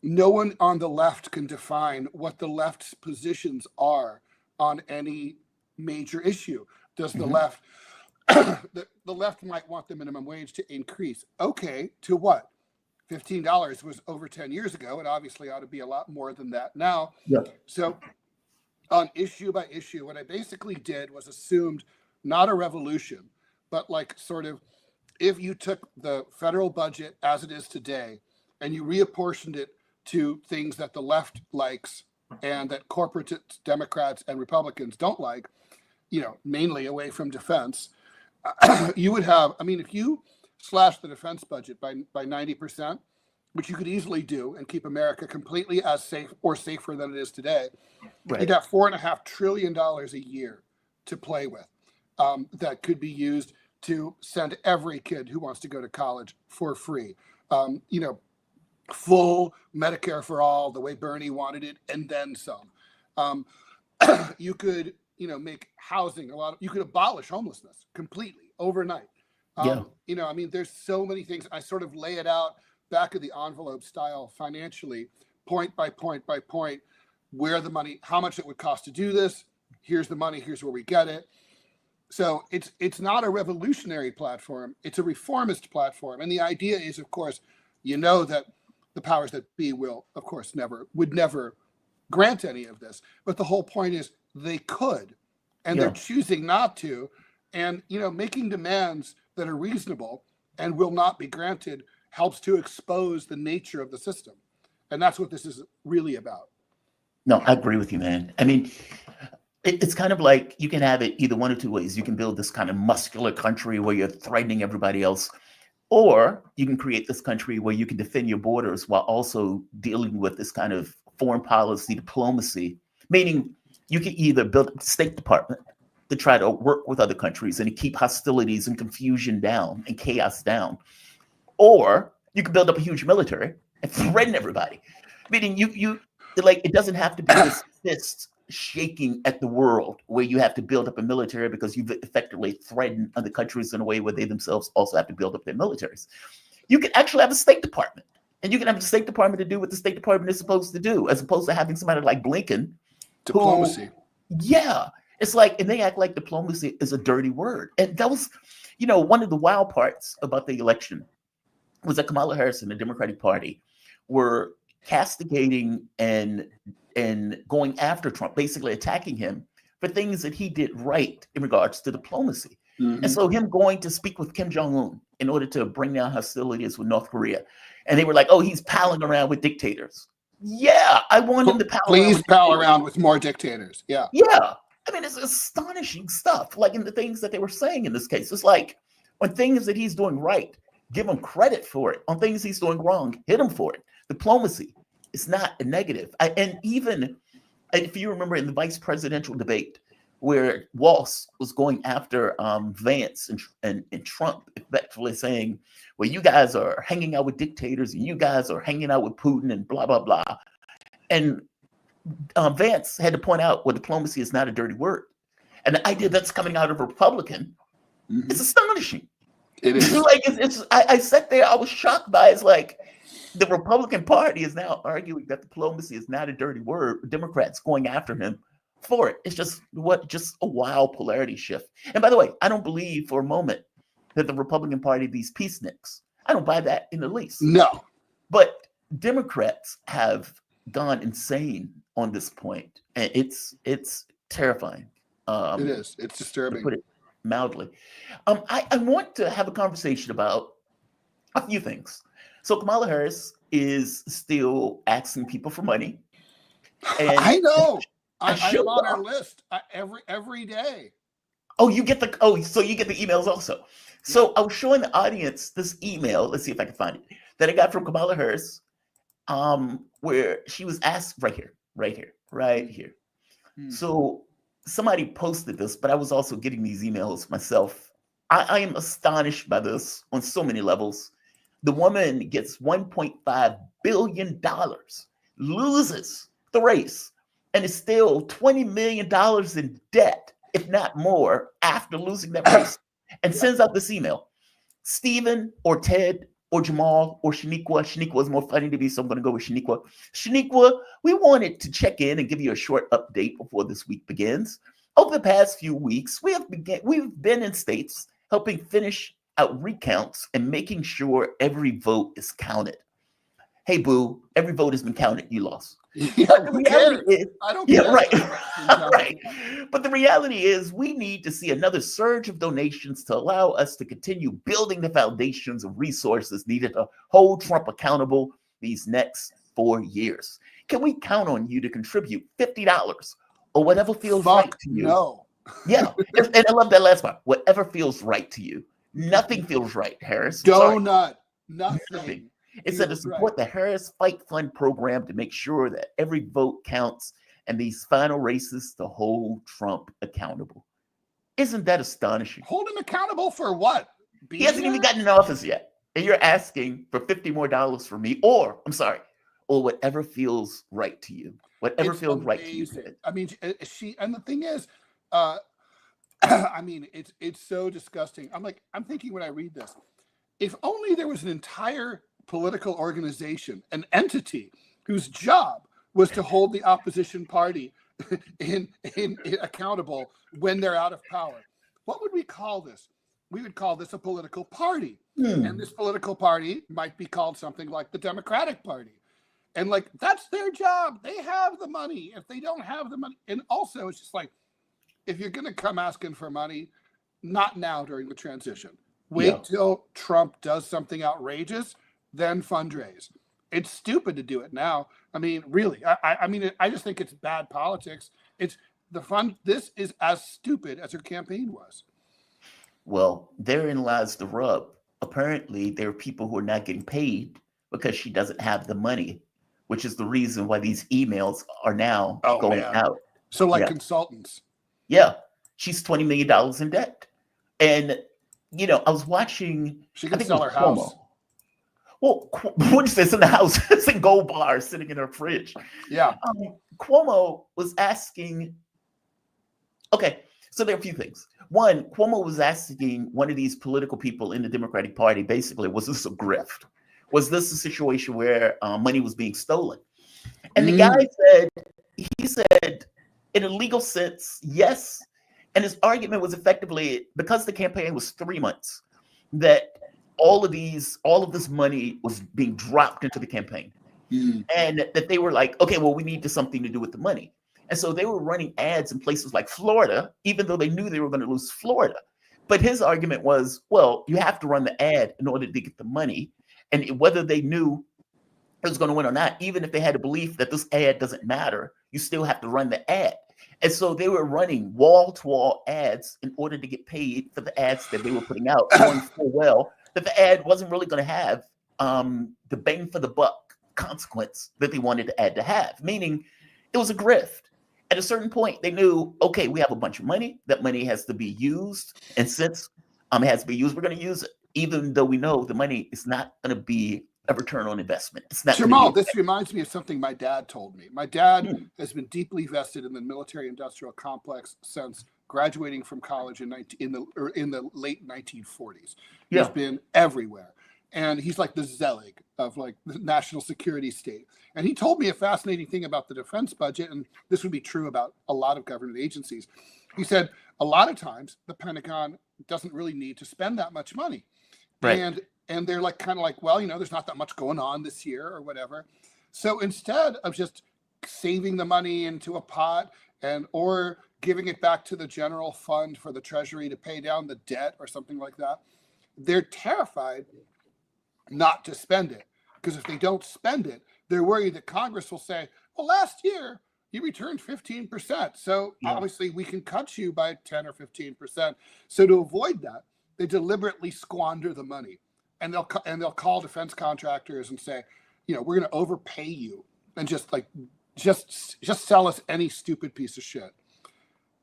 no one on the left can define what the left's positions are on any major issue. Does the left, the left might want the minimum wage to increase. Okay, to what? $15 was over 10 years ago. It obviously ought to be a lot more than that now. Yeah. So on issue by issue, what I basically did was assumed not a revolution, but like sort of, if you took the federal budget as it is today and you reapportioned it to things that the left likes and that corporate Democrats and Republicans don't like, you know, mainly away from defense, you would have, I mean, if you slash the defense budget by 90%, which you could easily do and keep America completely as safe or safer than it is today, Right. you'd have $4.5 trillion a year to play with that could be used to send every kid who wants to go to college for free. You know, full Medicare for all, the way Bernie wanted it, and then some. You could, you know, make housing you could abolish homelessness completely overnight. You know, I mean, there's so many things. I sort of lay it out back of the envelope style financially, point by point by point, where the money, how much it would cost to do this. Here's the money, here's where we get it. So it's not a revolutionary platform, it's a reformist platform. And the idea is, of course, you know, that the powers that be will, of course, would never grant any of this. But the whole point is they could, and they're choosing not to. And, you know, making demands that are reasonable and will not be granted helps to expose the nature of the system. And that's what this is really about. No, I agree with you, man. I mean, it's kind of like you can have it either one or two ways. You can build this kind of muscular country where you're threatening everybody else, or you can create this country where you can defend your borders while also dealing with this kind of foreign policy diplomacy, meaning you can either build a State Department to try to work with other countries and to keep hostilities and confusion down and chaos down, or you can build up a huge military and threaten everybody, meaning you like, it doesn't have to be this fist shaking at the world where you have to build up a military because you've effectively threatened other countries in a way where they themselves also have to build up their militaries. You can actually have a State Department, and you can have the State Department to do what the State Department is supposed to do, as opposed to having somebody like Blinken. Diplomacy. It's like, and they act like diplomacy is a dirty word. And that was, you know, one of the wild parts about the election was that Kamala Harris and the Democratic Party were castigating and going after Trump, basically attacking him for things that he did right in regards to diplomacy. Mm-hmm. And so him going to speak with Kim Jong-un in order to bring down hostilities with North Korea. And they were like, oh, he's palling around with dictators. Yeah, I want him to pal around with more dictators. Yeah. Yeah. I mean, it's astonishing stuff. Like in the things that they were saying in this case, it's like on things that he's doing right, give him credit for it. On things he's doing wrong, hit him for it. Diplomacy is not a negative. And even if you remember in the vice presidential debate where Walz was going after Vance and Trump, effectively saying, well, you guys are hanging out with dictators and you guys are hanging out with Putin and blah, blah, blah. And Vance had to point out, well, diplomacy is not a dirty word. And the idea that's coming out of a Republican is astonishing. It is. Like, I sat there, I was shocked by it. It's like the Republican Party is now arguing that diplomacy is not a dirty word. Democrats going after him for it. It's just a wild polarity shift. And by the way, I don't believe for a moment that the Republican Party, these peaceniks, I don't buy that in the least. No. But Democrats have gone insane on this point, and it's terrifying. It is. It's disturbing. To put it mildly. I want to have a conversation about a few things. So Kamala Harris is still asking people for money. And I know. I'm show on up. our list every day. Oh, so you get the emails also. So I was showing the audience this email. Let's see if I can find it, that I got from Kamala Harris, where she was asked right here. So somebody posted this, but I was also getting these emails myself. I am astonished by this on so many levels. The woman gets $1.5 billion, loses the race, and is still $20 million in debt, if not more, after losing that race, and sends out this email. Stephen or Ted or Jamal or Shaniqua. Shaniqua is more funny to me, so I'm going to go with Shaniqua. Shaniqua, we wanted to check in and give you a short update before this week begins. Over the past few weeks, we've been in states helping finish out recounts and making sure every vote is counted. Hey, boo, every vote has been counted. You lost. Yeah, The reality is, I don't care. right. Right. But the reality is we need to see another surge of donations to allow us to continue building the foundations of resources needed to hold Trump accountable these next 4 years. Can we count on you to contribute $50 or whatever feels right to you? No. Yeah. And I love that last part. Whatever feels right to you. Nothing feels right, Harris. Donut. Nothing. It said to support the Harris Fight Fund program to make sure that every vote counts and these final races to hold Trump accountable. Isn't that astonishing? Hold him accountable for what? He hasn't even gotten in office yet. And you're asking for $50 more for me, or whatever feels right to you. Whatever It's feels right to you. amazing. I mean, and the thing is, I mean, it's so disgusting. I'm thinking when I read this, if only there was an entire political organization, an entity whose job was to hold the opposition party in accountable when they're out of power. What would we call this? We would call this a political party. And this political party might be called something like the Democratic Party. And that's their job. They have the money. If they don't have the money, and also it's just like, if you're going to come asking for money, not now during the transition. Wait till Trump does something outrageous, then fundraise. It's stupid to do it now. I mean, really, I just think it's bad politics. This is as stupid as her campaign was. Well, therein lies the rub. Apparently, there are people who are not getting paid because she doesn't have the money, which is the reason why these emails are now going out. So consultants. Yeah. She's $20 million in debt. And, I was watching. She can sell her house. Well, what is this in the house? It's a gold bar sitting in her fridge. Yeah. Cuomo was asking. Okay, so there are a few things. One, Cuomo was asking one of these political people in the Democratic Party, basically, was this a grift? Was this a situation where money was being stolen? And the guy said, in a legal sense, yes. And his argument was effectively, because the campaign was 3 months, that all of this money was being dropped into the campaign. And that they were like, okay, well, we need something to do with the money. And so they were running ads in places like Florida, even though they knew they were going to lose Florida. But his argument was, well, you have to run the ad in order to get the money. And whether they knew it was going to win or not, even if they had a belief that this ad doesn't matter, you still have to run the ad. And so they were running wall-to-wall ads in order to get paid for the ads that they were putting out, knowing full well that the ad wasn't really going to have the bang for the buck consequence that they wanted the ad to have, meaning it was a grift. At a certain point, they knew, okay, we have a bunch of money. That money has to be used. And since it has to be used, we're going to use it, even though we know the money is not going to be a return on investment. It's not Jamal, this reminds me of something my dad told me. My dad has been deeply vested in the military-industrial complex since graduating from college in the late 1940s. He's been everywhere. And he's like the Zelig of like the national security state. And he told me a fascinating thing about the defense budget, and this would be true about a lot of government agencies. He said, a lot of times the Pentagon doesn't really need to spend that much money. Right. And they're like, kind of like, well, there's not that much going on this year or whatever. So instead of just saving the money into a pot or giving it back to the general fund for the Treasury to pay down the debt or something like that, they're terrified not to spend it. Because if they don't spend it, they're worried that Congress will say, well, last year you returned 15%. So obviously we can cut you by 10 or 15%. So to avoid that, they deliberately squander the money. And they'll call defense contractors and say, we're going to overpay you and just sell us any stupid piece of shit.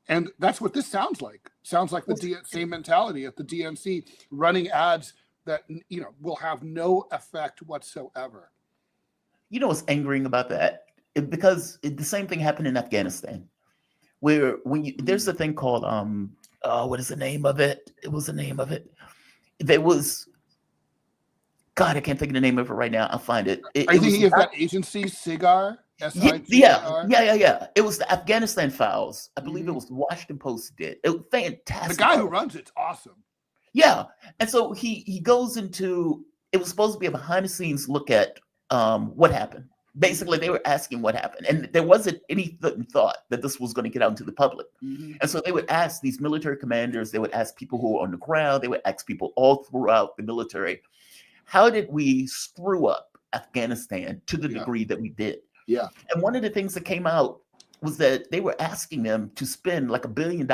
And that's what this sounds like. Sounds like the same mentality at the DNC, running ads that will have no effect whatsoever. What's angering about that? Because the same thing happened in Afghanistan, where there's a thing called what is the name of it? It was the name of it. There was, God, I can't think of the name of it right now. I'll find it. Are you thinking of that agency, SIGAR? Yeah. It was the Afghanistan Files. I believe it was the Washington Post did. It was fantastic. The guy who runs it's awesome. Yeah. And so he goes into, it was supposed to be a behind the scenes look at what happened. Basically, they were asking what happened. And there wasn't any thought that this was going to get out into the public. And so they would ask these military commanders, they would ask people who were on the ground, they would ask people all throughout the military, how did we screw up Afghanistan to the degree that we did? Yeah. And one of the things that came out was that they were asking them to spend like $1 billion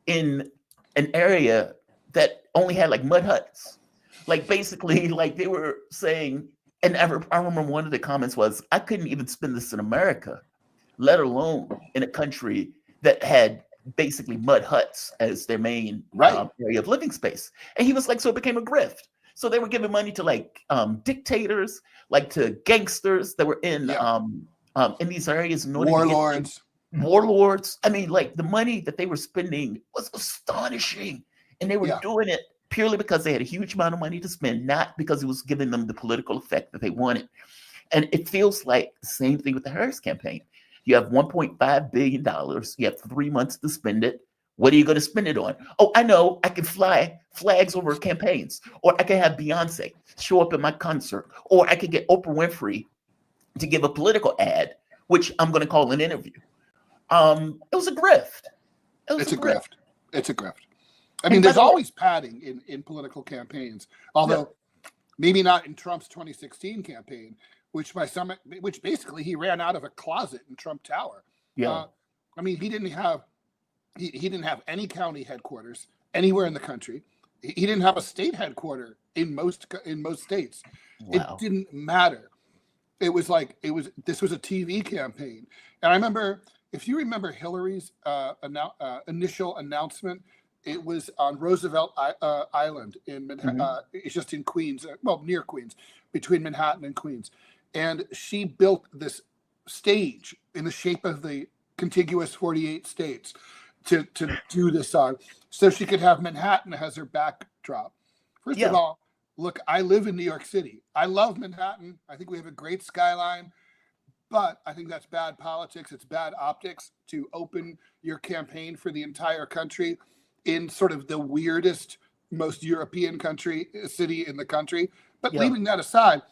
in an area that only had like mud huts. Like basically, like they were saying, and I remember one of the comments was, I couldn't even spend this in America, let alone in a country that had basically mud huts as their main area of living space. And he was like, so it became a grift. So they were giving money to like dictators, like to gangsters that were in these areas. In order warlords. I mean, like the money that they were spending was astonishing. And they were doing it purely because they had a huge amount of money to spend, not because it was giving them the political effect that they wanted. And it feels like the same thing with the Harris campaign. You have $1.5 billion. You have 3 months to spend it. What are you going to spend it on? Oh, I know. I can fly flags over campaigns, or I can have Beyonce show up at my concert, or I could get Oprah Winfrey to give a political ad, which I'm going to call an interview. It was a grift. It's a grift. It's a grift. I mean, there's always padding in political campaigns, although maybe not in Trump's 2016 campaign, which basically he ran out of a closet in Trump Tower. I mean, he didn't have any county headquarters anywhere in the country. He didn't have a state headquarter in most states. Wow. It didn't matter. This was a TV campaign. And I remember, if you remember Hillary's initial announcement, it was on Roosevelt Island in Manhattan. It's just in Queens, near Queens, between Manhattan and Queens. And she built this stage in the shape of the contiguous 48 states to do this on, so she could have Manhattan as her backdrop. First of all, look, I live in New York City. I love Manhattan. I think we have a great skyline, but I think that's bad politics. It's bad optics to open your campaign for the entire country in sort of the weirdest, most European city in the country. But leaving that aside,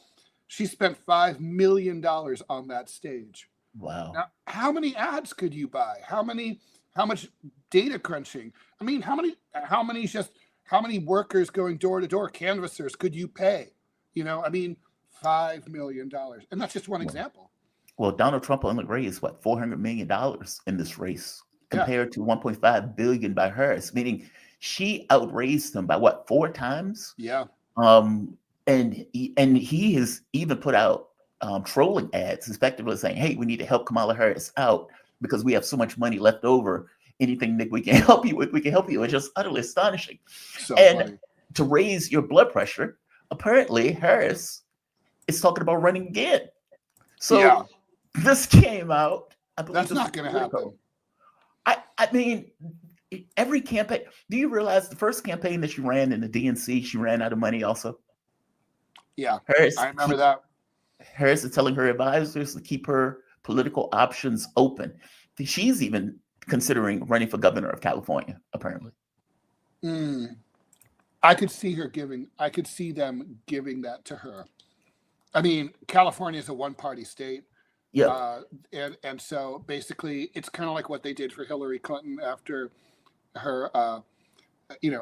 she spent $5 million on that stage. Wow. Now, how many ads could you buy? How much data crunching? I mean, how many workers going door to door, canvassers could you pay? I mean, $5 million. And that's just one example. Well, Donald Trump only raised $400 million in this race compared to $1.5 billion by Harris, meaning she outraised him by 4 times? Yeah. And he has even put out trolling ads, effectively saying, "Hey, we need to help Kamala Harris out because we have so much money left over. Anything that we can help you with, we can help you." It's just utterly astonishing. So And funny. to raise your blood pressure, apparently Harris is talking about running again. So Yeah. this came out. I believe That's this not was going to Politico. happen. I mean, every campaign. Do you realize the first campaign that she ran in the DNC, she ran out of money also? Yeah, Harris, I remember that. Harris is telling her advisors to keep her political options open. She's even considering running for governor of California, apparently. I could see them giving that to her. I mean, California is a one-party state. Yeah. And so basically it's kind of like what they did for Hillary Clinton after her,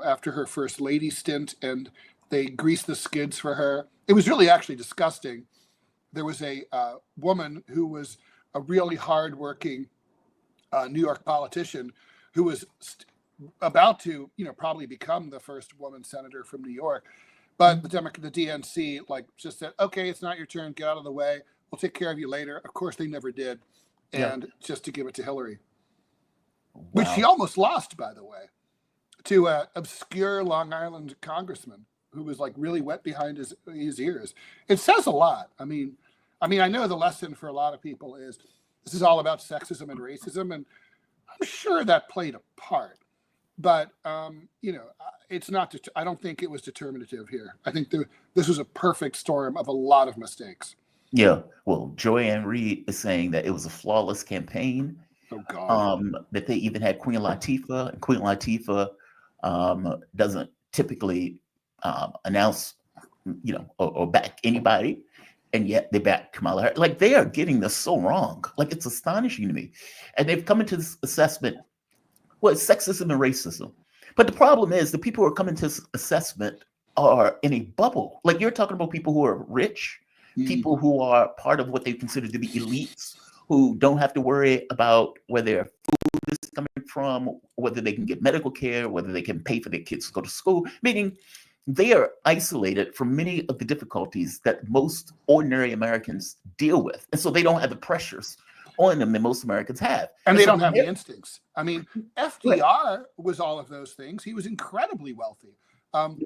after her first lady stint, and they greased the skids for her. It was really actually disgusting. There was a woman who was a really hardworking New York politician who was about to, probably become the first woman senator from New York. But the DNC just said, "Okay, it's not your turn. Get out of the way. We'll take care of you later." Of course, they never did. And just to give it to Hillary, which she almost lost, by the way, to an obscure Long Island congressman who was really wet behind his ears. It says a lot. I mean, I know the lesson for a lot of people is this is all about sexism and racism, and I'm sure that played a part. But it's not. I don't think it was determinative here. I think this was a perfect storm of a lot of mistakes. Yeah. Well, Joanne Reed is saying that it was a flawless campaign. Oh God. That they even had Queen Latifah, and Queen Latifah doesn't typically announce, or back anybody, and yet they back Kamala Harris. They are getting this so wrong. It's astonishing to me, and they've come into this assessment. Well, it's sexism and racism, but the problem is the people who are coming to this assessment are in a bubble. You're talking about people who are rich, people who are part of what they consider to be elites, who don't have to worry about where their food is coming from, whether they can get medical care, whether they can pay for their kids to go to school, meaning they are isolated from many of the difficulties that most ordinary Americans deal with. And so they don't have the pressures on them that most Americans have. And they don't have the instincts. I mean, FDR was all of those things. He was incredibly wealthy. So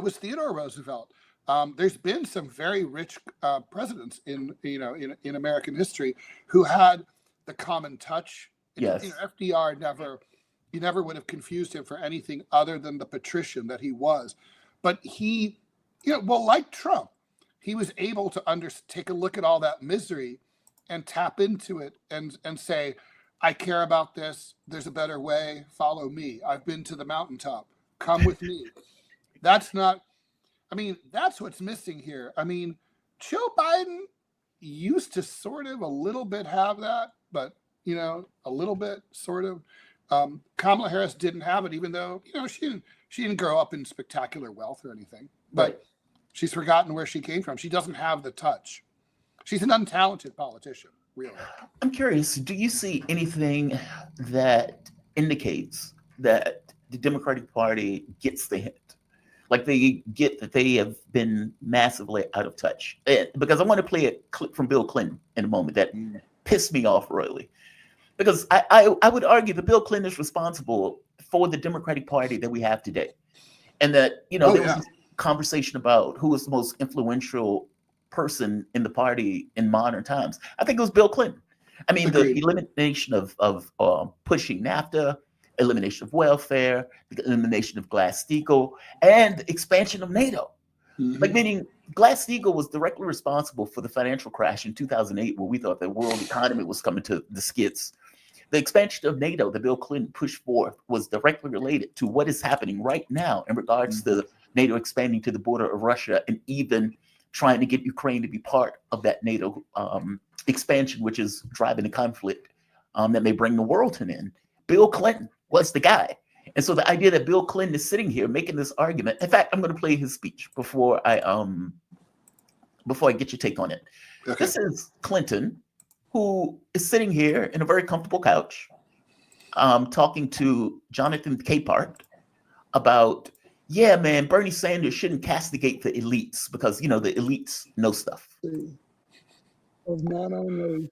was Theodore Roosevelt. There's been some very rich presidents in American history who had the common touch. Yes. FDR you never would have confused him for anything other than the patrician that he was. But he, like Trump, he was able to take a look at all that misery and tap into it and say, "I care about this. There's a better way. Follow me. I've been to the mountaintop. Come with me." That's what's missing here. Joe Biden used to sort of a little bit have that, but, a little bit sort of. Kamala Harris didn't have it, even though, she didn't grow up in spectacular wealth or anything, but she's forgotten where she came from. She doesn't have the touch. She's an untalented politician, really. I'm curious, do you see anything that indicates that the Democratic Party gets the hint? They get that they have been massively out of touch? Because I want to play a clip from Bill Clinton in a moment that pissed me off royally. Because I would argue that Bill Clinton is responsible for the Democratic Party that we have today. And that, there was this conversation about who was the most influential person in the party in modern times. I think it was Bill Clinton. The elimination of pushing NAFTA, elimination of welfare, the elimination of Glass-Steagall, and the expansion of NATO. Meaning Glass-Steagall was directly responsible for the financial crash in 2008, where we thought the world economy was coming to the skids. The expansion of NATO that Bill Clinton pushed forth was directly related to what is happening right now in regards to NATO expanding to the border of Russia and even trying to get Ukraine to be part of that NATO expansion, which is driving the conflict that may bring the world to an end. Bill Clinton was the guy. And so the idea that Bill Clinton is sitting here making this argument, in fact, I'm going to play his speech before I get your take on it. Okay. This is Clinton, who is sitting here in a very comfortable couch, talking to Jonathan Capehart about Yeah, man, Bernie Sanders shouldn't castigate the elites because, the elites know stuff. Of not only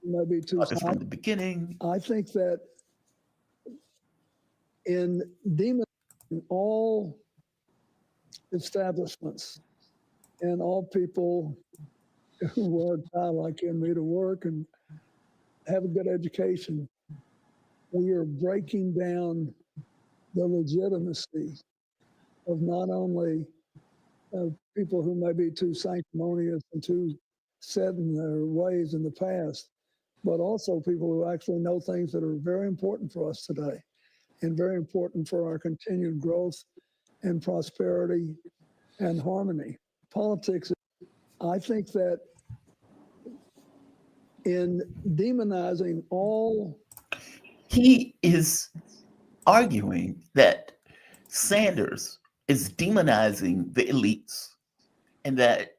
maybe too From the beginning. I think that in demonizing all establishments and all people who work like in me to work and have a good education, we are breaking down the legitimacy of not only people who may be too sanctimonious and too set in their ways in the past, but also people who actually know things that are very important for us today and very important for our continued growth and prosperity and harmony. Politics, I think that in demonizing all... He is arguing that Sanders is demonizing the elites and that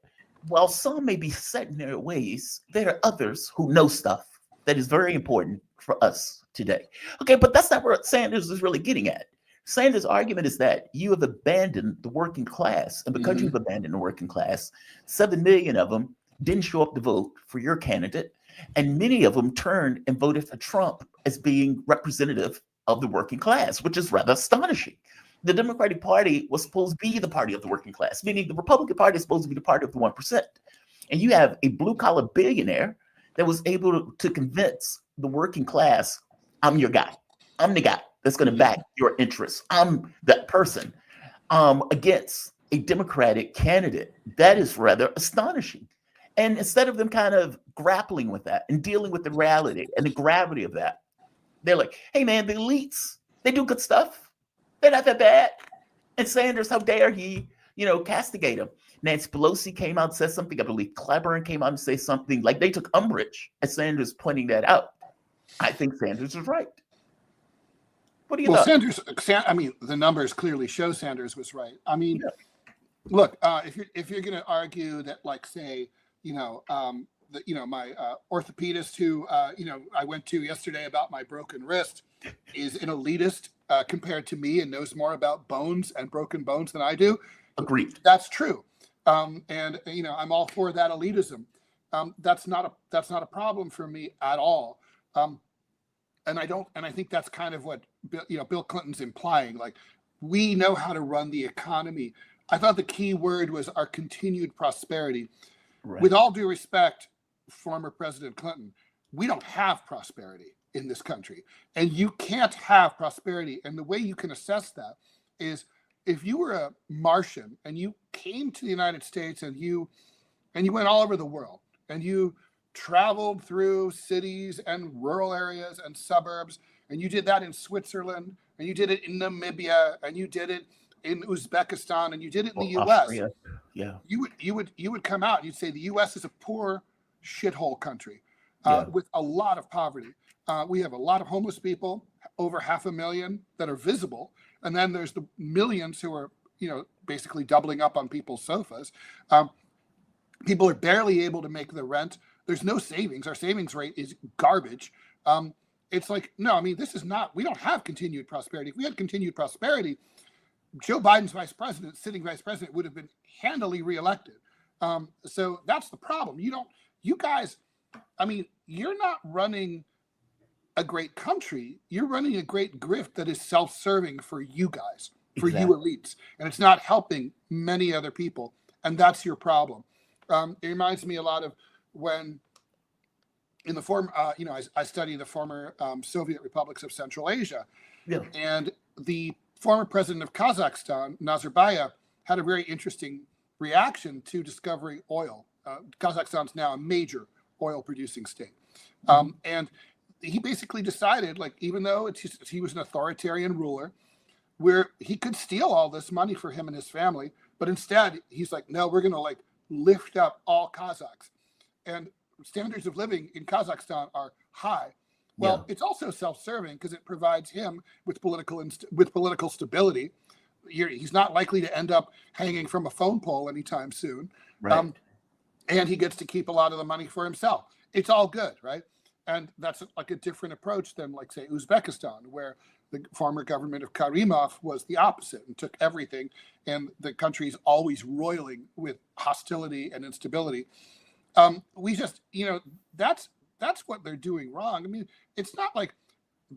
while some may be set in their ways, there are others who know stuff that is very important for us today. Okay, but that's not what Sanders is really getting at. Sanders' argument is that you have abandoned the working class, and because you've abandoned the working class, 7 million of them didn't show up to vote for your candidate, and many of them turned and voted for Trump as being representative of the working class, which is rather astonishing. The Democratic Party was supposed to be the party of the working class, meaning the Republican Party is supposed to be the party of the 1%. And you have a blue-collar billionaire that was able to convince the working class, I'm your guy. I'm the guy that's going to back your interests. I'm that person against a Democratic candidate. That is rather astonishing. And instead of them kind of grappling with that and dealing with the reality and the gravity of that, they're like, hey, man, the elites, they do good stuff. They're not that bad. And Sanders, how dare he, castigate him? Nancy Pelosi came out and said something. I believe Clyburn came out and said something. Like they took umbrage at Sanders pointing that out. I think Sanders is right. What do you think? I mean, the numbers clearly show Sanders was right. I mean, look, if you're going to argue that, like, say, my orthopedist who I went to yesterday about my broken wrist is an elitist compared to me and knows more about bones and broken bones than I do. Agreed. That's true. I'm all for that elitism. That's not a problem for me at all. And I think that's kind of what Bill Clinton's implying. Like, we know how to run the economy. I thought the key word was our continued prosperity. Right. With all due respect, former President Clinton, we don't have prosperity in this country, and you can't have prosperity. And the way you can assess that is if you were a Martian and you came to the United States and you went all over the world and you traveled through cities and rural areas and suburbs, and you did that in Switzerland, and you did it in Namibia, and you did it in Uzbekistan, and you did it in the U.S. Austria. Yeah, you would come out and you'd say the U.S. is a poor shithole country with a lot of poverty. We have a lot of homeless people, over 500,000 that are visible, and then there's the millions who are basically doubling up on people's sofas. People are barely able to make the rent. There's no savings. Our savings rate is garbage. It's like, no, I mean, we don't have continued prosperity. If we had continued prosperity, Joe Biden's sitting vice president, would have been handily reelected. So that's the problem. You guys, I mean, you're not running a great country. You're running a great grift that is self-serving for you guys, for you elites. And it's not helping many other people. And that's your problem. It reminds me a lot of when in the former, I study the former Soviet republics of Central Asia. Yeah. And the former president of Kazakhstan, Nazarbayev, had a very interesting reaction to discovering oil. Kazakhstan's now a major oil producing state. And he basically decided, like, even though he was an authoritarian ruler, where he could steal all this money for him and his family, but instead he's like, no, we're going to lift up all Kazakhs. And standards of living in Kazakhstan are high. Well, It's also self-serving because it provides him with political stability. He's not likely to end up hanging from a phone pole anytime soon. Right. And he gets to keep a lot of the money for himself. It's all good, right? And that's like a different approach than, like, say, Uzbekistan, where the former government of Karimov was the opposite and took everything, and the country's always roiling with hostility and instability. We just, that's what they're doing wrong. I mean, it's not like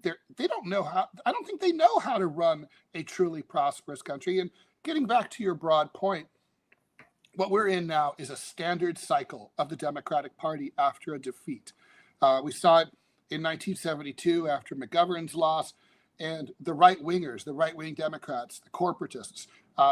they don't know how. I don't think they know how to run a truly prosperous country. And getting back to your broad point, what we're in now is a standard cycle of the Democratic Party after a defeat. We saw it in 1972 after McGovern's loss, and the right-wingers, the right-wing Democrats, the corporatists,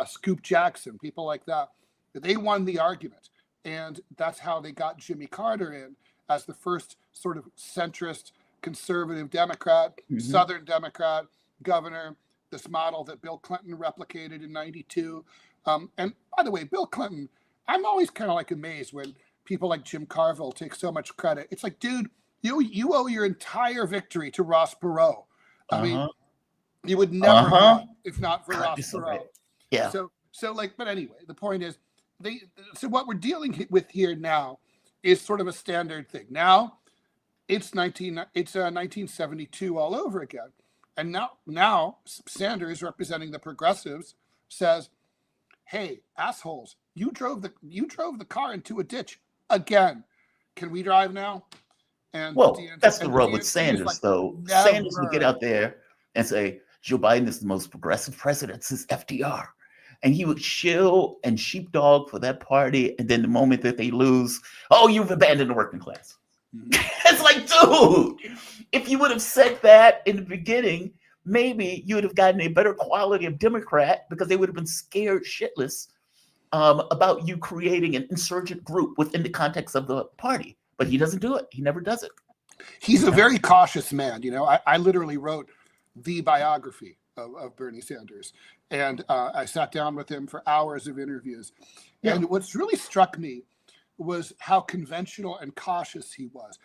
Scoop Jackson, people like that, they won the argument. And that's how they got Jimmy Carter in as the first sort of centrist, conservative Democrat, Southern Democrat governor, this model that Bill Clinton replicated in 92. And by the way, Bill Clinton, I'm always kind of like amazed when people like Jim Carville take so much credit. It's like, dude, you owe your entire victory to Ross Perot. I mean, you would never have won if not for Ross Perot. Yeah. So like, but anyway, the point is, so what we're dealing with here now is sort of a standard thing. Now it's 1972 all over again. And now Sanders, representing the progressives, says, hey, assholes, you drove the car into a ditch again. Can we drive now? And that's the rub with Sanders, like, though. Never. Sanders would get out there and say, Joe Biden is the most progressive president since FDR. And he would chill and sheepdog for that party. And then the moment that they lose, oh, you've abandoned the working class. It's like, dude, if you would have said that in the beginning, maybe you would have gotten a better quality of Democrat, because they would have been scared shitless about you creating an insurgent group within the context of the party. But he doesn't do it. He never does it. He's a very cautious man. I literally wrote the biography of Bernie Sanders. And I sat down with him for hours of interviews. Yeah. And what's really struck me was how conventional and cautious he was.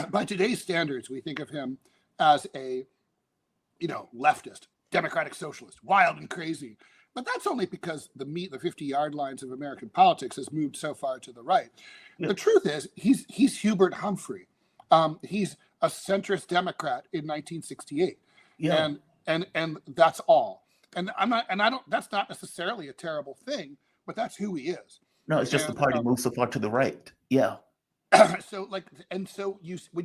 By today's standards, we think of him as a, leftist, democratic socialist, wild and crazy. But that's only because the 50-yard lines of American politics has moved so far to the right. Yeah. The truth is, he's Hubert Humphrey. He's a centrist Democrat in 1968. Yeah. And that's all. And that's not necessarily a terrible thing, but that's who he is. No, it's just the party moves so far to the right. Yeah. So when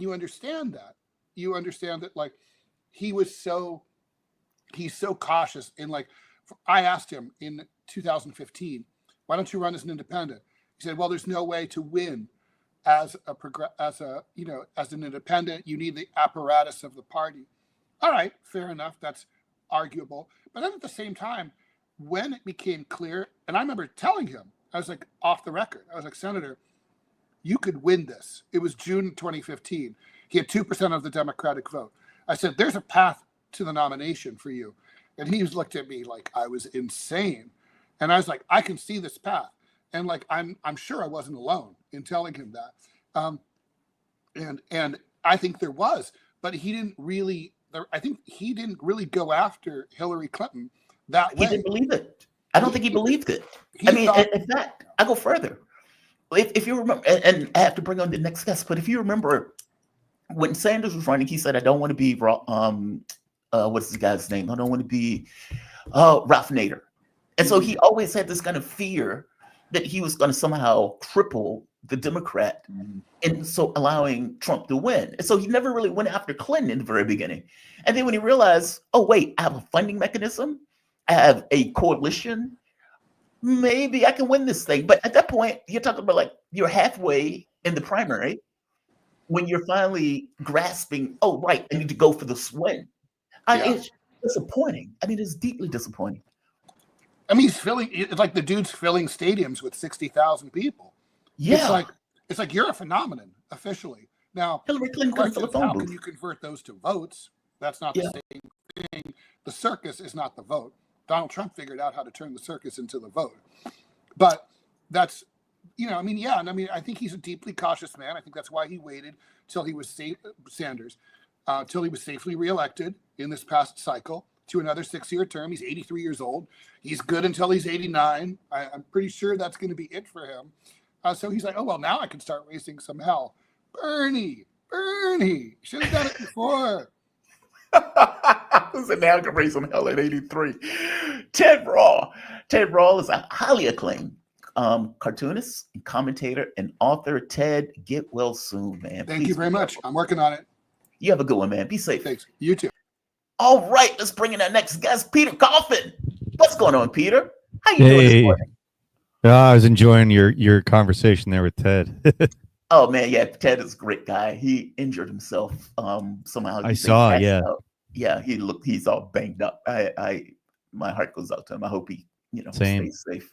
you understand that, like he's so cautious. And like, I asked him in 2015, why don't you run as an independent? He said, well, there's no way to win as an independent. You need the apparatus of the party. All right, fair enough. That's arguable. But then at the same time, when it became clear, and I remember telling him, I was like, off the record, I was like, Senator, you could win this. It was June 2015. He had 2% of the Democratic vote. I said, there's a path to the nomination for you. And he looked at me like I was insane. And I was like, I can see this path. And like, I'm sure I wasn't alone in telling him that. And I think there was, but he didn't really go after Hillary Clinton that way. He didn't believe it. I don't think he believed it. In fact, I go further. If you remember, and I have to bring on the next guest, but if you remember when Sanders was running, he said, I don't want to be, what's the guy's name? I don't want to be Ralph Nader. And so he always had this kind of fear that he was going to somehow cripple the Democrat and so allowing Trump to win. And so he never really went after Clinton in the very beginning. And then when he realized, oh, wait, I have a funding mechanism, I have a coalition, maybe I can win this thing. But at that point, you're talking about like you're halfway in the primary when you're finally grasping, oh, right, I need to go for the win. It's disappointing. I mean, it's deeply disappointing. I mean, it's like the dude's filling stadiums with 60,000 people. Yeah. It's like you're a phenomenon officially. Now, Hillary Clinton how can you convert those to votes? That's not the same thing. The circus is not the vote. Donald Trump figured out how to turn the circus into the vote. But that's, I think he's a deeply cautious man. I think that's why he waited till he was till he was safely reelected in this past cycle to another 6-year term. He's 83 years old. He's good until he's 89. I'm pretty sure that's going to be it for him. So he's like, oh, well, now I can start raising some hell. Bernie, Bernie, should have done it before. So now I can raise some hell at 83. Ted Rall. Ted Rall is a highly acclaimed cartoonist and commentator and author. Ted, get well soon, man. Thank you very much. I'm working on it. You have a good one, man. Be safe. Thanks. You too. All right, let's bring in our next guest, Peter Coffin. What's going on, Peter? How you doing this morning? I was enjoying your conversation there with Ted. Oh man, yeah, Ted is a great guy. He injured himself somehow. I saw, yeah. Yeah, he's all banged up. My heart goes out to him. I hope he, stays safe.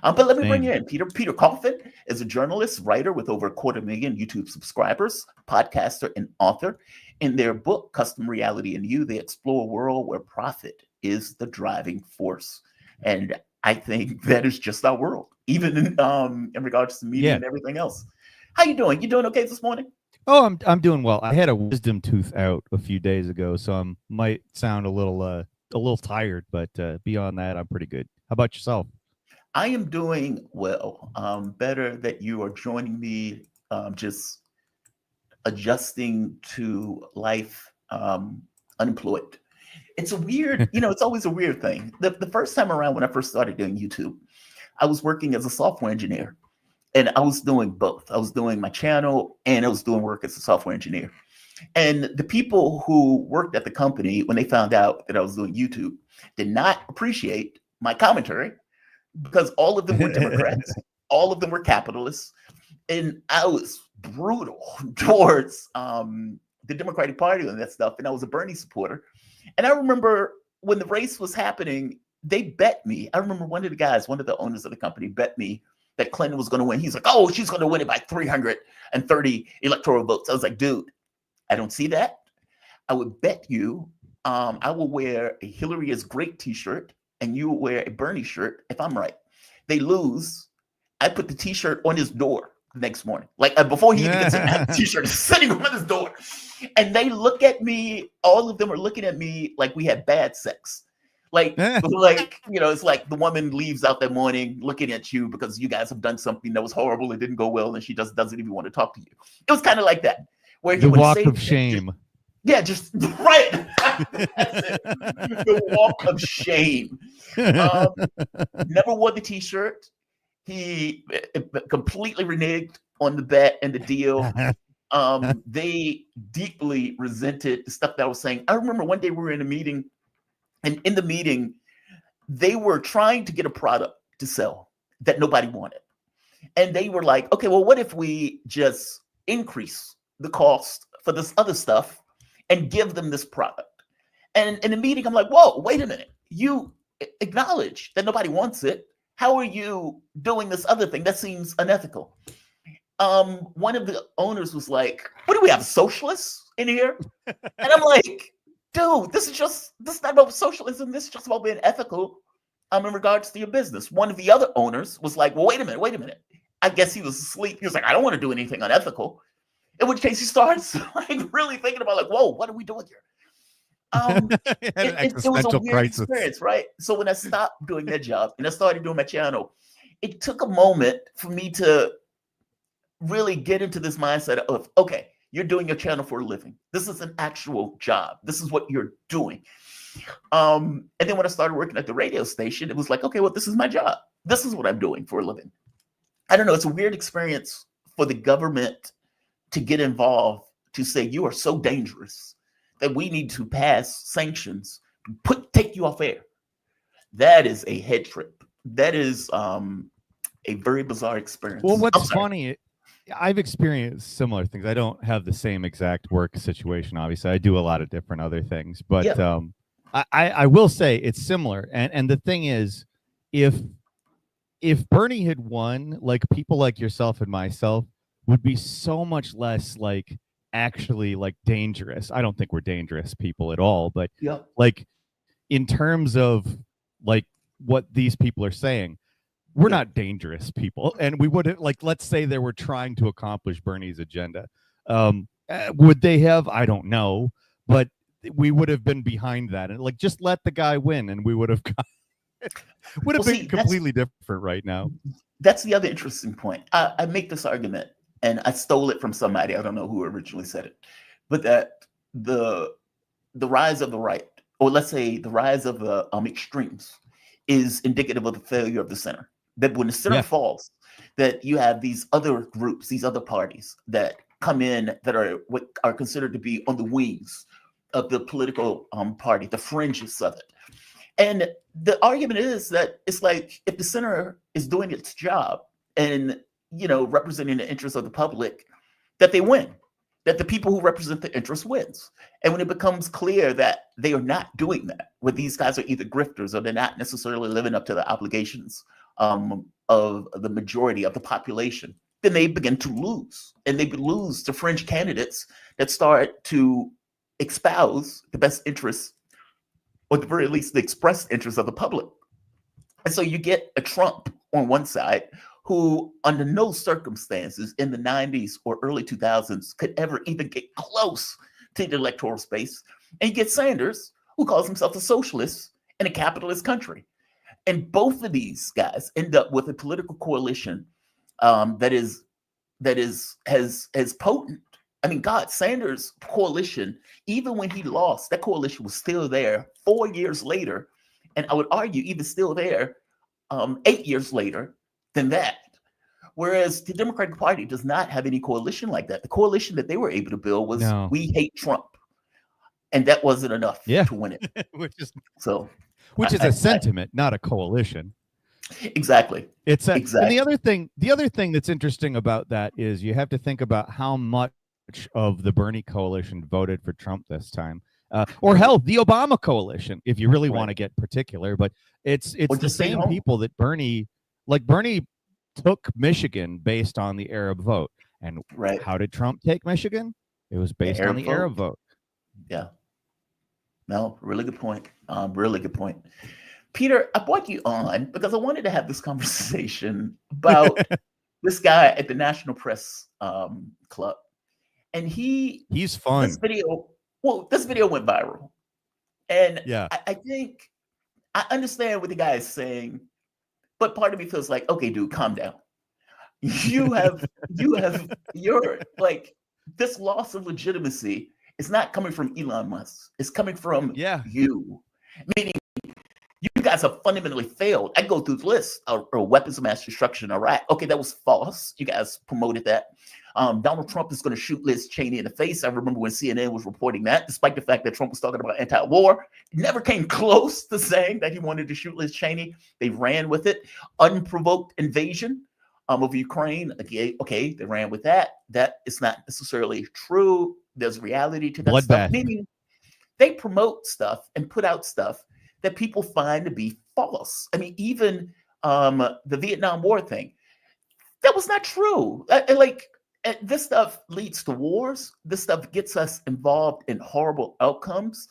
But let me bring you in, Peter. Peter Coffin is a journalist, writer with over 250,000 YouTube subscribers, podcaster, and author. In their book, Custom Reality and You, they explore a world where profit is the driving force. And I think that is just our world, even in regards to media and everything else. How you doing? You doing okay this morning? Oh, I'm doing well. I had a wisdom tooth out a few days ago, so I might sound a little tired, but beyond that, I'm pretty good. How about yourself? I am doing well. Better that you are joining me. Just adjusting to life, unemployed. It's a weird, it's always a weird thing. The first time around when I first started doing YouTube, I was working as a software engineer. And I was doing both. I was doing my channel and I was doing work as a software engineer. And the people who worked at the company, when they found out that I was doing YouTube, did not appreciate my commentary because all of them were Democrats, all of them were capitalists. And I was brutal towards the Democratic Party and that stuff. And I was a Bernie supporter. And I remember when the race was happening, they bet me. I remember one of the owners of the company bet me that Clinton was going to win. He's like, oh, she's going to win it by 330 electoral votes. I was like, dude, I don't see that. I would bet you I will wear a Hillary is great t-shirt and you will wear a Bernie shirt if I'm right. They lose. I put the t-shirt on his door the next morning. Like before he even gets in, the t-shirt is sitting on his door. And they look at me, all of them are looking at me like we had bad sex. It's like the woman leaves out that morning looking at you because you guys have done something that was horrible. It didn't go well. And she just doesn't even want to talk to you. It was kind of like that. Where he the would walk say, of shame. Just right. That's it. The walk of shame. Never wore the t-shirt. He completely reneged on the bet and the deal. They deeply resented the stuff that I was saying. I remember one day we were in a meeting. And in the meeting, they were trying to get a product to sell that nobody wanted. And they were like, okay, well, what if we just increase the cost for this other stuff and give them this product? And in the meeting, I'm like, whoa, wait a minute. You acknowledge that nobody wants it. How are you doing this other thing? That seems unethical. One of the owners was like, what do we have, socialists in here? And I'm like, dude, this is not about socialism. This is just about being ethical in regards to your business. One of the other owners was like, well, wait a minute. I guess he was asleep. He was like, I don't want to do anything unethical. In which case he starts really thinking about like, whoa, what are we doing here? It was a weird experience, right? So when I stopped doing that job and I started doing my channel, it took a moment for me to really get into this mindset of, okay, you're doing your channel for a living. This is an actual job. This is what you're doing. And then when I started working at the radio station, it was like, okay, well, this is my job. This is what I'm doing for a living. I don't know. It's a weird experience for the government to get involved, to say you are so dangerous that we need to pass sanctions, take you off air. That is a head trip. That is a very bizarre experience. Well, what's funny, I've experienced similar things. I don't have the same exact work situation. Obviously, I do a lot of different other things, but I will say it's similar. And the thing is, if Bernie had won, like people like yourself and myself would be so much less like actually like dangerous. I don't think we're dangerous people at all, but like in terms of like what these people are saying, we're not dangerous people, and we wouldn't like. Let's say they were trying to accomplish Bernie's agenda. Would they have? I don't know, but we would have been behind that, and like just let the guy win, and we would have been completely different right now. That's the other interesting point. I make this argument and I stole it from somebody, I don't know who originally said it, but that the rise of the right, or let's say the rise of the extremes, is indicative of the failure of the center. That when the center falls, that you have these other groups, these other parties that come in that are what are considered to be on the wings of the political party, the fringes of it. And the argument is that it's like if the center is doing its job and, you know, representing the interests of the public, that they win, that the people who represent the interest wins. And when it becomes clear that they are not doing that, where these guys are either grifters or they're not necessarily living up to the obligations of the majority of the population, then they begin to lose. And they lose to fringe candidates that start to espouse the best interests, or at the very least, the expressed interests of the public. And so you get a Trump on one side who, under no circumstances in the 90s or early 2000s, could ever even get close to the electoral space. And you get Sanders, who calls himself a socialist in a capitalist country. And both of these guys end up with a political coalition that is as potent. I mean, God, Sanders' coalition, even when he lost, that coalition was still there 4 years later. And I would argue even still there 8 years later than that. Whereas the Democratic Party does not have any coalition like that. The coalition that they were able to build was We Hate Trump. And that wasn't enough to win it. which is a sentiment, not a coalition. Exactly. And the other thing that's interesting about that is you have to think about how much of the Bernie coalition voted for Trump this time, or hell, the Obama coalition, if you really want to get particular. But it's the same people that Bernie took Michigan based on the Arab vote. And how did Trump take Michigan? It was based on the Arab vote. Yeah. No, really good point. Really good point. Peter, I brought you on because I wanted to have this conversation about this guy at the National Press Club. And he's fun. This video went viral. And I think I understand what the guy is saying, but part of me feels like, okay, dude, calm down. You're like, this loss of legitimacy is not coming from Elon Musk. It's coming from you. Meaning, you guys have fundamentally failed. I go through the list of weapons of mass destruction in Iraq. Okay, that was false. You guys promoted that. Donald Trump is going to shoot Liz Cheney in the face. I remember when CNN was reporting that, despite the fact that Trump was talking about anti-war. It never came close to saying that he wanted to shoot Liz Cheney. They ran with it. Unprovoked invasion of Ukraine. Okay, they ran with that. That is not necessarily true. There's reality to that stuff. Meaning they promote stuff and put out stuff that people find to be false. I mean, even the Vietnam War thing, that was not true. This stuff leads to wars. This stuff gets us involved in horrible outcomes,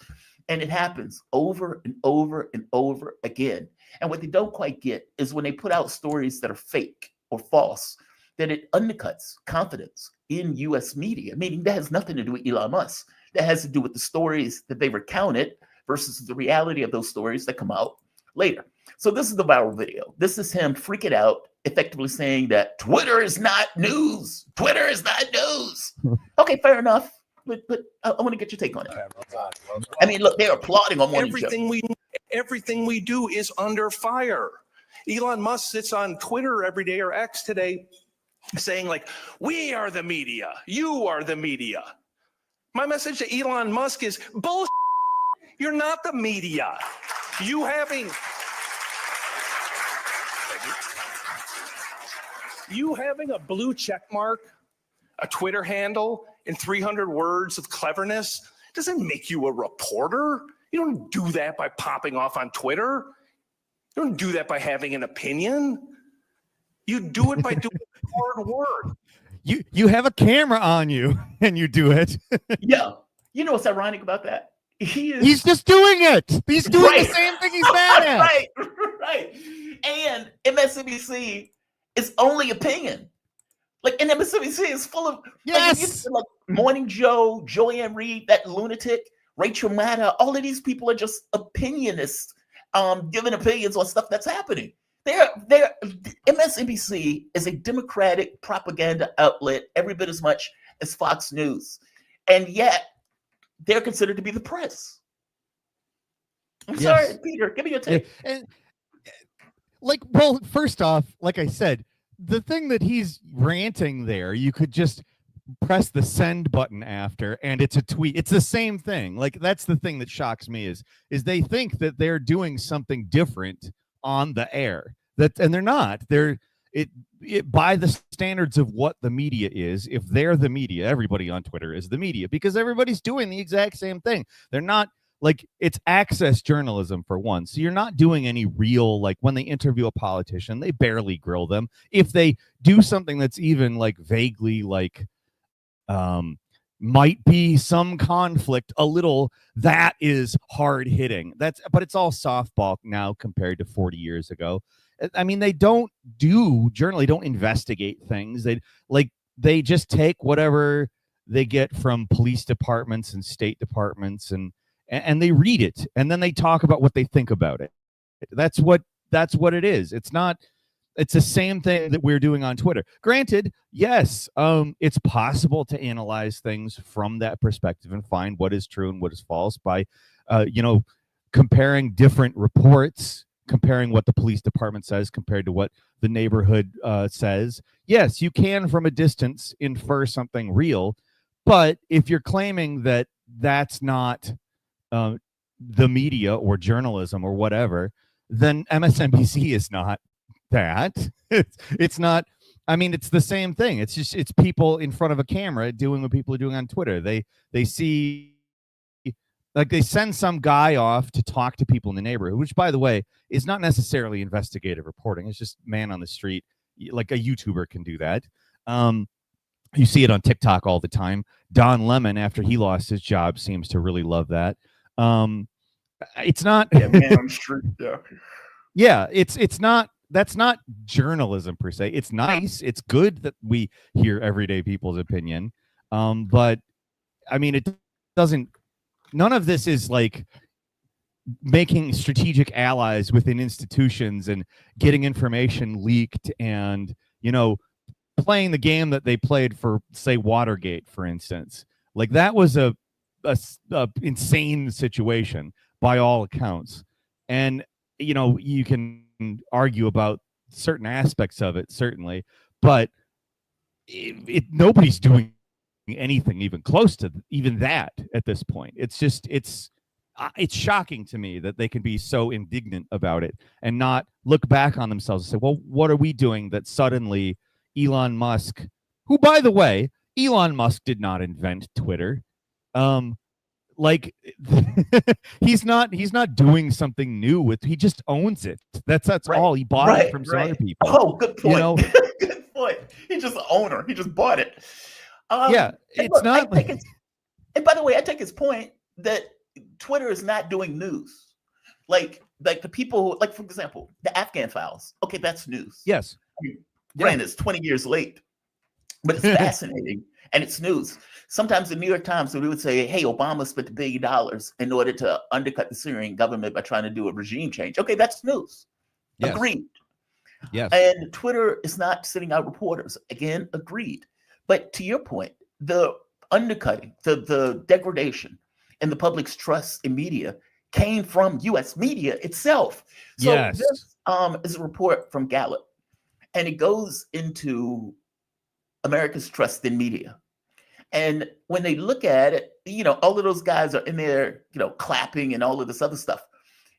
and it happens over and over and over again. And what they don't quite get is when they put out stories that are fake or false, that it undercuts confidence in U.S. media, meaning that has nothing to do with Elon Musk. That has to do with the stories that they recounted versus the reality of those stories that come out later. So this is the viral video. This is him freaking out, effectively saying that Twitter is not news. Twitter is not news. Okay, fair enough. But I want to get your take on it. I mean, look, they're applauding on morning everything we do is under fire. Elon Musk sits on Twitter every day, or X today, saying like, we are the media. You are the media. My message to Elon Musk is bullshit. You're not the media. You having a blue check mark, a Twitter handle, and 300 words of cleverness doesn't make you a reporter. You don't do that by popping off on Twitter. You don't do that by having an opinion. You do it by doing hard work. You have a camera on you and you do it. Yeah. You know what's ironic about that? He's just doing it. He's doing the same thing he's bad at. Right. And MSNBC is only opinion. And MSNBC is full of like Morning Joe, Joanne Reed, that lunatic, Rachel Maddow. All of these people are just opinionists, giving opinions on stuff that's happening. MSNBC is a Democratic propaganda outlet every bit as much as Fox News, and yet they're considered to be the press. I'm sorry, Peter, give me your take. And like, well, first off, like I said, the thing that he's ranting there, you could just press the send button after and it's a tweet. It's the same thing. Like, that's the thing that shocks me is they think that they're doing something different on the air, and they're not. They're by the standards of what the media is. If they're the media, everybody on Twitter is the media, because everybody's doing the exact same thing. They're not, like, it's access journalism for one. So you're not doing any real, like, when they interview a politician, they barely grill them. If they do something that's even like vaguely like might be some conflict a little, that is hard hitting. But it's all softball now compared to 40 years ago. I mean, they generally don't investigate things. They just take whatever they get from police departments and state departments and they read it, and then they talk about what they think about it. That's what it is. It's the same thing that we're doing on Twitter. Granted, yes, it's possible to analyze things from that perspective and find what is true and what is false by, comparing different reports, comparing what the police department says compared to what the neighborhood says. Yes, you can from a distance infer something real, but if you're claiming that that's not the media or journalism or whatever, then MSNBC is not that. It's not. I mean, it's the same thing. It's people in front of a camera doing what people are doing on Twitter. They see, like, they send some guy off to talk to people in the neighborhood, which, by the way, is not necessarily investigative reporting. It's just man on the street, like a YouTuber can do that. You see it on TikTok all the time. Don Lemon, after he lost his job, seems to really love that. It's not. Yeah, man on the street. Yeah. Yeah, it's not. That's not journalism per se. It's nice. It's good that we hear everyday people's opinion. But I mean, it doesn't. None of this is like making strategic allies within institutions and getting information leaked and, playing the game that they played for, say, Watergate, for instance. Like, that was a insane situation by all accounts. And, you can argue about certain aspects of it, certainly, but nobody's doing anything even close to even that at this point. It's just, it's shocking to me that they can be so indignant about it and not look back on themselves and say, well, what are we doing that suddenly Elon Musk, who, by the way, Elon Musk did not invent Twitter. Like, he's not doing something new with, he just owns it. That's right. All. He bought it from some other people. Oh, good point. Good point. He's just the owner. He just bought it. Yeah, it's not. And by the way, I take his point that Twitter is not doing news. Like the people, like, for example, the Afghan files. Okay, that's news. Yes. Granted, it's 20 years late, but it's fascinating and it's news. Sometimes the New York Times, we would say, hey, Obama spent $1 billion in order to undercut the Syrian government by trying to do a regime change. Okay, that's news. Yes. Agreed. Yes. And Twitter is not sending out reporters. Again, agreed. But to your point, the undercutting, the degradation in the public's trust in media came from U.S. media itself. So yes. This is a report from Gallup, and it goes into America's trust in media. And when they look at it, all of those guys are in there, clapping and all of this other stuff.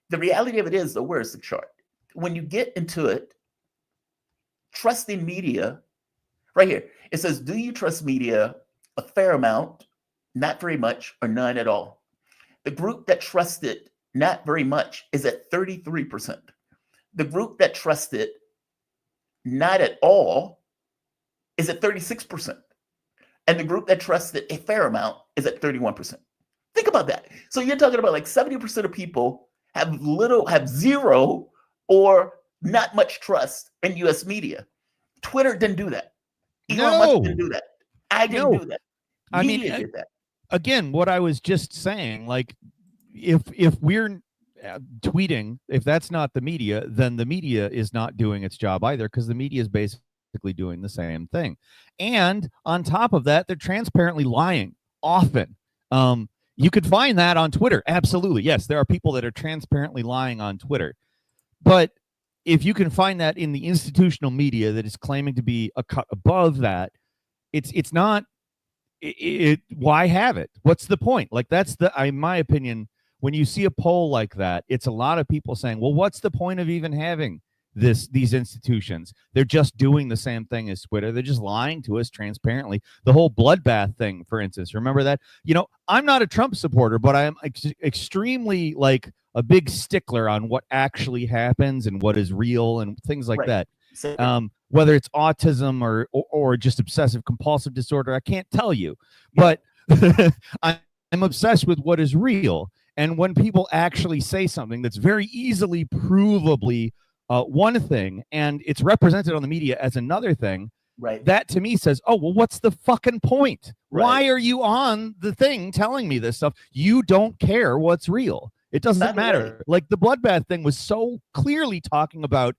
The reality of it is, though, where's the chart? When you get into it, trust in media, right here, it says, do you trust media? A fair amount, not very much, or none at all. The group that trusted not very much is at 33%. The group that trusted not at all is at 36%. And the group that trusted a fair amount is at 31%. Think about that. So you're talking about like 70% of people have zero or not much trust in U.S. media. Twitter didn't do that. Elon Musk didn't do that. I didn't do that. Media did that. Again, what I was just saying, like, if we're, tweeting, if that's not the media, then the media is not doing its job either, because the media is basically doing the same thing. And on top of that, they're transparently lying often. You could find that on Twitter. Absolutely. Yes, there are people that are transparently lying on Twitter. But if you can find that in the institutional media that is claiming to be a cut above that, it's not. Why have it? What's the point? Like, that's in my opinion, when you see a poll like that, it's a lot of people saying, well, what's the point of even having these institutions? They're just doing the same thing as Twitter. They're just lying to us transparently. The whole bloodbath thing, for instance, remember that? I'm not a Trump supporter, but I am extremely like a big stickler on what actually happens and what is real and things like that. Whether it's autism or just obsessive compulsive disorder, I can't tell you, but I'm obsessed with what is real. And when people actually say something that's very easily provably one thing, and it's represented on the media as another thing, right, that to me says, oh, well, what's the fucking point? Right. Why are you on the thing telling me this stuff? You don't care what's real. It doesn't matter. Like, the bloodbath thing was so clearly talking about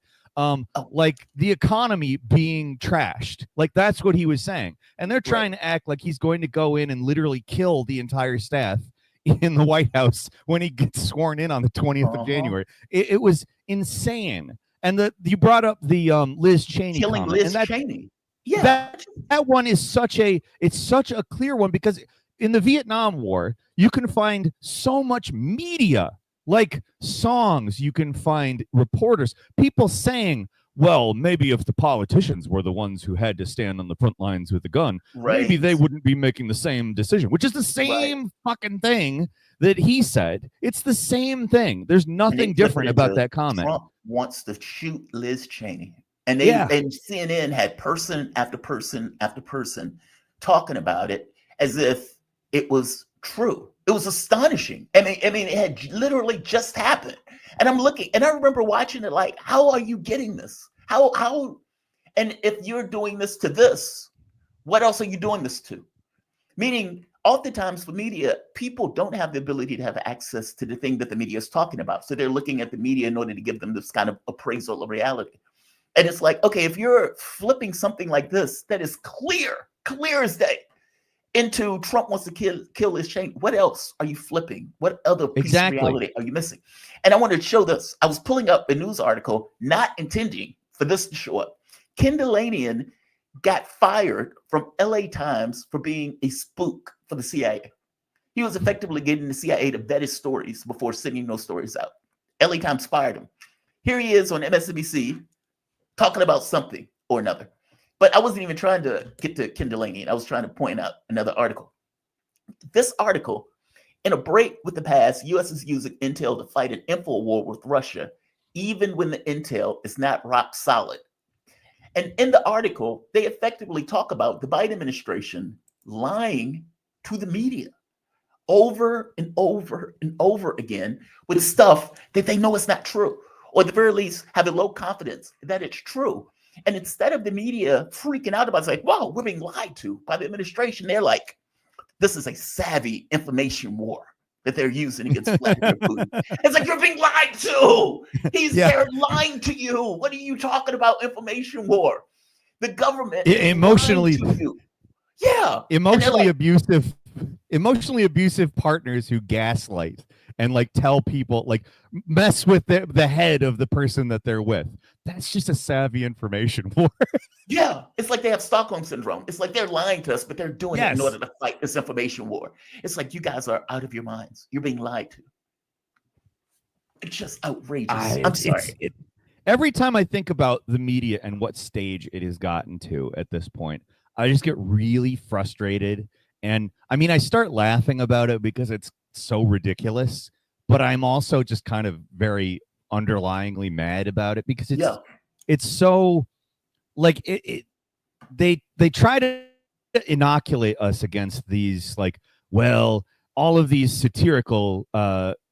like the economy being trashed. Like, that's what he was saying. And they're trying to act like he's going to go in and literally kill the entire staff in the White House when he gets sworn in on the 20th of January. It was insane. And you brought up the Liz Cheney killing comment, Liz Cheney. Yeah, that one is such a clear one, because in the Vietnam War, you can find so much media, like songs, you can find reporters, people saying, well, maybe if the politicians were the ones who had to stand on the front lines with a gun, maybe they wouldn't be making the same decision, which is the same fucking thing that he said. It's the same thing. There's nothing different about that comment. Trump wants to shoot Liz Cheney. And and CNN had person after person after person talking about it as if it was true. It was astonishing. I mean, it had literally just happened. And I'm looking, and I remember watching it like, how are you getting this? How? And if you're doing this to this, what else are you doing this to? Meaning, oftentimes for media, people don't have the ability to have access to the thing that the media is talking about. So they're looking at the media in order to give them this kind of appraisal of reality. And it's like, okay, if you're flipping something like this, that is clear as day, into Trump wants to kill Liz Cheney, what else are you flipping? What other piece of reality are you missing? And I wanted to show this. I was pulling up a news article, not intending for this to show up. Ken Delanian got fired from LA Times for being a spook for the CIA. He was effectively getting the CIA to vet his stories before sending those stories out. LA Times fired him. Here he is on MSNBC talking about something or another. But I wasn't even trying to get to Ken Delanian. I was trying to point out another article. This article, in a break with the past, U.S. is using intel to fight an info war with Russia, even when the intel is not rock solid. And in the article, they effectively talk about the Biden administration lying to the media over and over and over again with stuff that they know is not true, or at the very least have a low confidence that it's true. And instead of the media freaking out about it, like, wow, we're being lied to by the administration, they're like, this is a savvy information war that they're using against Vladimir Putin. It's like, you're being lied to. They're lying to you. What are you talking about? Information war. The government emotionally emotionally abusive partners who gaslight and like tell people, like mess with the head of the person that they're with. That's just a savvy information war. Yeah, it's like they have Stockholm syndrome. It's like they're lying to us, but they're doing it in order to fight this information war. It's like, you guys are out of your minds. You're being lied to. It's just outrageous. I'm sorry. Every time I think about the media and what stage it has gotten to at this point, I just get really frustrated. And I mean, I start laughing about it because it's so ridiculous, but I'm also just kind of very underlyingly mad about it because it's so like they try to inoculate us against these, like, well, all of these satirical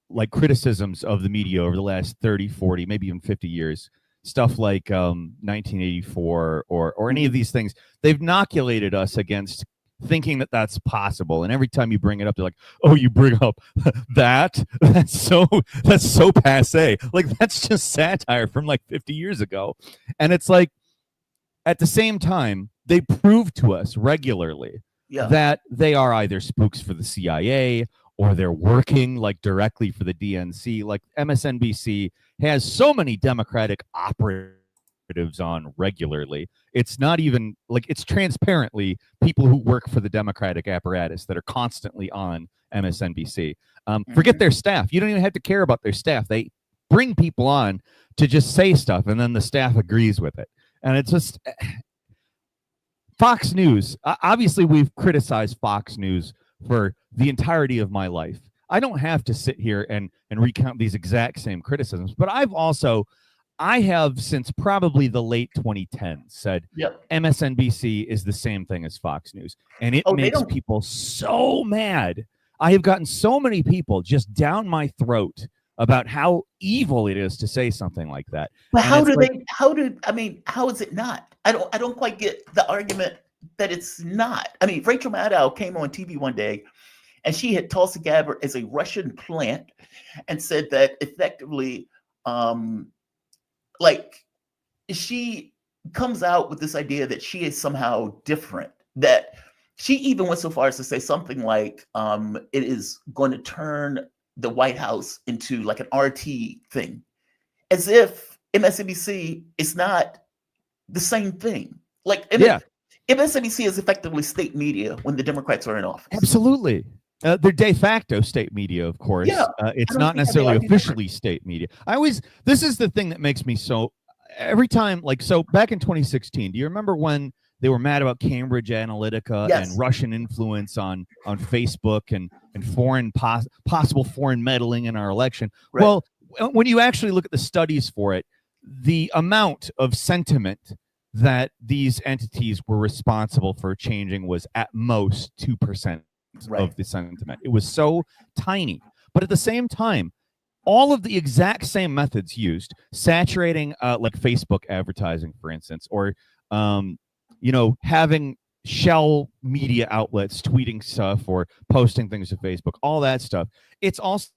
like criticisms of the media over the last 30, 40, maybe even 50 years, stuff like 1984 or any of these things. They've inoculated us against thinking that that's possible. And every time you bring it up, they're like, oh, you bring up that's so passe. Like, that's just satire from like 50 years ago. And it's like, at the same time, they prove to us regularly that they are either spooks for the CIA or they're working like directly for the DNC. Like MSNBC has so many Democratic operatives on regularly. It's not even like, it's transparently people who work for the Democratic apparatus that are constantly on MSNBC. Forget their staff. You don't even have to care about their staff. They bring people on to just say stuff, and then the staff agrees with it. And it's just Fox News. Obviously, we've criticized Fox News for the entirety of my life. I don't have to sit here and recount these exact same criticisms, but I have since probably the late 2010s said MSNBC is the same thing as Fox News, and it makes people so mad. I have gotten so many people just down my throat about how evil it is to say something like that. But how is it not? I don't quite get the argument that it's not. I mean, Rachel Maddow came on TV one day and she had Tulsi Gabbard as a Russian plant and said that effectively, like, she comes out with this idea that she is somehow different, that she even went so far as to say something like it is going to turn the White House into like an RT thing, as if MSNBC is not the same thing. Like, MSNBC is effectively state media when the Democrats are in office. Absolutely. They're de facto state media, of course. It's not necessarily officially state media. This is the thing that makes me so, every time, like, so back in 2016, do you remember when they were mad about Cambridge Analytica and Russian influence on Facebook and possible foreign meddling in our election? Right. Well, when you actually look at the studies for it, the amount of sentiment that these entities were responsible for changing was at most 2% of the sentiment. It was so tiny. But at the same time, all of the exact same methods used, saturating like Facebook advertising, for instance, or having shell media outlets tweeting stuff or posting things to Facebook, all that stuff. It's also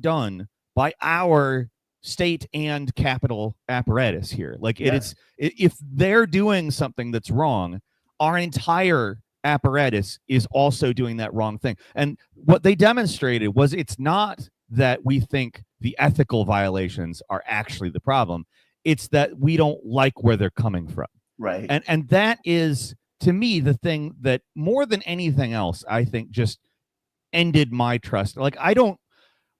done by our state and capital apparatus here. Like, if they're doing something that's wrong, our entire apparatus is also doing that wrong thing. And what they demonstrated was it's not that we think the ethical violations are actually the problem. It's that we don't like where they're coming from. Right. And that is, to me, the thing that more than anything else, I think just ended my trust. Like,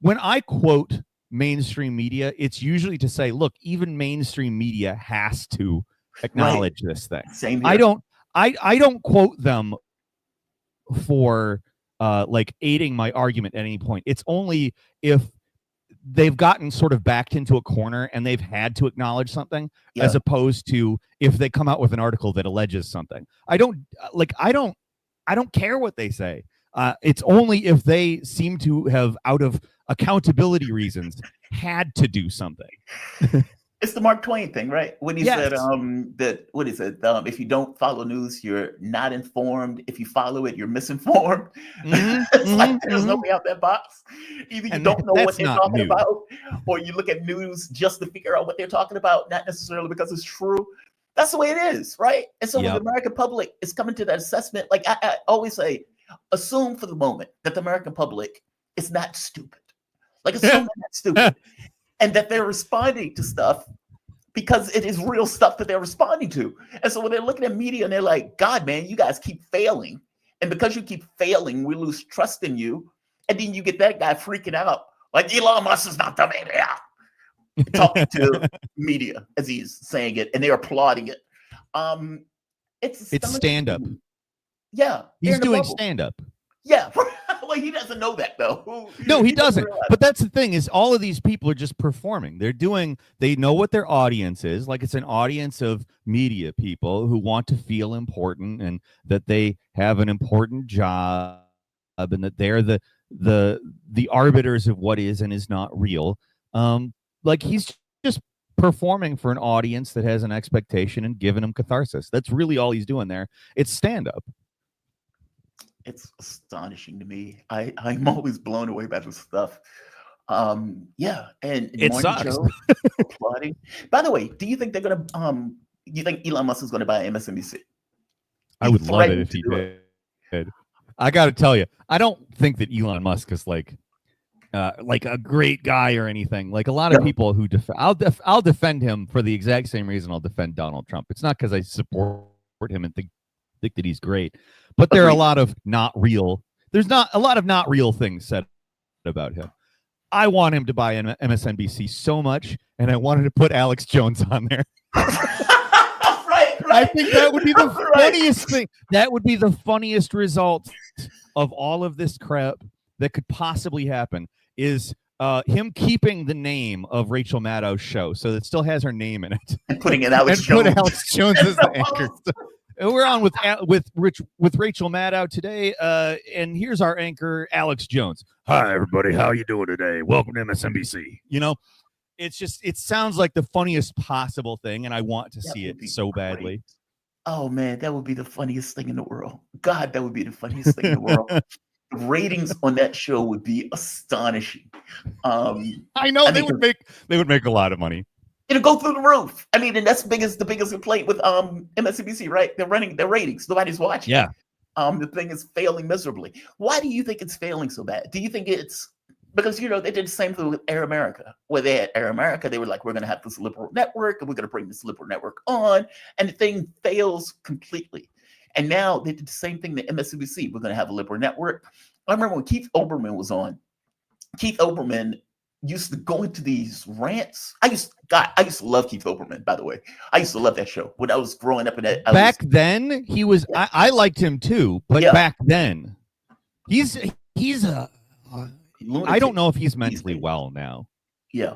when I quote mainstream media, it's usually to say, look, even mainstream media has to acknowledge this thing. Same here. I don't quote them for like aiding my argument at any point. It's only if they've gotten sort of backed into a corner and they've had to acknowledge something, as opposed to if they come out with an article that alleges something. I don't care what they say. It's only if they seem to have, out of accountability reasons, had to do something. It's the Mark Twain thing, right? When he said that, what is it? If you don't follow news, you're not informed. If you follow it, you're misinformed. It's like there's no way out that box. Either you don't know what they're talking about, or you look at news just to figure out what they're talking about, not necessarily because it's true. That's the way it is, right? And so when the American public is coming to that assessment, like I always say, assume for the moment that the American public is not stupid. Like, assume they're not stupid. And that they're responding to stuff because it is real stuff that they're responding to. And so when they're looking at media and they're like, God, man, you guys keep failing. And because you keep failing, we lose trust in you. And then you get that guy freaking out. Like, Elon Musk is not the media. Talking to media as he's saying it, and they're applauding it. It's stand-up. Yeah. He's doing stand-up. Yeah. Well, he doesn't know that, though. No, he doesn't. But that's the thing, is all of these people are just performing. They know what their audience is. Like, it's an audience of media people who want to feel important and that they have an important job and that they're the arbiters of what is and is not real. Like, he's just performing for an audience that has an expectation and giving them catharsis. That's really all he's doing there. It's stand-up. It's astonishing to me. I'm always blown away by this stuff. Yeah, and It Morning sucks. Joe applauding. By the way, do you think they're gonna you think Elon Musk is gonna buy MSNBC? I would love it if he did. I got to tell you, I don't think that Elon Musk is like a great guy or anything. Like a lot of people who I'll defend him for the exact same reason I'll defend Donald Trump. It's not because I support him and think that he's great, but there are a lot of there's not a lot of not real things said about him. I want him to buy MSNBC so much, and I wanted to put Alex Jones on there. I think that would be the funniest thing. That would be the funniest result of all of this crap that could possibly happen is him keeping the name of Rachel Maddow's show, so it still has her name in it, and putting it Alex Jones. Put Alex Jones as the anchor. So we're on with Rachel Maddow today, and here's our anchor Alex Jones. Hi everybody, how you doing today? Welcome to MSNBC. You know, it's just it sounds like the funniest possible thing, and I want to see it so badly. Oh man, that would be the funniest thing in the world. God, that would be the funniest thing in the world. The ratings on that show would be astonishing. I know they would make a lot of money. It'll go through the roof. I mean, and that's the biggest complaint with MSNBC, right? They're running their ratings. Nobody's watching. Yeah. The thing is failing miserably. Why do you think it's failing so bad? Do you think it's because they did the same thing with Air America, where they had Air America, they were like, we're gonna have this liberal network and we're gonna bring this liberal network on, and the thing fails completely. And now they did the same thing to MSNBC. We're gonna have a liberal network. I remember when Keith Olbermann was on. Keith Olbermann used to go into these rants. I used to love Keith Olbermann, by the way. I used to love that show when I was growing up in that. Then he was I liked him too, but back then he's a I don't know if he's mentally well now. Yeah.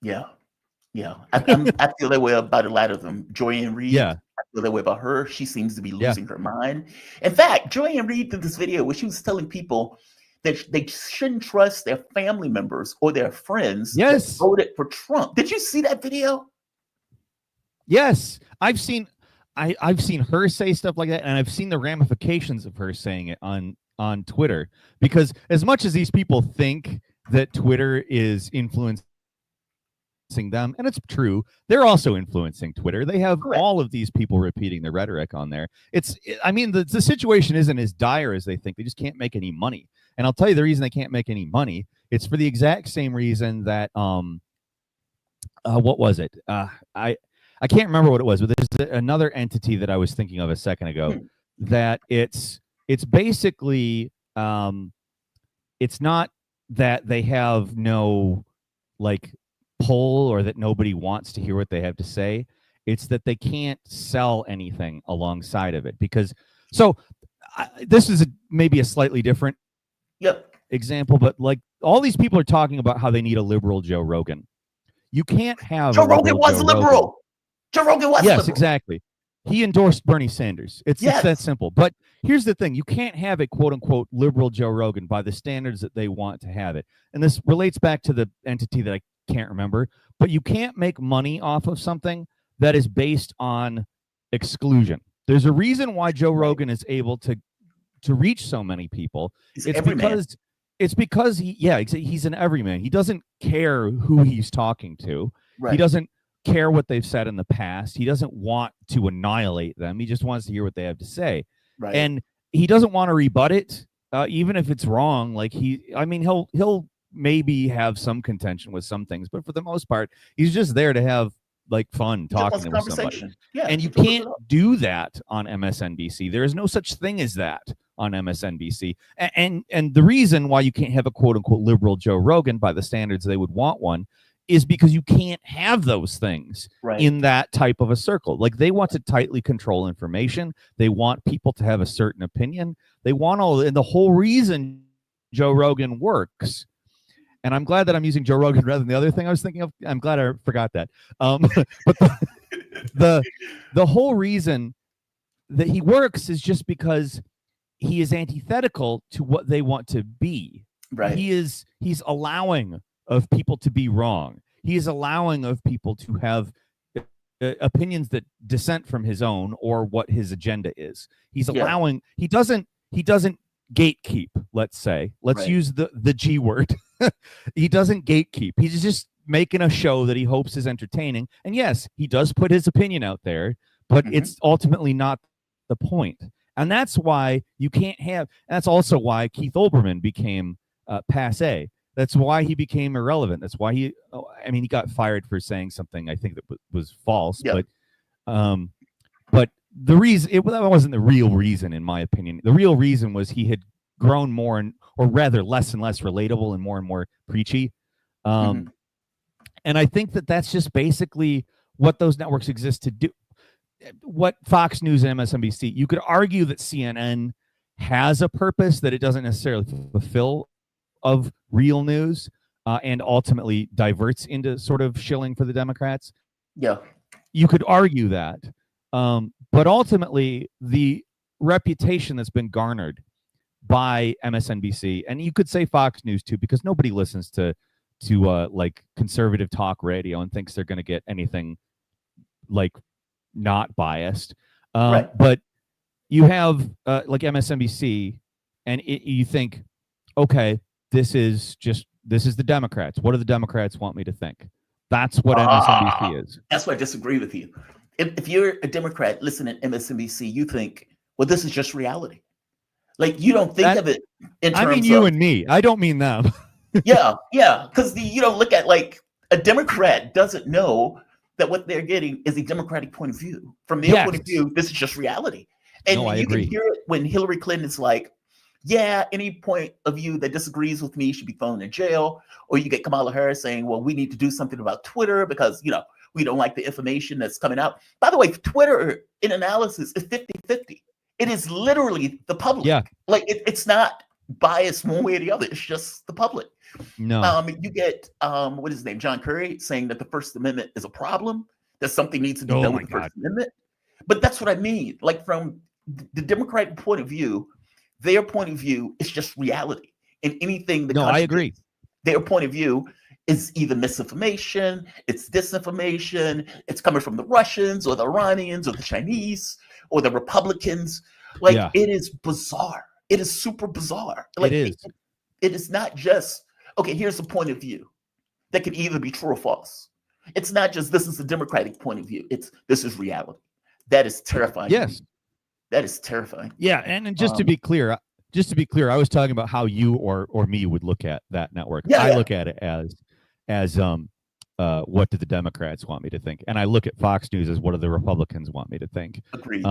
I feel that way about a lot of them. Joy-Ann Reid. Yeah. I feel that way about her. She seems to be losing her mind. In fact, Joy-Ann Reid did this video where she was telling people that they shouldn't trust their family members or their friends that voted for Trump. Did you see that video? Yes, I've seen her say stuff like that, and I've seen the ramifications of her saying it on Twitter. Because as much as these people think that Twitter is influencing them, and it's true, they're also influencing Twitter. They have all of these people repeating their rhetoric on there. The situation isn't as dire as they think. They just can't make any money. And I'll tell you the reason they can't make any money. It's for the exact same reason that what was it? I can't remember what it was, but there's another entity that I was thinking of a second ago that it's basically it's not that they have no pull or that nobody wants to hear what they have to say. It's that they can't sell anything alongside of it because this is maybe a slightly different example, but all these people are talking about how they need a liberal Joe Rogan. You can't have Joe Rogan was liberal. Joe Rogan was liberal. Yes, exactly. He endorsed Bernie Sanders. It's that simple. But here's the thing. You can't have a quote-unquote liberal Joe Rogan by the standards that they want to have it. And this relates back to the entity that I can't remember. But you can't make money off of something that is based on exclusion. There's a reason why Joe Rogan is able to reach so many people. It's because he's an everyman. He doesn't care who he's talking to. Right. He doesn't care what they've said in the past. He doesn't want to annihilate them. He just wants to hear what they have to say. Right. And he doesn't want to rebut it, even if it's wrong. He'll maybe have some contention with some things, but for the most part, he's just there to have fun talking with somebody. Yeah, and you can't do that on MSNBC. There is no such thing as that on MSNBC. And the reason why you can't have a quote unquote liberal Joe Rogan by the standards they would want one is because you can't have those things in that type of a circle. They want to tightly control information. They want people to have a certain opinion. They want and the whole reason Joe Rogan works. And I'm glad that I'm using Joe Rogan rather than the other thing I was thinking of. I'm glad I forgot that. But the whole reason that he works is just because he is antithetical to what they want to be. Right. He's allowing of people to be wrong. He is allowing of people to have opinions that dissent from his own or what his agenda is. He's allowing. He he doesn't gatekeep, let's say. Let's use the G word. He doesn't gatekeep. He's just making a show that he hopes is entertaining. And yes, he does put his opinion out there, but it's ultimately not the point. And that's why you can't have, that's also why Keith Olbermann became passé. That's why he became irrelevant. That's why he got fired for saying something I think that was false, but the reason, that wasn't the real reason, in my opinion. The real reason was he had grown more or rather less and less relatable and more preachy. And I think that that's just basically what those networks exist to do. What Fox News and MSNBC, you could argue that CNN has a purpose that it doesn't necessarily fulfill of real news, and ultimately diverts into sort of shilling for the Democrats. Yeah. You could argue that. But ultimately, the reputation that's been garnered by MSNBC, and you could say Fox News too, because nobody listens to like conservative talk radio and thinks they're going to get anything like not biased. But you have like MSNBC, and you think, okay, this is the Democrats. What do the Democrats want me to think? That's what MSNBC is. That's why I disagree with you. If you're a Democrat listening to MSNBC, you think, well, this is just reality. Like, you don't think of it in terms of... I mean you and me. I don't mean them. Yeah. Because you don't look at, like, a Democrat doesn't know that what they're getting is a Democratic point of view. From their point of view, this is just reality. And I you agree. can hear it when Hillary Clinton is like, yeah, any point of view that disagrees with me should be thrown in jail. Or you get Kamala Harris saying, well, we need to do something about Twitter because, we don't like the information that's coming out. By the way, Twitter in analysis is 50-50. It is literally the public. Yeah. Like it's not biased one way or the other. It's just the public. No. You get what is his name? John Kerry saying that the First Amendment is a problem, that something needs to be done with the First Amendment. But that's what I mean. Like from the Democratic point of view, their point of view is just reality. And anything that I agree. Their point of view is either misinformation, it's disinformation, it's coming from the Russians or the Iranians or the Chinese or the Republicans. Like it is bizarre. It is super bizarre. Like it is. It is not just, okay, here's a point of view that can either be true or false. It's not just this is a Democratic point of view. This is reality. That is terrifying. Yes. That is terrifying. Yeah, and just to be clear, I was talking about how you or me would look at that network. I look at it as what do the Democrats want me to think, and I look at Fox News as what do the Republicans want me to think. Agreed.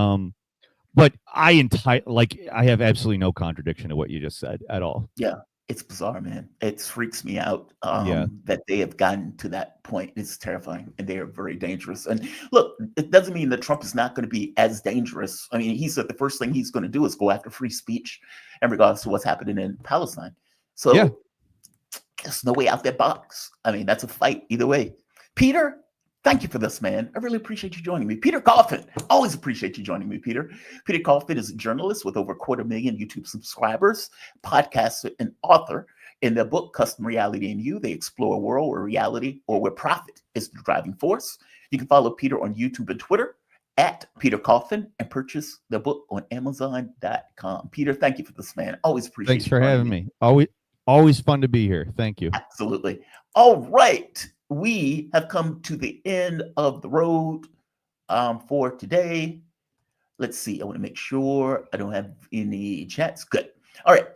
But I have absolutely no contradiction to what you just said at all. Yeah, it's bizarre, man. It freaks me out that they have gotten to that point. It's terrifying, and they are very dangerous. And look, it doesn't mean that Trump is not going to be as dangerous. I mean, he said the first thing he's going to do is go after free speech in regards to what's happening in Palestine. So there's no way out that box. I mean, that's a fight either way. Peter, thank you for this, man. I really appreciate you joining me. Peter Coffin, always appreciate you joining me, Peter. Peter Coffin is a journalist with over 250,000 YouTube subscribers, podcaster, and author. In their book, Custom Reality and You, they explore a world where reality or where profit is the driving force. You can follow Peter on YouTube and Twitter at Peter Coffin and purchase the book on Amazon.com. Peter, thank you for this, man. Always appreciate Thanks for having me. Always fun to be here. Thank you. Absolutely. All right. We have come to the end of the road for today. Let's see. I want to make sure I don't have any chats. Good. All right.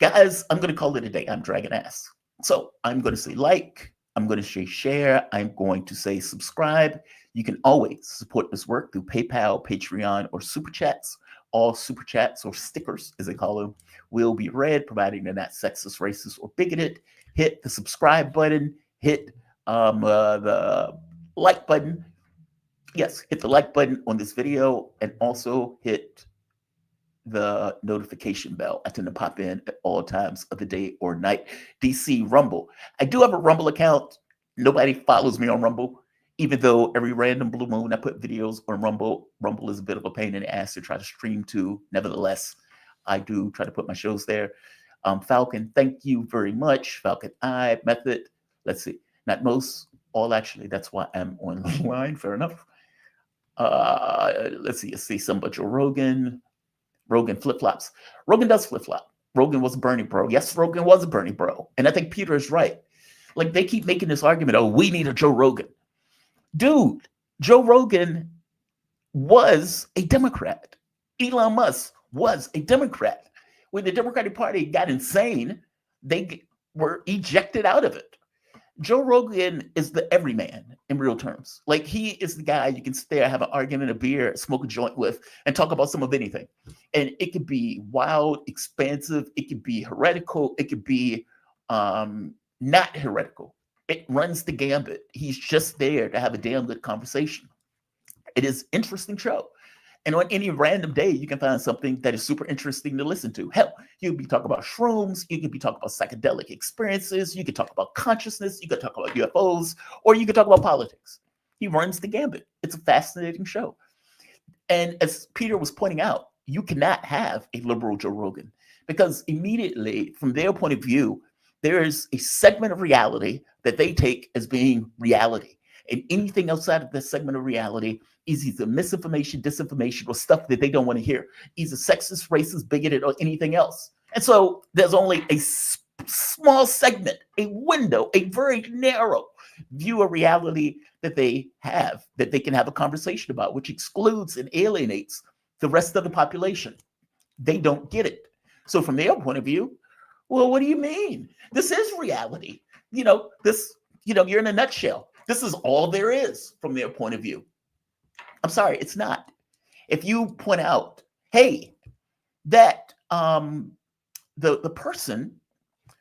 Guys, I'm going to call it a day. I'm dragging ass. So I'm going to say like. I'm going to say share. I'm going to say subscribe. You can always support this work through PayPal, Patreon, or Super Chats. All Super Chats, or stickers, as they call them, will be read, providing they're not sexist, racist, or bigoted. Hit the subscribe button. Hit the like button. Yes, hit the like button on this video, and also hit the notification bell. I tend to pop in at all times of the day or night. DC Rumble. I do have a Rumble account. Nobody follows me on Rumble, even though every random blue moon I put videos on Rumble. Rumble is a bit of a pain in the ass to try to stream to. Nevertheless, I do try to put my shows there. Falcon, thank you very much. Falcon I, Method. Let's see. Not most, all actually. That's why I'm online. Fair enough. Let's see. Some but Joe Rogan. Rogan flip-flops. Rogan does flip-flop. Rogan was a Bernie bro. Yes, Rogan was a Bernie bro. And I think Peter is right. Like, they keep making this argument, oh, we need a Joe Rogan. Dude, Joe Rogan was a Democrat. Elon Musk was a Democrat. When the Democratic Party got insane, they were ejected out of it. Joe Rogan is the everyman in real terms. Like, he is the guy you can sit there, have an argument, a beer, smoke a joint with, and talk about some of anything. And it could be wild, expansive. It could be heretical. It could be not heretical. It runs the gambit. He's just there to have a damn good conversation. It is an interesting show. And on any random day, you can find something that is super interesting to listen to. Hell, you could be talking about shrooms. You could be talking about psychedelic experiences. You could talk about consciousness. You could talk about UFOs, or you could talk about politics. He runs the gambit. It's a fascinating show. And as Peter was pointing out, you cannot have a liberal Joe Rogan, because immediately, from their point of view, there is a segment of reality that they take as being reality. And anything outside of this segment of reality is either misinformation, disinformation, or stuff that they don't want to hear. Either sexist, racist, bigoted, or anything else. And so there's only a small segment, a window, a very narrow view of reality that they have, that they can have a conversation about, which excludes and alienates the rest of the population. They don't get it. So from their point of view, well, what do you mean? This is reality. You're in a nutshell. This is all there is from their point of view. I'm sorry, it's not. If you point out, hey, that the person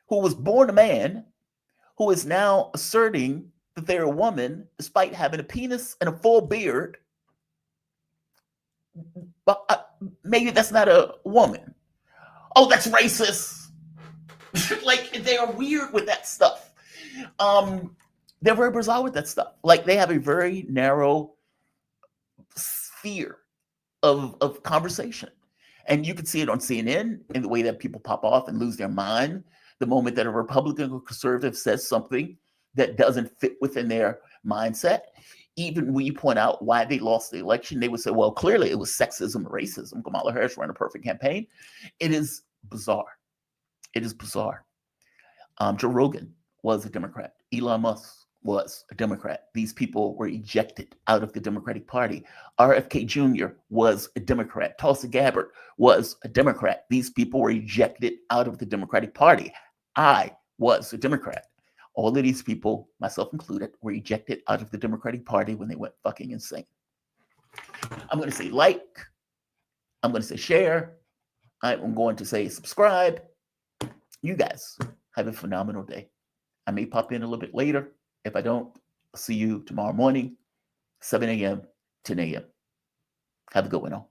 who was born a man, who is now asserting that they're a woman despite having a penis and a full beard, but maybe that's not a woman. Oh, that's racist. Like, they are weird with that stuff. They're very bizarre with that stuff. Like, they have a very narrow sphere of conversation. And you can see it on CNN in the way that people pop off and lose their mind the moment that a Republican or conservative says something that doesn't fit within their mindset. Even when you point out why they lost the election, they would say, well, clearly it was sexism or racism. Kamala Harris ran a perfect campaign. It is bizarre. It is bizarre. Joe Rogan was a Democrat. Elon Musk was a Democrat. These people were ejected out of the Democratic Party. RFK Jr. was a Democrat. Tulsi Gabbard was a Democrat. These people were ejected out of the Democratic Party. I was a Democrat. All of these people, myself included, were ejected out of the Democratic Party when they went fucking insane. I'm going to say like. I'm going to say share. I'm going to say subscribe. You guys have a phenomenal day. I may pop in a little bit later. If I don't, I'll see you tomorrow morning, 7 a.m., 10 a.m. Have a good one all.